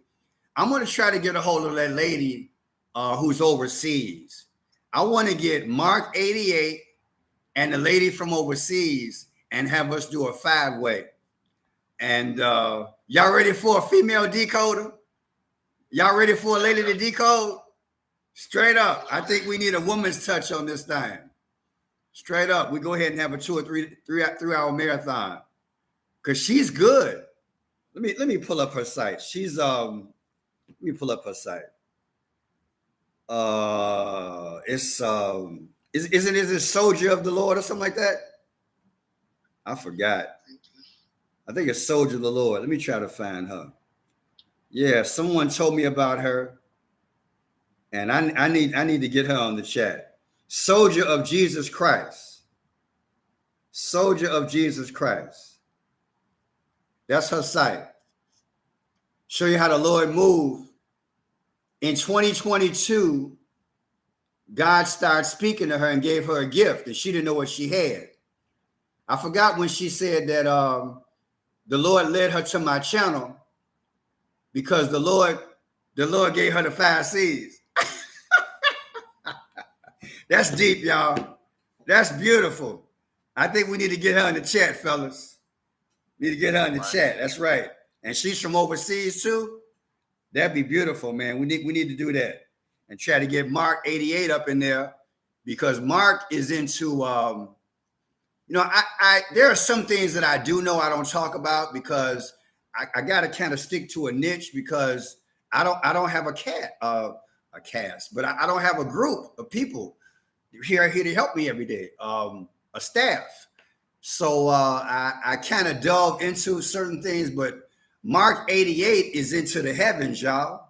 I'm going to try to get a hold of that lady who's overseas. I want to get Mark 88 and the lady from overseas and have us do a 5-way. And y'all ready for a female decoder? Y'all ready for a lady to decode? Straight up. I think we need a woman's touch on this thing. Straight up. We go ahead and have a 2 or 3 hour marathon. Because she's good. Let me pull up her site. She's let me pull up her site. It's isn't it Soldier of the Lord or something like that? I forgot. I think it's Soldier of the Lord. Let me try to find her. Yeah, someone told me about her, and I need to get her on the chat. Soldier of Jesus Christ. Soldier of Jesus Christ. That's her site. Show you how the Lord moved. In 2022, God started speaking to her and gave her a gift, and she didn't know what she had. I forgot when she said that the Lord led her to my channel because the Lord gave her the 5 C's. That's deep, y'all. That's beautiful. I think we need to get her in the chat, fellas. Need to get her in the chat. That's right. And she's from overseas too. That'd be beautiful, man. We need to do that and try to get Mark 88 up in there because Mark is into there are some things that I do know I don't talk about because I got to kind of stick to a niche because I don't have a cat. A a cast, but I don't have a group of people here to help me every day, a staff. So I kind of delve into certain things, but Mark 88 is into the heavens, y'all.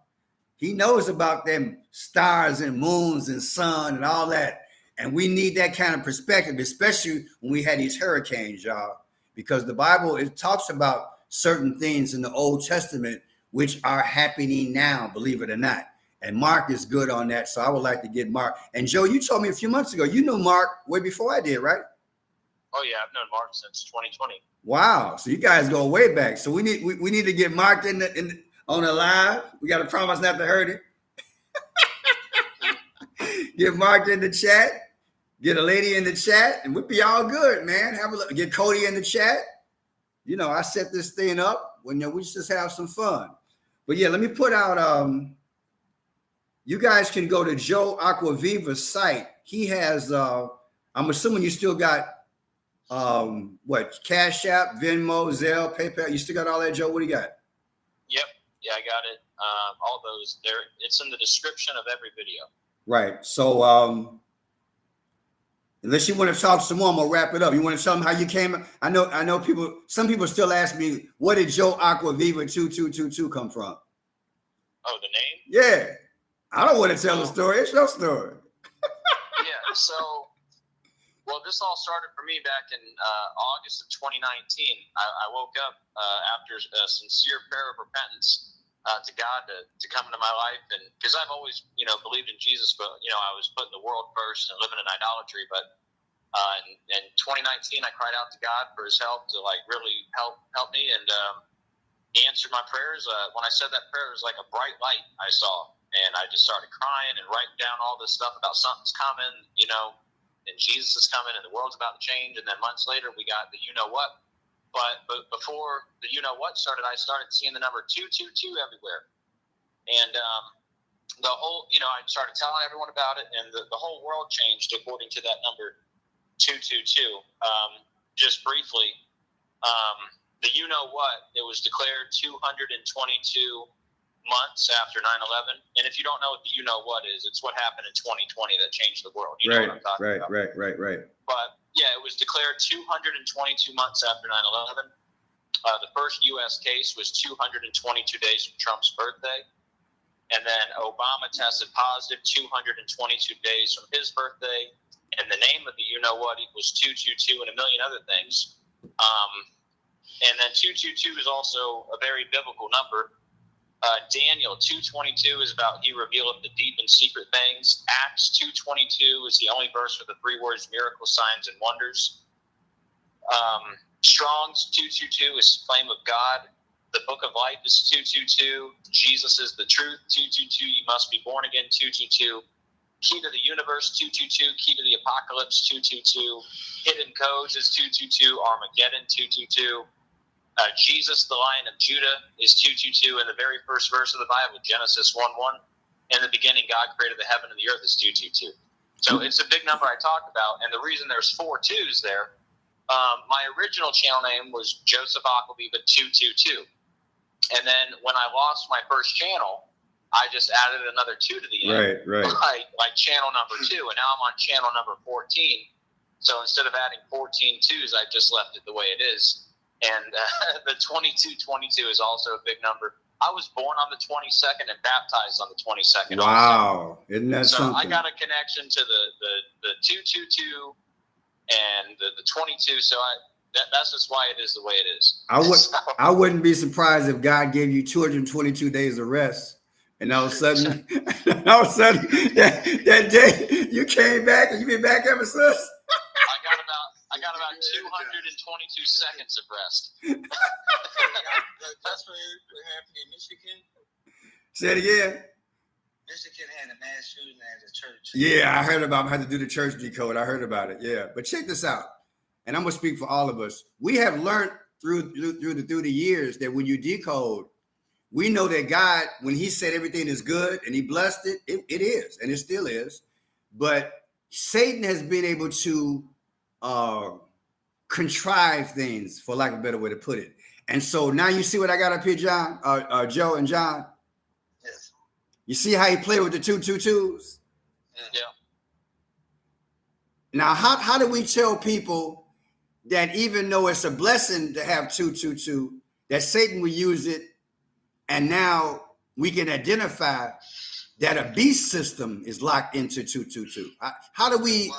He knows about them stars and moons and sun and all that. And we need that kind of perspective, especially when we had these hurricanes, y'all, because the Bible, it talks about certain things in the Old Testament which are happening now, believe it or not. And Mark is good on that. So I would like to get Mark. And Joe, you told me a few months ago, you knew Mark way before I did, right? Oh yeah, I've known Mark since 2020. Wow. So you guys go way back. So we need to get Mark on the live. We got to promise not to hurt him. Get Mark in the chat. Get a lady in the chat, and we'll be all good, man. Have a look. Get Cody in the chat. You know, I set this thing up when we just have some fun. But yeah, let me put out. You guys can go to Joe Aquaviva's site. He has. I'm assuming you still got Cash App, Venmo, Zelle, PayPal. You still got all that, Joe? What do you got? Yep. Yeah, I got it. All those there. It's in the description of every video. Right. So unless you want to talk some more, I'm gonna wrap it up. You want to tell them how you came? I know people. Some people still ask me, where did Joe Aquaviva 2222 come from? Oh, the name? Yeah. I don't want to tell the story. It's your story. Yeah. So, well, this all started for me back in August of 2019. I woke up after a sincere prayer of repentance to God to come into my life, and because I've always believed in Jesus, but I was putting the world first and living in idolatry. But in 2019, I cried out to God for His help to really help me, and He answered my prayers. When I said that prayer, it was like a bright light I saw, and I just started crying and writing down all this stuff about something's coming, and Jesus is coming, and the world's about to change. And then months later, we got the what. But before the what started, I started seeing the number 222 everywhere. And the whole, I started telling everyone about it, and the whole world changed according to that number 222. Just briefly, the what, it was declared 222 months after 9/11. And if you don't know what the what is, it's what happened in 2020 that changed the world. You know what I'm talking about. Right. But yeah, it was declared 222 months after 9/11. The first U.S. case was 222 days from Trump's birthday. And then Obama tested positive 222 days from his birthday. And the name of the what equals 222 and a million other things. And then 222 is also a very biblical number. Daniel 2:22 is about He revealeth the deep and secret things. Acts 2:22 is the only verse with the three words miracle signs and wonders. Strong's 222 is flame of God. The book of life is 222. Jesus is the truth 222. You must be born again 222. Key to the universe 222. Key to the apocalypse 222. Hidden codes is 222. Armageddon 222. Jesus, the Lion of Judah, is 222, and the very first verse of the Bible, Genesis 1:1. In the beginning, God created the heaven and the earth is 222. So it's a big number I talked about, and the reason there's 4 twos there, my original channel name was Joseph Aquaviva 222. And then when I lost my first channel, I just added another 2 to the end. Right. Like channel number 2, and now I'm on channel number 14. So instead of adding 14 twos, I just left it the way it is. And the 2222 is also a big number. I was born on the 22nd and baptized on the 22nd. Wow. Also. Isn't that so something? I got a connection to the 222 and the 22. So that's just why it is the way it is. I wouldn't be surprised if God gave you 222 days of rest. And all of a sudden, that day you came back and you've been back ever since. I got about 222 seconds of rest. That's what happened in Michigan. Say it again. Michigan had a mass shooting at a church. Yeah, I heard about how to do the church decode. I heard about it. Yeah, but check this out, and I'm gonna speak for all of us. We have learned through the years that when you decode, we know that God, when He said everything is good and He blessed it, it is, and it still is. But Satan has been able to contrive things, for lack of a better way to put it. And so now you see what I got up here, John, Joe and John. Yes. You see how he played with the 222s? Yeah. Now, how do we tell people that even though it's a blessing to have 222, that Satan will use it, and now we can identify that a beast system is locked into 222? How do we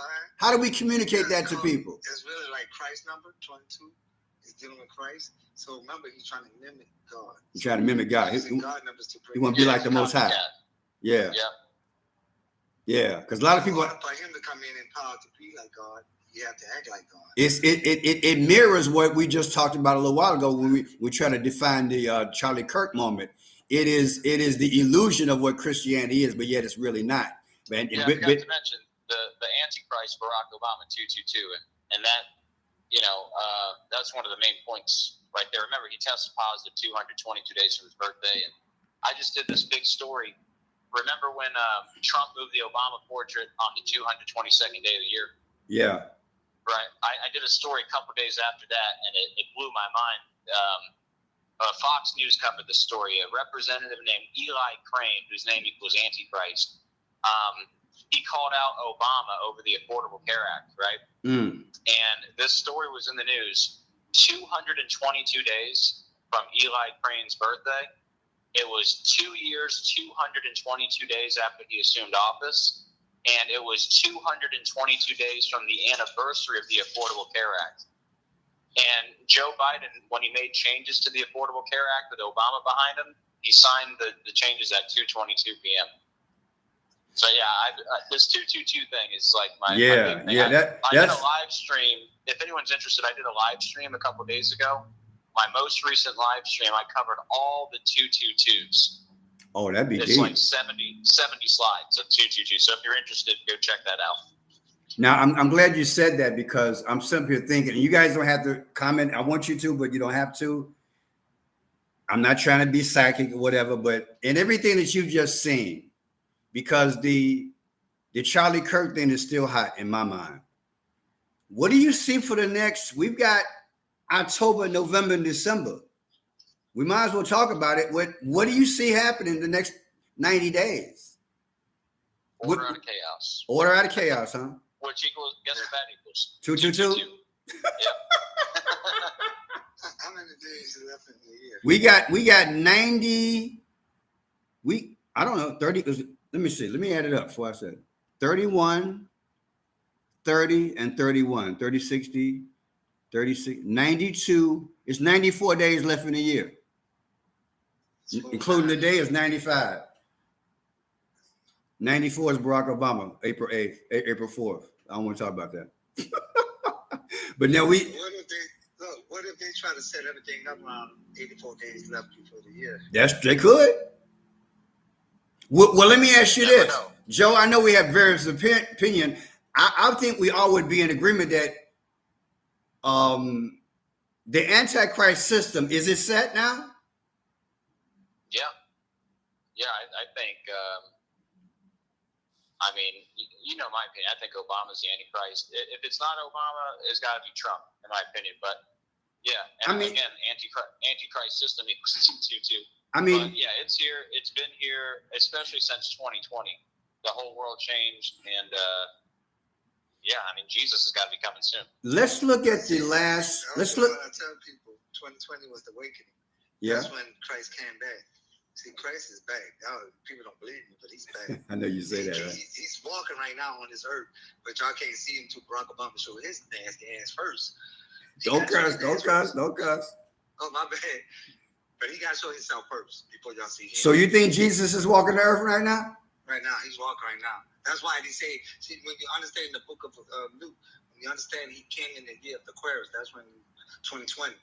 communicate that to people? It's really like Christ number 22. He's dealing with Christ. So remember, he's trying to mimic God. He's trying to mimic God. God numbers to He want to be like the Most High. Yeah. Yeah. Because a lot of people. For him to come in power to be like God, you have to act like God. It mirrors what we just talked about a little while ago when we try to define the Charlie Kirk moment. It is the illusion of what Christianity is, but yet it's really not. I forgot to mention the Antichrist Barack Obama 222, and that, that's one of the main points right there. Remember, he tested positive 222 days from his birthday, and I just did this big story. Remember when Trump moved the Obama portrait on the 222nd day of the year? Yeah. Right. I did a story a couple days after that, and it blew my mind. Fox News covered the story. A representative named Eli Crane, whose name equals Antichrist, he called out Obama over the Affordable Care Act, right? And this story was in the news 222 days from Eli Crane's birthday. It was 2 years, 222 days after he assumed office, and it was 222 days from the anniversary of the Affordable Care Act. And Joe Biden, when he made changes to the Affordable Care Act with Obama behind him, he signed the changes at 2:22 p.m. So this 222 thing is like my big thing. I did a live stream. If anyone's interested, I did a live stream a couple days ago. My most recent live stream, I covered all the 222s. Oh, that'd be It's deep. like 70 slides of 222. So if you're interested, go check that out. Now, I'm glad you said that, because I'm sitting here thinking, and you guys don't have to comment. I want you to, but you don't have to. I'm not trying to be psychic or whatever, but in everything that you've just seen, because the Charlie Kirk thing is still hot in my mind. What do you see for the next? We've got October, November, and December. We might as well talk about it. What do you see happening in the next 90 days? Order out of chaos. Order out of chaos, huh? Which equals, guess what that equals? 222? Yeah. How many days left in the year? We got 90. I don't know, 30. Let me see. Let me add it up before I said it. 31, 30, and 31. 30, 60, 36, 92. It's 94 days left in the year. Including the day is 95. 94 is Barack Obama, April 8th, April 4th. I don't want to talk about that. But now What if they try to set everything up around 84 days left before the year? they could. Well, let me ask you this, Joe. I know we have various opinion. I think we all would be in agreement that the Antichrist system, is it set now? Yeah, I think. I mean, my opinion. I think Obama's the Antichrist. If it's not Obama, it's got to be Trump, in my opinion. But yeah, and again, Antichrist system equals 222. I mean, but yeah, it's here. It's been here, especially since 2020. The whole world changed, and Jesus has got to be coming soon. Let's look at the last. Let's look. I tell people, 2020 was the awakening. Yeah. That's when Christ came back. See, Christ is back. Now, people don't believe me, but he's back. I know you say that. Right? He's walking right now on this earth, but y'all can't see him until Barack Obama show his nasty ass first. Don't cuss. Oh, my bad. But he got to show himself first before y'all see him. So you think Jesus is walking the earth right now? Right now, he's walking right now. That's why they say, see, when you understand the book of Luke, when you understand he came in the year of Aquarius, that's when 2020.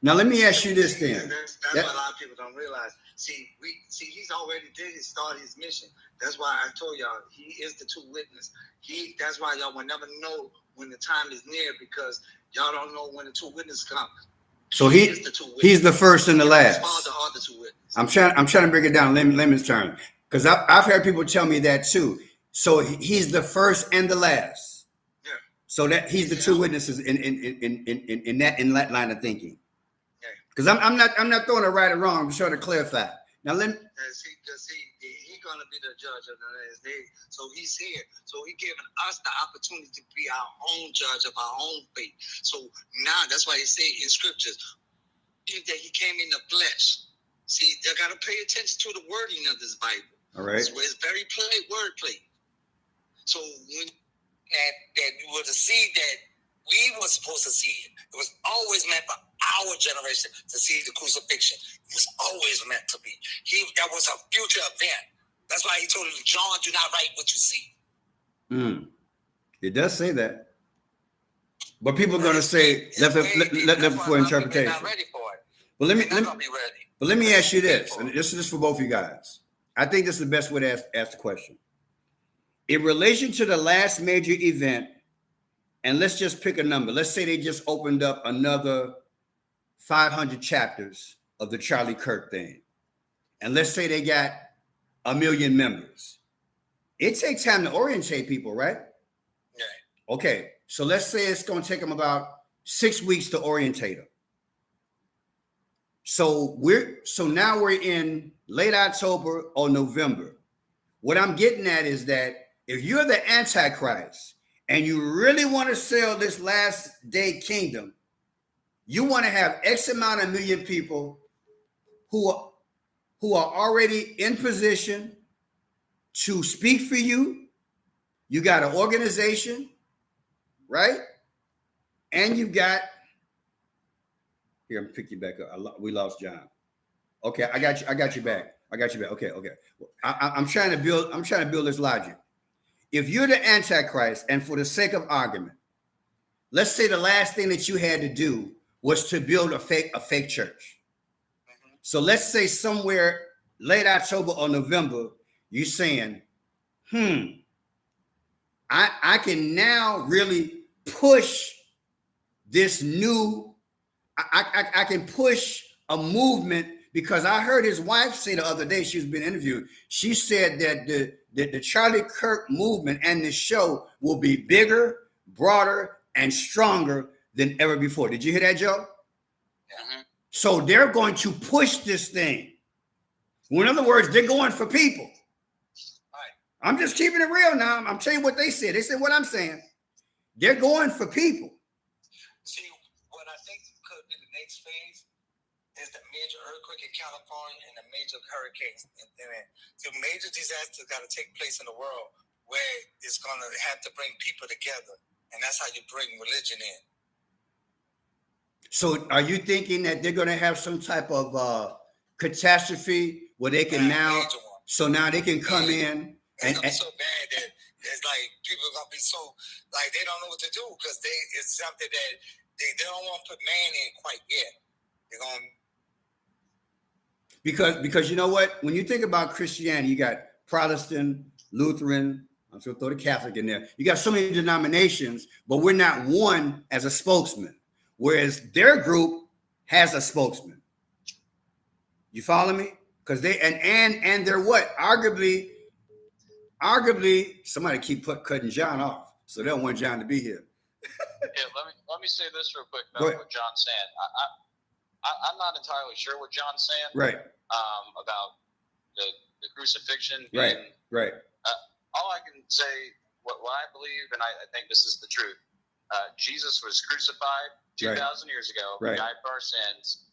Now let me ask you this then. That's what a lot of people don't realize. See, he's already started his mission. That's why I told y'all he is the true witness. That's why y'all will never know when the time is near, because y'all don't know when the true witness comes. So he's the first and the last. I'm trying to break it down layman's terms, because I've heard people tell me that too. So he's the first and the last. Yeah. So that he's the two witnesses in that line of thinking. Because I'm not throwing it right or wrong. I'm just trying to clarify. Now let me. He's gonna be the judge of the last day. So he's here. So he's giving us the opportunity to be our own judge of our own fate. So now that's why he say in scriptures that he came in the flesh. See, they gotta pay attention to the wording of this Bible. All right. It's very wordplay. So when that you were to see that we were supposed to see it. It was always meant for our generation to see the crucifixion. It was always meant to be. That was a future event. That's why he told him, John, do not write what you see. It does say that. But people are going to say, left for interpretation. Not ready for it. But let me ask you this, and this is for both of you guys. I think this is the best way to ask the question. In relation to the last major event, and let's just pick a number. Let's say they just opened up another 500 chapters of the Charlie Kirk thing. And let's say they got 1 million members. It takes time to orientate people, right? Yeah. Okay. So let's say it's going to take them about 6 weeks to orientate them. So now we're in late October or November. What I'm getting at is that if you're the Antichrist and you really want to sell this last day kingdom, you want to have X amount of million people who are already in position to speak for you. You got an organization, right? And you got, here, I'm pick you back up. We lost John. Okay, I got you back. Okay. I'm trying to build this logic. If you're the Antichrist, and for the sake of argument, let's say the last thing that you had to do was to build a fake church. Mm-hmm. So let's say somewhere late October or November, you're saying, I can now really push this new, I can push a movement, because I heard his wife say the other day, she was being interviewed, she said that the Charlie Kirk movement and the show will be bigger, broader, and stronger than ever before. Did you hear that, Joe? Mm-hmm. So they're going to push this thing. In other words, they're going for people. Right. I'm just keeping it real now. I'm telling you what they said. They said what I'm saying. They're going for people. See, what I think could be the next phase is the major earthquake in California and the major hurricanes. And the major disasters got to take place in the world where it's going to have to bring people together. And that's how you bring religion in. So are you thinking that they're going to have some type of catastrophe where they can now they can come in and so bad that it's like people are going to be so, like, they don't know what to do because it's something that they don't want to put man in quite yet. They're going to. Because you know what? When you think about Christianity, you got Protestant, Lutheran, I'm just going to throw the Catholic in there. You got so many denominations, but we're not one as a spokesman, whereas their group has a spokesman. You follow me? Because they and they're what? Arguably, somebody keep cutting John off, so they don't want John to be here. Yeah, let me say this real quick about what John's saying. I'm not entirely sure what John's saying. Right. About the crucifixion. Right. Right. All I can say, what I believe, and I think this is the truth. Jesus was crucified 2,000 years ago. Right. Died for our sins.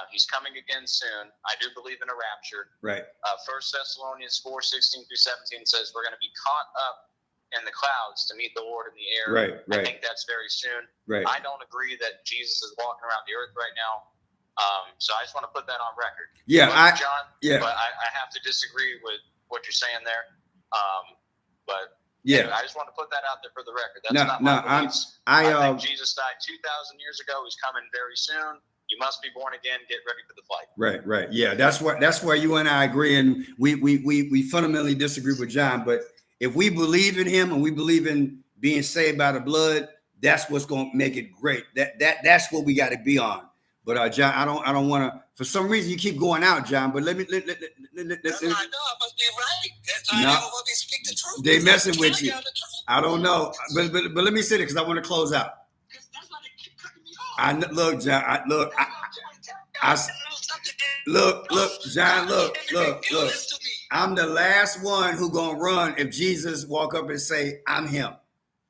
He's coming again soon. I do believe in a rapture. Right. 1 Thessalonians 4:16 through 17 says we're going to be caught up in the clouds to meet the Lord in the air. Right. I think that's very soon. Right. I don't agree that Jesus is walking around the earth right now. So I just want to put that on record. Yeah, John. Yeah. But I have to disagree with what you're saying there. But yeah, anyway, I just want to put that out there for the record. That's not my beliefs. I think Jesus died 2,000 years ago. He's coming very soon. You must be born again. Get ready for the fight. Right. Yeah, that's where you and I agree, and we fundamentally disagree with John. But if we believe in him and we believe in being saved by the blood, that's what's going to make it great. That's what we got to be on. But John, I don't want to. For some reason, you keep going out, John. But let me. That's why I know I must be right. That's why I don't want to speak the truth. They messing with you. I don't know. But let me say it because I want to close out. That's why they keep cutting me off. Look, John. look, John, look. Listen to me. I'm the last one who gonna run if Jesus walk up and say, I'm him.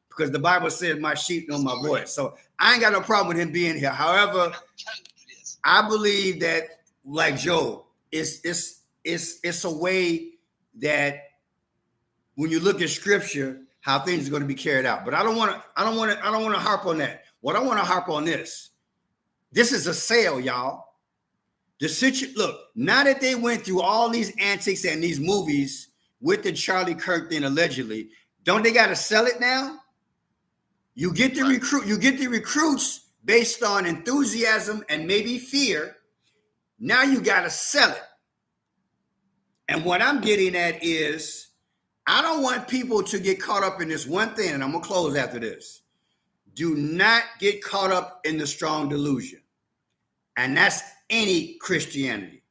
Because the Bible says my sheep know my voice. So I ain't got no problem with him being here. However, I'm trying to do this. I believe that, like Joe, it's a way that when you look at scripture, how things are going to be carried out. But I don't want to harp on that. What I want to harp on this is a sale, y'all. Look, now that they went through all these antics and these movies with the Charlie Kirk thing allegedly, don't they got to sell it now? You get the recruits based on enthusiasm and maybe fear. Now you got to sell it. And what I'm getting at is, I don't want people to get caught up in this one thing, and I'm going to close after this. Do not get caught up in the strong delusion. And that's any Christianity.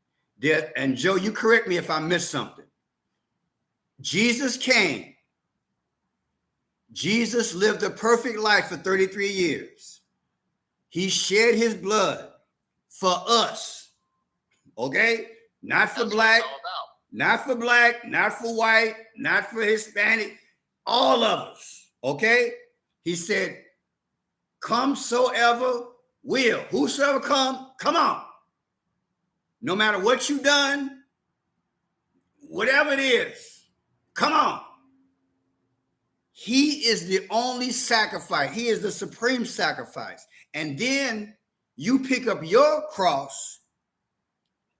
And Joe, you correct me if I missed something. Jesus came. Jesus lived a perfect life for 33 years. He shed his blood for us. Okay? Not for black, not for black, not for white, not for Hispanic, all of us. Okay? He said, come soever will. Whosoever come on. No matter what you've done, whatever it is, come on. He is the only sacrifice. He is the supreme sacrifice. And then you pick up your cross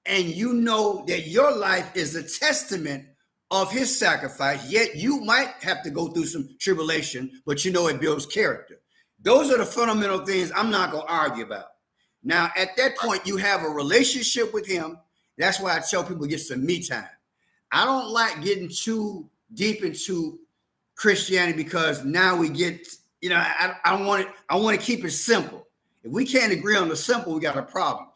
and you know that your life is a testament of his sacrifice, yet you might have to go through some tribulation, but you know it builds character. Those are the fundamental things I'm not going to argue about. Now, at that point, you have a relationship with him. That's why I tell people get some me time. I don't like getting too deep into Christianity because now we get, I want to keep it simple. If we can't agree on the simple, we got a problem.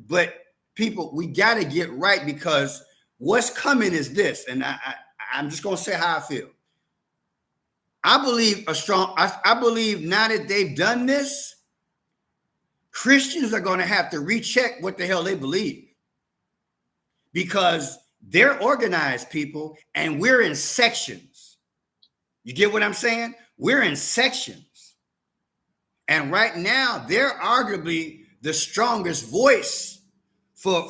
But people, we got to get right, because what's coming is this. And I'm just going to say how I feel. I believe now that they've done this, Christians are going to have to recheck what the hell they believe, because they're organized people and we're in sections. You get what I'm saying? We're in sections. And right now, they're arguably the strongest voice for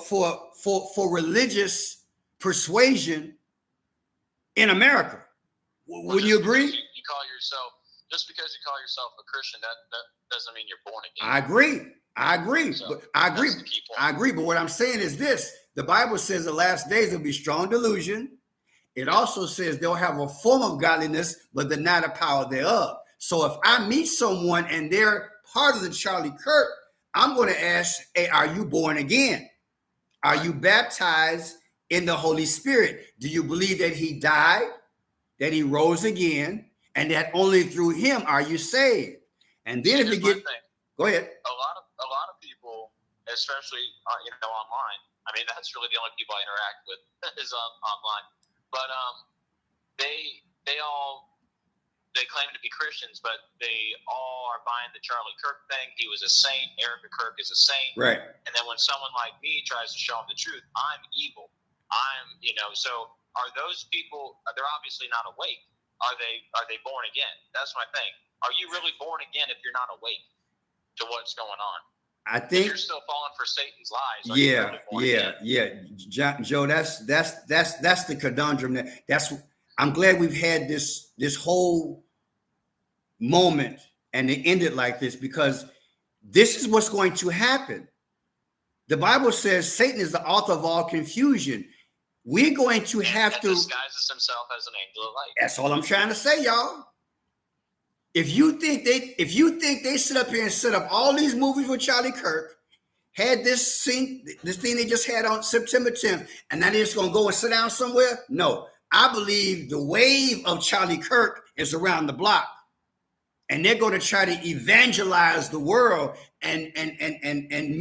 religious persuasion in America. Would you agree? Just because you call yourself a Christian, that doesn't mean you're born again. I agree. So But I agree. that's the key point. I agree. But what I'm saying is this: the Bible says the last days there'll be strong delusion. It also says they'll have a form of godliness, but they're not a power thereof. So if I meet someone and they're part of the Charlie Kirk, I'm going to ask, hey, are you born again? Are you baptized in the Holy Spirit? Do you believe that he died, that he rose again, and that only through him are you saved? And then if you get, go ahead. A lot of people, especially online. I mean, that's really the only people I interact with is online. But they claim to be Christians, but they all are buying the Charlie Kirk thing. He was a saint. Erica Kirk is a saint. Right. And then when someone like me tries to show them the truth, I'm evil. So are those people? They're obviously not awake. Are they born again? That's my thing. Are you really born again if you're not awake to what's going on? I think if you're still falling for Satan's lies. Are you really born again? Joe, that's the conundrum. I'm glad we've had this whole moment and it ended like this, because this is what's going to happen. The Bible says Satan is the author of all confusion. We're going to have to disguises himself as an angel of light. That's all I'm trying to say, y'all. If you think they sit up here and set up all these movies with Charlie Kirk, had this thing they just had on September 10th, and now they're just gonna go and sit down somewhere? No, I believe the wave of Charlie Kirk is around the block, and they're going to try to evangelize the world and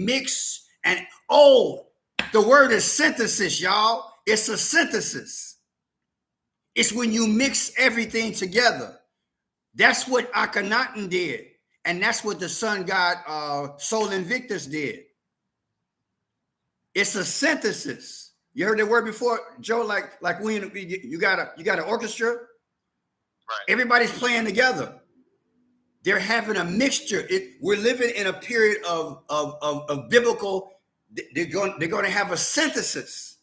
mix and the word is synthesis, y'all. It's a synthesis. It's when you mix everything together. That's what Akhenaten did. And that's what the sun god Sol Invictus did. It's a synthesis. You heard that word before, Joe? Like when you got an orchestra, Right. Everybody's playing together. They're having a mixture. We're living in a period of biblical. They're going to have a synthesis.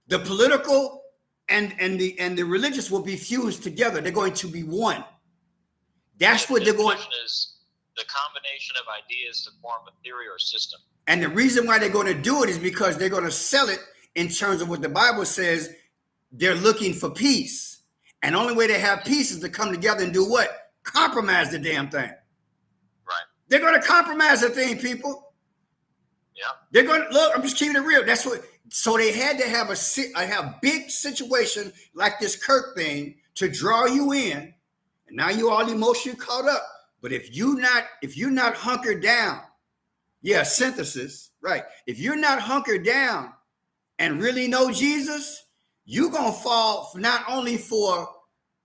The political and the religious will be fused together. They're going to be one. That's what they're going. Is the combination of ideas to form a theory or system. And the reason why they're going to do it is because they're going to sell it in terms of what the Bible says. They're looking for peace. And the only way they have peace is to come together and do what? Compromise the damn thing. Right. They're going to compromise the thing, people. Yeah. They're going to, look, I'm just keeping it real. That's what, so they had to have a big situation like this Kirk thing to draw you in. And now you all emotionally caught up. But if you're not hunkered down, yeah, synthesis, right. If you're not hunkered down and really know Jesus, you're going to fall not only for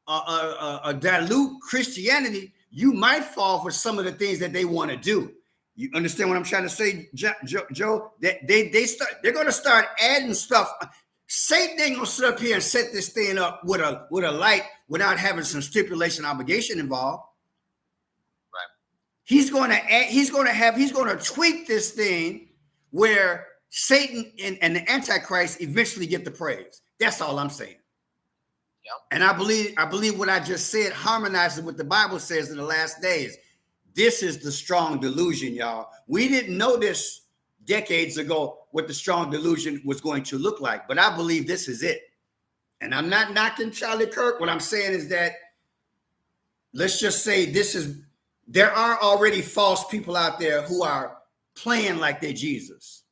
a dilute Christianity, you might fall for some of the things that they want to do. You understand what I'm trying to say, Joe? They're going to start adding stuff. Satan ain't going to sit up here and set this thing up with a light without having some stipulation obligation involved. Right. He's going to tweak this thing where Satan and the Antichrist eventually get the praise. That's all I'm saying. Yep. And I believe what I just said harmonizes what the Bible says in the last days. This is the strong delusion, y'all. We didn't know this decades ago what the strong delusion was going to look like, but I believe this is it. And I'm not knocking Charlie Kirk. What I'm saying is that let's just say there are already false people out there who are playing like they're Jesus.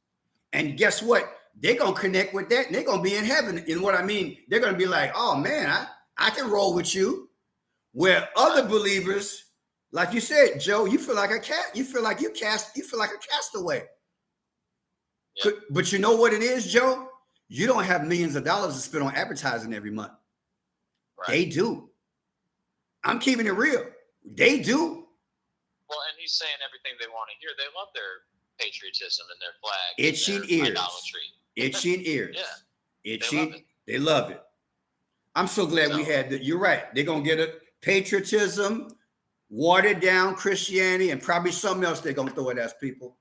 And guess what? They're going to connect with that and they're going to be in heaven. And what I mean, they're going to be like, oh man, I can roll with you. Where other believers, like you said, Joe, you feel like a cat. You feel like a castaway. Yeah. But you know what it is, Joe? You don't have millions of dollars to spend on advertising every month. Right. They do. I'm keeping it real. They do. Well, and he's saying everything they want to hear. They love their patriotism and their flag. Itching and their ears. Idolatry. Itching ears. Yeah. Itching. They love it. I'm so glad we had that. You're right. They're going to get it. Patriotism, watered down Christianity, and probably something else they're going to throw at us, people.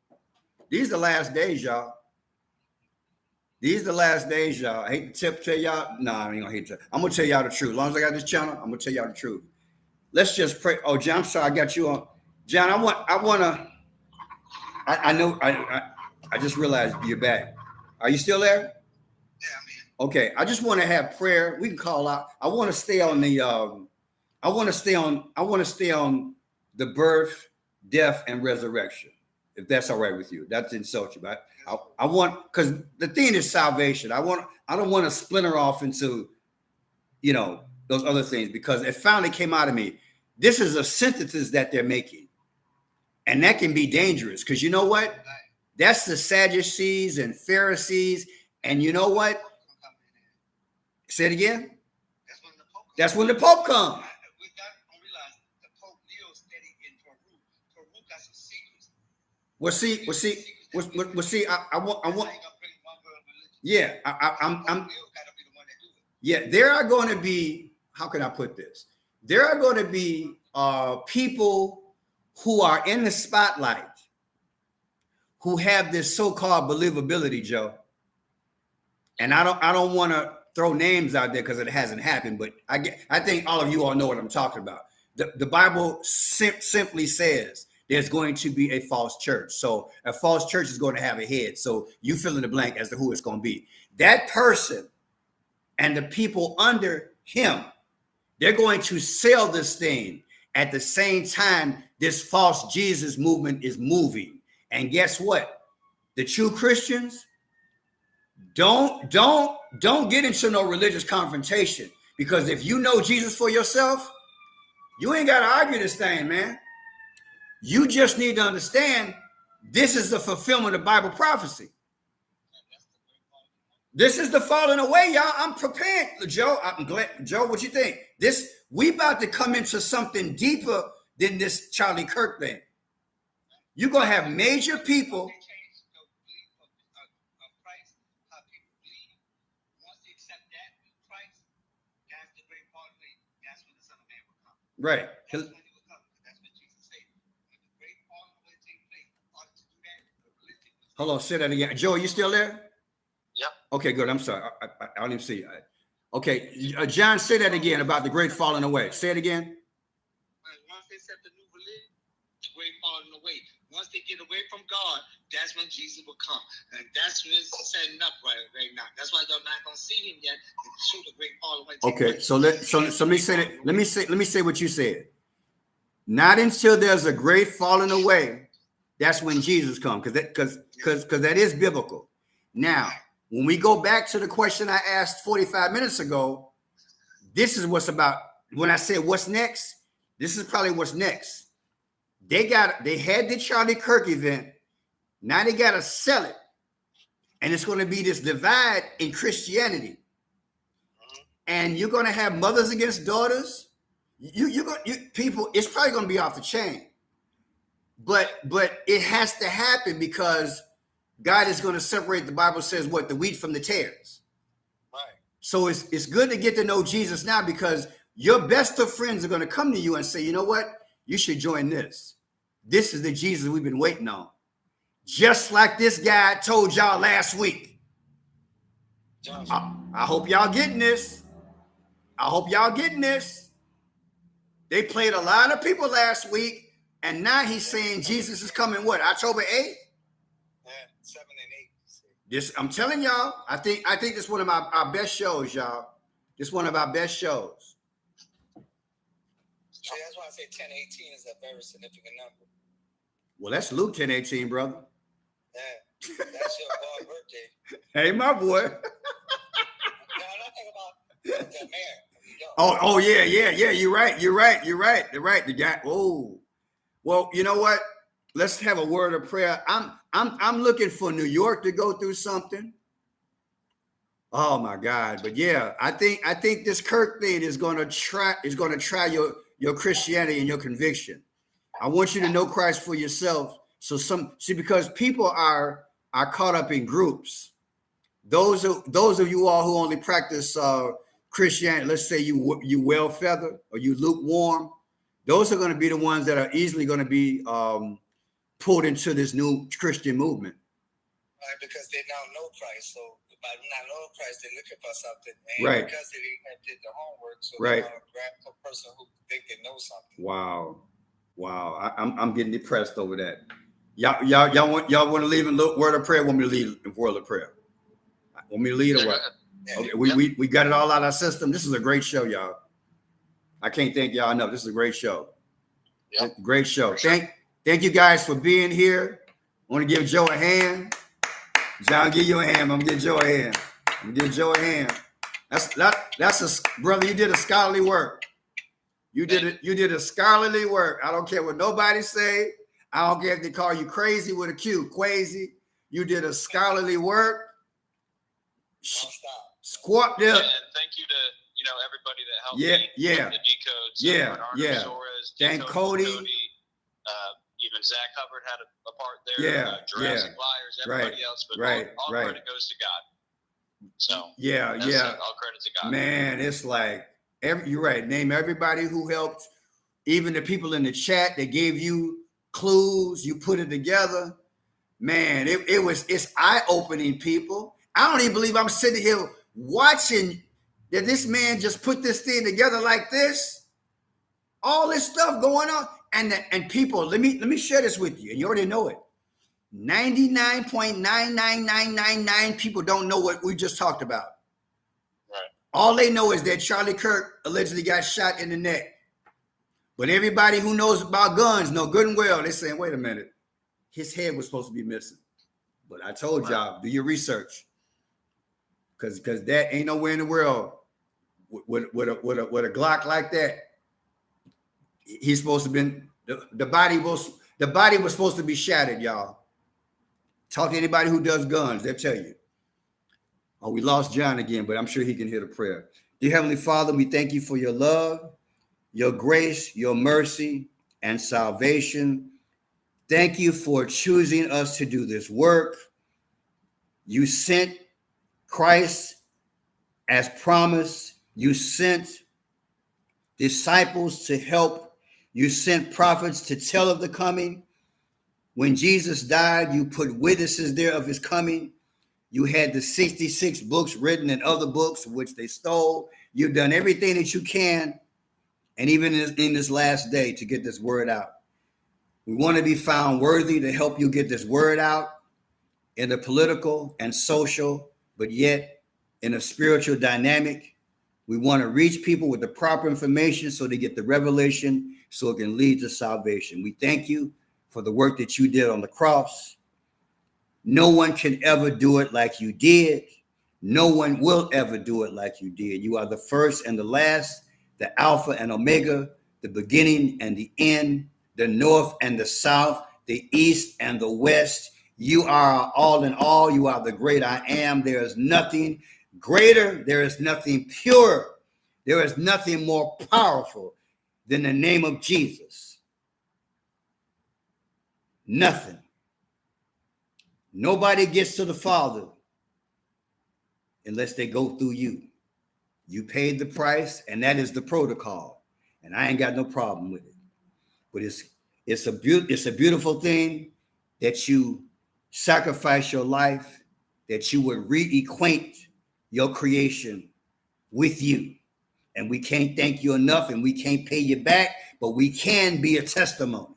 These are the last days, y'all. These are the last days, y'all. I hate to tell y'all. No, I ain't going to hate to. I'm going to tell y'all the truth. As long as I got this channel, I'm going to tell y'all the truth. Let's just pray. Oh, John, I'm sorry. I got you on. John, I want to. I know. I just realized you're back. Are you still there? Yeah, I'm here. Okay. I just want to have prayer. We can call out. I want to stay on the. I want to stay on the birth, death, and resurrection. If that's all right with you, that's insult you, but I want, because the thing is salvation. I don't want to splinter off into, those other things, because it finally came out of me. This is a synthesis that they're making, and that can be dangerous, because you know what? That's the Sadducees and Pharisees, and you know what? Say it again. That's when the Pope comes. We don't realize the Pope lives steady in Peru. Peru got some secrets. I want. Yeah, Yeah, there are going to be. How can I put this? There are going to be people who are in the spotlight who have this so-called believability, Joe. And I don't want to throw names out there because it hasn't happened, but I think all of you all know what I'm talking about. The Bible simply says there's going to be a false church. So a false church is going to have a head. So you fill in the blank as to who it's going to be. That person and the people under him, they're going to sell this thing at the same time this false Jesus movement is moving. And guess what? The true Christians don't get into no religious confrontation, because if you know Jesus for yourself, you ain't got to argue this thing, man. You just need to understand this is the fulfillment of Bible prophecy. This is the falling away, y'all. I'm prepared, Joe. I'm glad, Joe. What you think? We about to come into something deeper than this Charlie Kirk thing. You're gonna have major people. Right. That's when he will come. That's what Jesus said. When the great falling away take place, in order to do that, the religion was Hold on, say that again. Joe, you still there? Yep. Okay, good. I'm sorry. I don't even see. Okay, John, say that again about the great falling away. Say it again. Once they set the new religion, the great falling away. Once they get away from God, that's when Jesus will come, and that's when it's setting up right now. That's why they're not gonna see him yet until the great falling away. Okay, so let me say that. Let me say what you said. Not until there's a great falling away, that's when Jesus comes, because that is biblical. Now, when we go back to the question I asked 45 minutes ago, this is what's about. When I said what's next, this is probably what's next. They had the Charlie Kirk event. Now they got to sell it, and it's going to be this divide in Christianity. And you're going to have mothers against daughters. People, it's probably going to be off the chain. But it has to happen because God is going to separate, the Bible says, what, the wheat from the tares. Right. So it's good to get to know Jesus now, because your best of friends are going to come to you and say, you know what? You should join this. This is the Jesus we've been waiting on. Just like this guy told y'all last week. I hope y'all getting this. I hope y'all getting this. They played a lot of people last week, and now he's saying Jesus is coming, what, October 8th? Yeah, 7 and 8. This, I'm telling y'all, I think this is one of our best shows, y'all. This is one of our best shows. So that's why I say 1018 is a very significant number. Well, that's Luke 10:18, brother. Yeah, that's your God birthday. Hey, my boy. No, I'm not thinking about the man. Oh, yeah. You're right. The guy. Oh, well, you know what? Let's have a word of prayer. I'm looking for New York to go through something. Oh my God! But yeah, I think this Kirk thing is going to try your Christianity and your conviction. I want you to know Christ for yourself. So because people are caught up in groups. Those of you all who only practice Christianity, let's say you well feathered or you lukewarm, those are going to be the ones that are easily going to be pulled into this new Christian movement. Right, because they now know Christ. So by not knowing Christ, they're looking for something. And Right. because they didn't did the homework, so Right. they want to grab the person who think they know something. Wow. I'm getting depressed over that. Y'all want to leave in word of prayer? Want me to lead in word of prayer? Want me to lead or what? Yeah. Okay, we got it all out of our system. This is a great show, y'all. I can't thank y'all enough. This is a great show. Yep. Great show. Thank you guys for being here. I want to give Joe a hand. John, give you a hand. I'm gonna give Joe a hand. That's a brother. You did a scholarly work. You did a scholarly work. I don't care what nobody say. I don't care if they call you crazy with a Q, crazy. You did a scholarly work. Squat there. And thank you to everybody that helped me with the decodes. Bernardo Suarez, Thank Cody. Even Zach Hubbard had a part there. Jurassic Liars, everybody else, but all credit goes to God. So all credit to God. Man, it's like you're right. Name everybody who helped, even the people in the chat that gave you clues. You put it together. Man, it's eye-opening, people. I don't even believe I'm sitting here watching that this man just put this thing together like this. All this stuff going on. And people, let me share this with you. And you already know it. 99.99999 people don't know what we just talked about. Right. All they know is that Charlie Kirk allegedly got shot in the neck. But everybody who knows about guns know good and well, they're saying, wait a minute, his head was supposed to be missing. But I told y'all, do your research. Because that ain't nowhere in the world with a Glock like that. He's supposed to have been the body was supposed to be shattered, y'all. Talk to anybody who does guns, they'll tell you. Oh, we lost John again, but I'm sure he can hear the prayer. Dear Heavenly Father, we thank you for your love, your grace, your mercy, and salvation. Thank you for choosing us to do this work. You sent Christ as promised. You sent disciples to help. You sent prophets to tell of the coming. When Jesus died, you put witnesses there of his coming. You had the 66 books written and other books which they stole. You've done everything that you can, and even in this last day, to get this word out. We want to be found worthy to help you get this word out in the political and social, but yet in a spiritual dynamic. We want to reach people with the proper information so they get the revelation, so it can lead to salvation. We thank you for the work that you did on the cross. No one can ever do it like you did. No one will ever do it like you did. You are the first and the last, the Alpha and Omega, the beginning and the end, the north and the south, the east and the west. You are all in all. You are the great I am. There is nothing greater. There is nothing pure. There is nothing more powerful than the name of Jesus. Nothing. Nobody gets to the Father unless they go through you. You paid the price, and that is the protocol. And I ain't got no problem with it. But it's a beautiful thing that you sacrifice your life, that you would reacquaint your creation with you. And we can't thank you enough, and we can't pay you back, but we can be a testimony.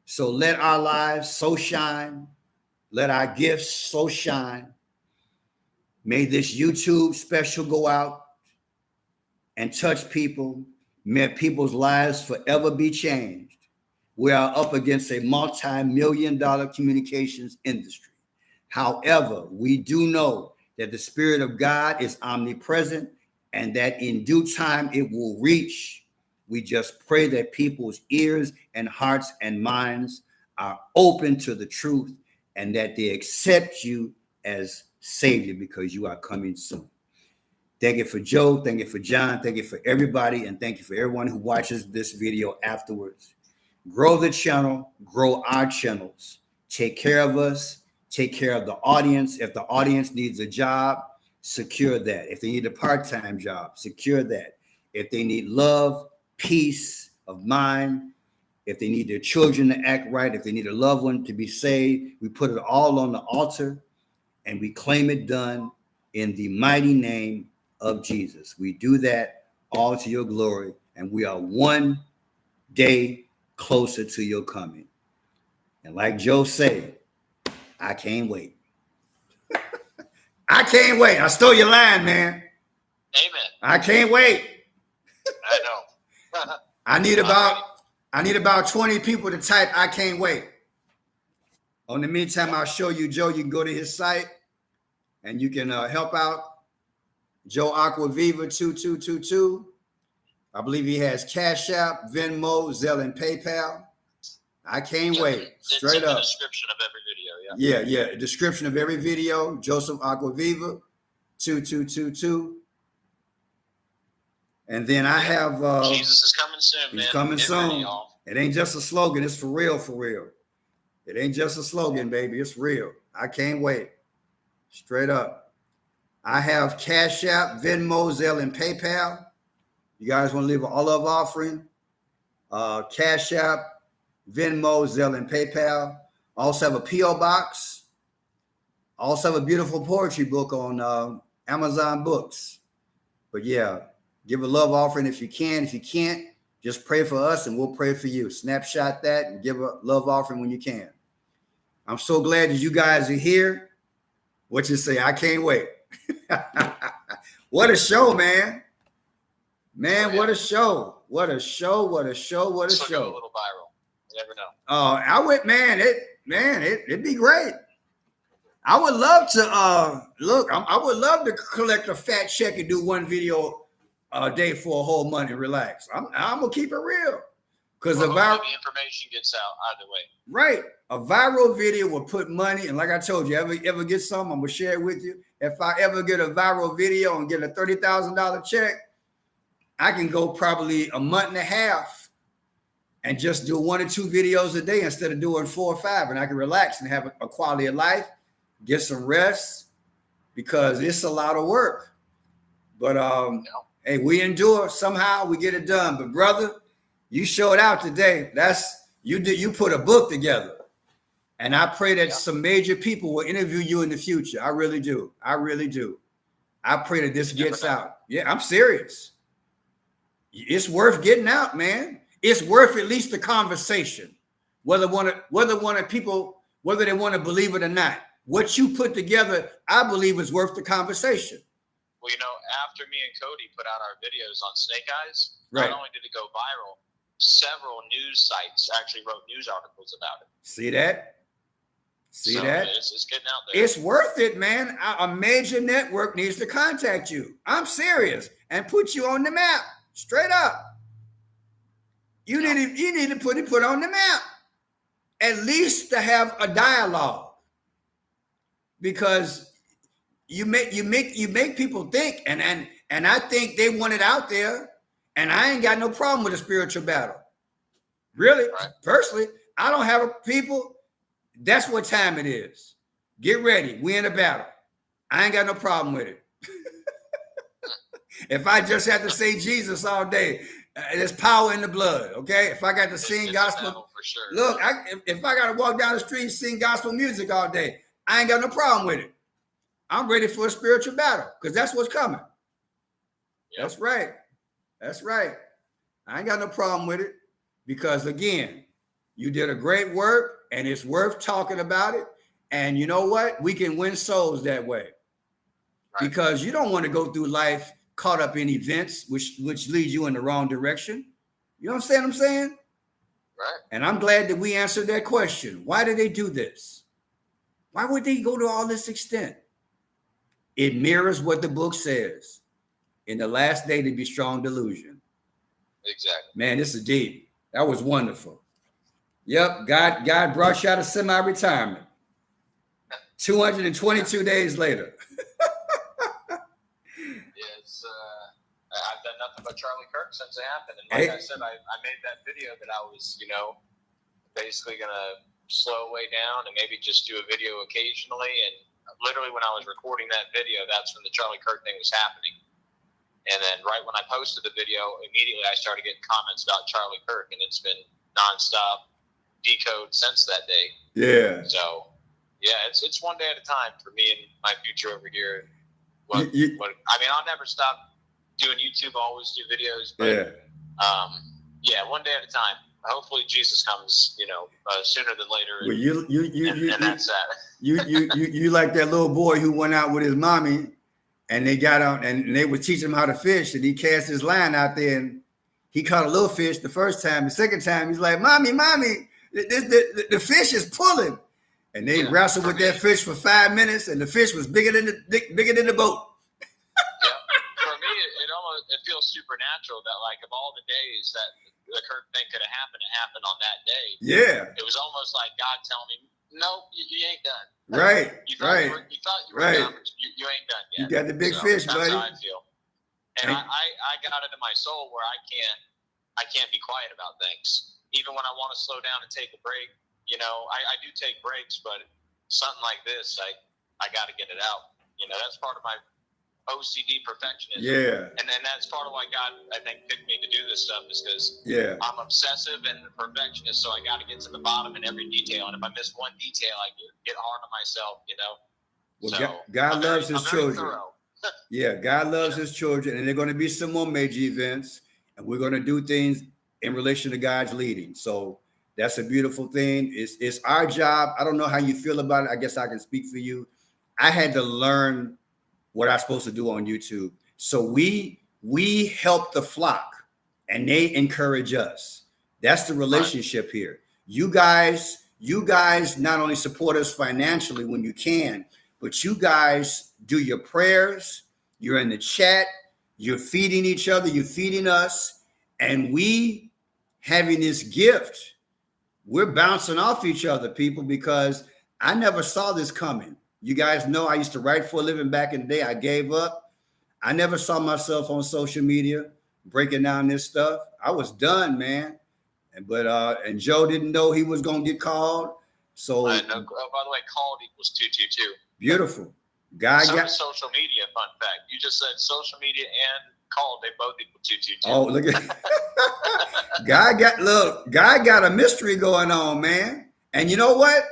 So let our lives so shine. Let our gifts so shine. May this YouTube special go out and touch people. May people's lives forever be changed. We are up against a multi-million-dollar communications industry. However, we do know that the Spirit of God is omnipresent and that in due time it will reach. We just pray that people's ears and hearts and minds are open to the truth and that they accept you as Savior, because you are coming soon. Thank you for Joe. Thank you for John. Thank you for everybody. And thank you for everyone who watches this video afterwards. Grow the channel, grow our channels. Take care of us. Take care of the audience. If the audience needs a job, secure that. If they need a part-time job, secure that. If they need love, peace of mind, if they need their children to act right, if they need a loved one to be saved, we put it all on the altar and we claim it done in the mighty name of Jesus. We do that all to your glory, and we are one day closer to your coming. And like Joe said, I can't wait. I can't wait. I stole your line, man. Amen. I can't wait. I know. I need about 20 people to type I can't wait. In the meantime, I'll show you Joe. You can go to his site and you can help out. Joe Aquaviva 2222. I believe he has Cash App, Venmo, Zelle, and PayPal. I can't wait. Straight it's in up. The description of every video. Yeah. Description of every video. Joseph Aquaviva 2222. And then I have Jesus is coming soon, man. He's coming Get soon. ready, y'all. It ain't just a slogan, it's for real, for real. It ain't just a slogan, baby. It's real. I can't wait. Straight up. I have Cash App, Venmo, Zelle, and PayPal. You guys want to leave an all-love offering? Cash App, Venmo, Zelle, and PayPal. Also have a P.O. box. Also have a beautiful poetry book on Amazon Books. But yeah, give a love offering if you can. If you can't, just pray for us and we'll pray for you. Snapshot that and give a love offering when you can. I'm so glad that you guys are here. What you say? I can't wait. What a show, man. Man, what a show. What a show. What a show. What a show. A little viral. You never know. I would, it'd be great. I would love to I would love to collect a fat check and do one video a day for a whole month and relax. I'm gonna keep it real. Because the information gets out either way. Right. A viral video will put money, and like I told you, ever get some, I'm gonna share it with you. If I ever get a viral video and get a $30,000 check, I can go probably a month and a half and just do 1 or 2 videos a day instead of doing 4 or 5, and I can relax and have a quality of life, get some rest, because it's a lot of work. But Hey, we endure. Somehow we get it done. But brother, you showed out today. You put a book together. And I pray that some major people will interview you in the future. I really do. I really do. I pray that this gets out. Yeah, I'm serious. It's worth getting out, man. It's worth at least the conversation. Whether they want to believe it or not. What you put together, I believe, is worth the conversation. Well, after me and Cody put out our videos on Snake Eyes, right. Not only did it go viral, several news sites actually wrote news articles about it. See that? See that? It's getting out there. It's worth it, man. A major network needs to contact you. I'm serious, and put you on the map. Straight up. You need to put it on the map. At least to have a dialogue. Because you make people think, and I think they want it out there, and I ain't got no problem with a spiritual battle. Really, right. Personally, I don't have people. That's what time it is. Get ready. We in a battle. I ain't got no problem with it. If I just have to say Jesus all day, there's power in the blood. Okay. If I got to sing gospel, for sure. Look, if I got to walk down the street and sing gospel music all day, I ain't got no problem with it. I'm ready for a spiritual battle because that's what's coming. Yep. That's right. That's right. I ain't got no problem with it because, again, you did a great work and it's worth talking about it. And you know what? We can win souls that way. Right. Because you don't want to go through life caught up in events which lead you in the wrong direction. You understand what I'm saying? Right. And I'm glad that we answered that question. Why did they do this? Why would they go to all this extent? It mirrors what the book says. In the last day, to be strong delusion. Exactly. Man, this is deep. That was wonderful. Yep, God brought you out of semi-retirement. 222 days later. Yes, I've done nothing but Charlie Kirk since it happened. And like I said, I made that video that I was, basically going to slow way down and maybe just do a video occasionally. And literally when I was recording that video, that's when the Charlie Kirk thing was happening. And then right when I posted the video, immediately I started getting comments about Charlie Kirk, and it's been nonstop decode since that day. Yeah. So, yeah, it's one day at a time for me and my future over here. I'll never stop doing YouTube. I'll always do videos. But, one day at a time. Hopefully Jesus comes, sooner than later. Well, and that's that. You like that little boy who went out with his mommy, and they got out and they would teach him how to fish, and he cast his line out there, and he caught a little fish the first time. The second time, he's like, "Mommy, the fish is pulling," and they wrestled with that fish for 5 minutes, and the fish was bigger than the boat. For me, it feels supernatural that, like, of all the days that the Kirk thing could have happened, it happened on that day. Yeah. It was almost like God telling me, "No, you ain't done." Right. You thought you were done, but you ain't done yet. You got the big fish, that's buddy. That's how I feel. And I got it in my soul where I can't be quiet about things. Even when I want to slow down and take a break, I do take breaks, but something like this, I got to get it out. That's part of my OCD perfectionism. Yeah. And then that's part of why God, I think, picked me to do this stuff is because I'm obsessive and perfectionist, so I got to get to the bottom in every detail. And if I miss one detail, I get hard on myself, Well, so God loves his children. Thorough. Yeah, God loves his children, and there are going to be some more major events, and we're going to do things in relation to God's leading. So that's a beautiful thing. It's our job. I don't know how you feel about it. I guess I can speak for you. I had to learn what I'm supposed to do on YouTube. So we help the flock, and they encourage us. That's the relationship here. You guys not only support us financially when you can, but you guys do your prayers. You're in the chat. You're feeding each other. You're feeding us. And we having this gift, we're bouncing off each other, people, because I never saw this coming. You guys know I used to write for a living back in the day. I gave up. I never saw myself on social media breaking down this stuff. I was done, man. And Joe didn't know he was going to get called. So, by the way, called equals 222. Beautiful. So social media, fun fact. You just said social media and called. They both equal 222. Oh, look at God got a mystery going on, man. And you know what?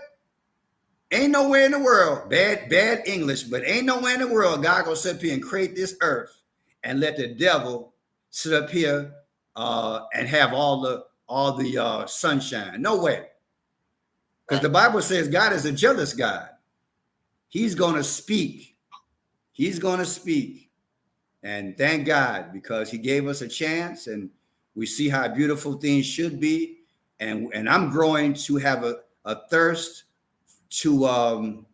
Ain't nowhere in the world, bad English, but ain't nowhere in the world God gonna sit up here and create this earth and let the devil sit up here and have all the sunshine. No way. Because the Bible says God is a jealous God. He's gonna speak. He's gonna speak. And thank God, because he gave us a chance, and we see how beautiful things should be. And I'm growing to have a thirst to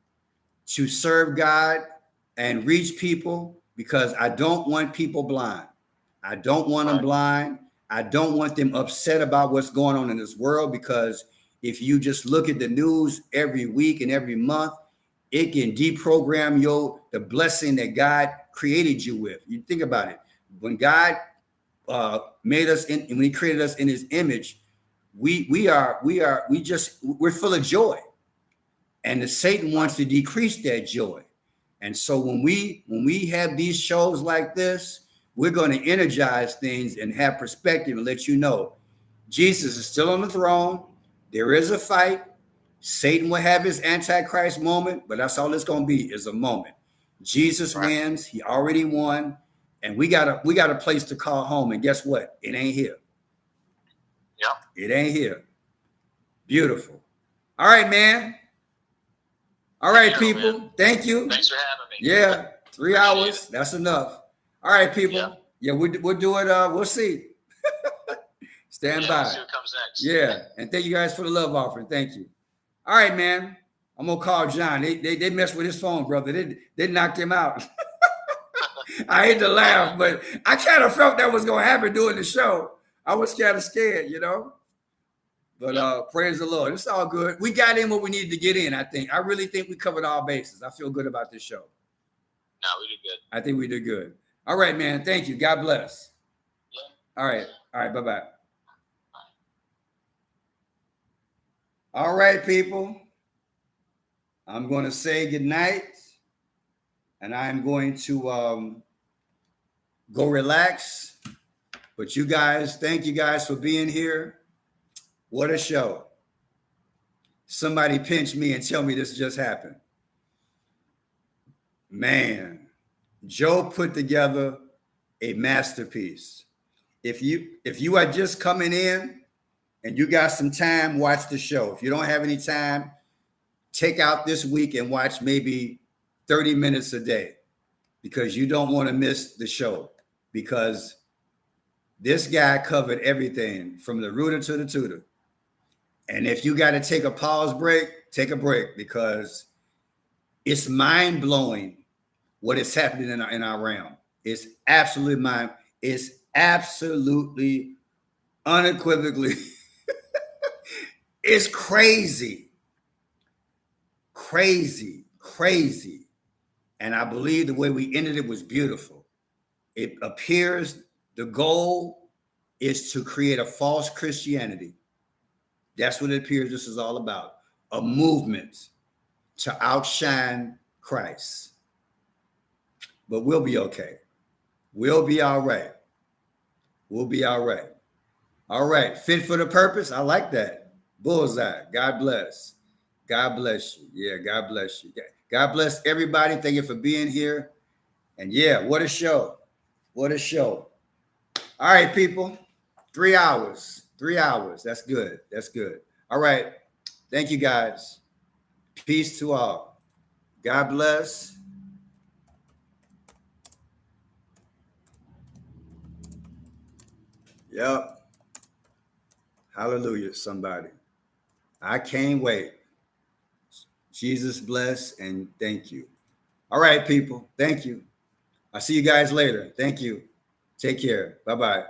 serve God and reach people, because I don't want people blind. I don't want them blind. I don't want them upset about what's going on in this world, because if you just look at the news every week and every month, it can deprogram the blessing that God created you with. You think about it. When God made us and when he created us in his image, we're full of joy. And the Satan wants to decrease that joy. And so when we have these shows like this, we're going to energize things and have perspective and let you know Jesus is still on the throne. There is a fight. Satan will have his Antichrist moment, but that's all it's going to be, is a moment. Jesus wins. He already won. And we got a place to call home. And guess what? It ain't here. Yeah. It ain't here. Beautiful. All right, man. All right, people. Man. Thank you. Thanks for having me. Yeah, 3 hours. That's enough. All right, people. Yeah, we'll do it. We'll see. Stand by. We'll see what comes next. Yeah, and thank you guys for the love offering. Thank you. All right, man. I'm gonna call John. They messed with his phone, brother. They knocked him out. I hate to laugh, but I kind of felt that was gonna happen during the show. I was kind of scared, you know. But praise the Lord. It's all good. We got in what we needed to get in, I think. I really think we covered all bases. I feel good about this show. No, we did good. I think we did good. All right, man. Thank you. God bless. Yeah. All right. Bye-bye. All right, people. I'm going to say good night. And I'm going to go relax. But you guys, thank you guys for being here. What a show. Somebody pinch me and tell me this just happened. Man, Joe put together a masterpiece. If you are just coming in and you got some time, watch the show. If you don't have any time, take out this week and watch maybe 30 minutes a day, because you don't want to miss the show, because this guy covered everything from the rooter to the tutor. And if you got to take a pause break, take a break, because it's mind-blowing what is happening in our realm. It's absolutely it's absolutely, unequivocally, it's crazy. And I believe the way we ended it was beautiful. It appears the goal is to create a false Christianity. That's what it appears this is all about. A movement to outshine Christ. But we'll be okay. We'll be all right. We'll be all right. All right. Fit for the purpose. I like that. Bullseye. God bless. God bless you. Yeah, God bless you. God bless everybody. Thank you for being here. And yeah, what a show. What a show. All right, people. 3 hours. 3 hours. That's good. That's good. All right. Thank you, guys. Peace to all. God bless. Yep. Hallelujah, somebody. I can't wait. Jesus bless and thank you. All right, people. Thank you. I'll see you guys later. Thank you. Take care. Bye-bye.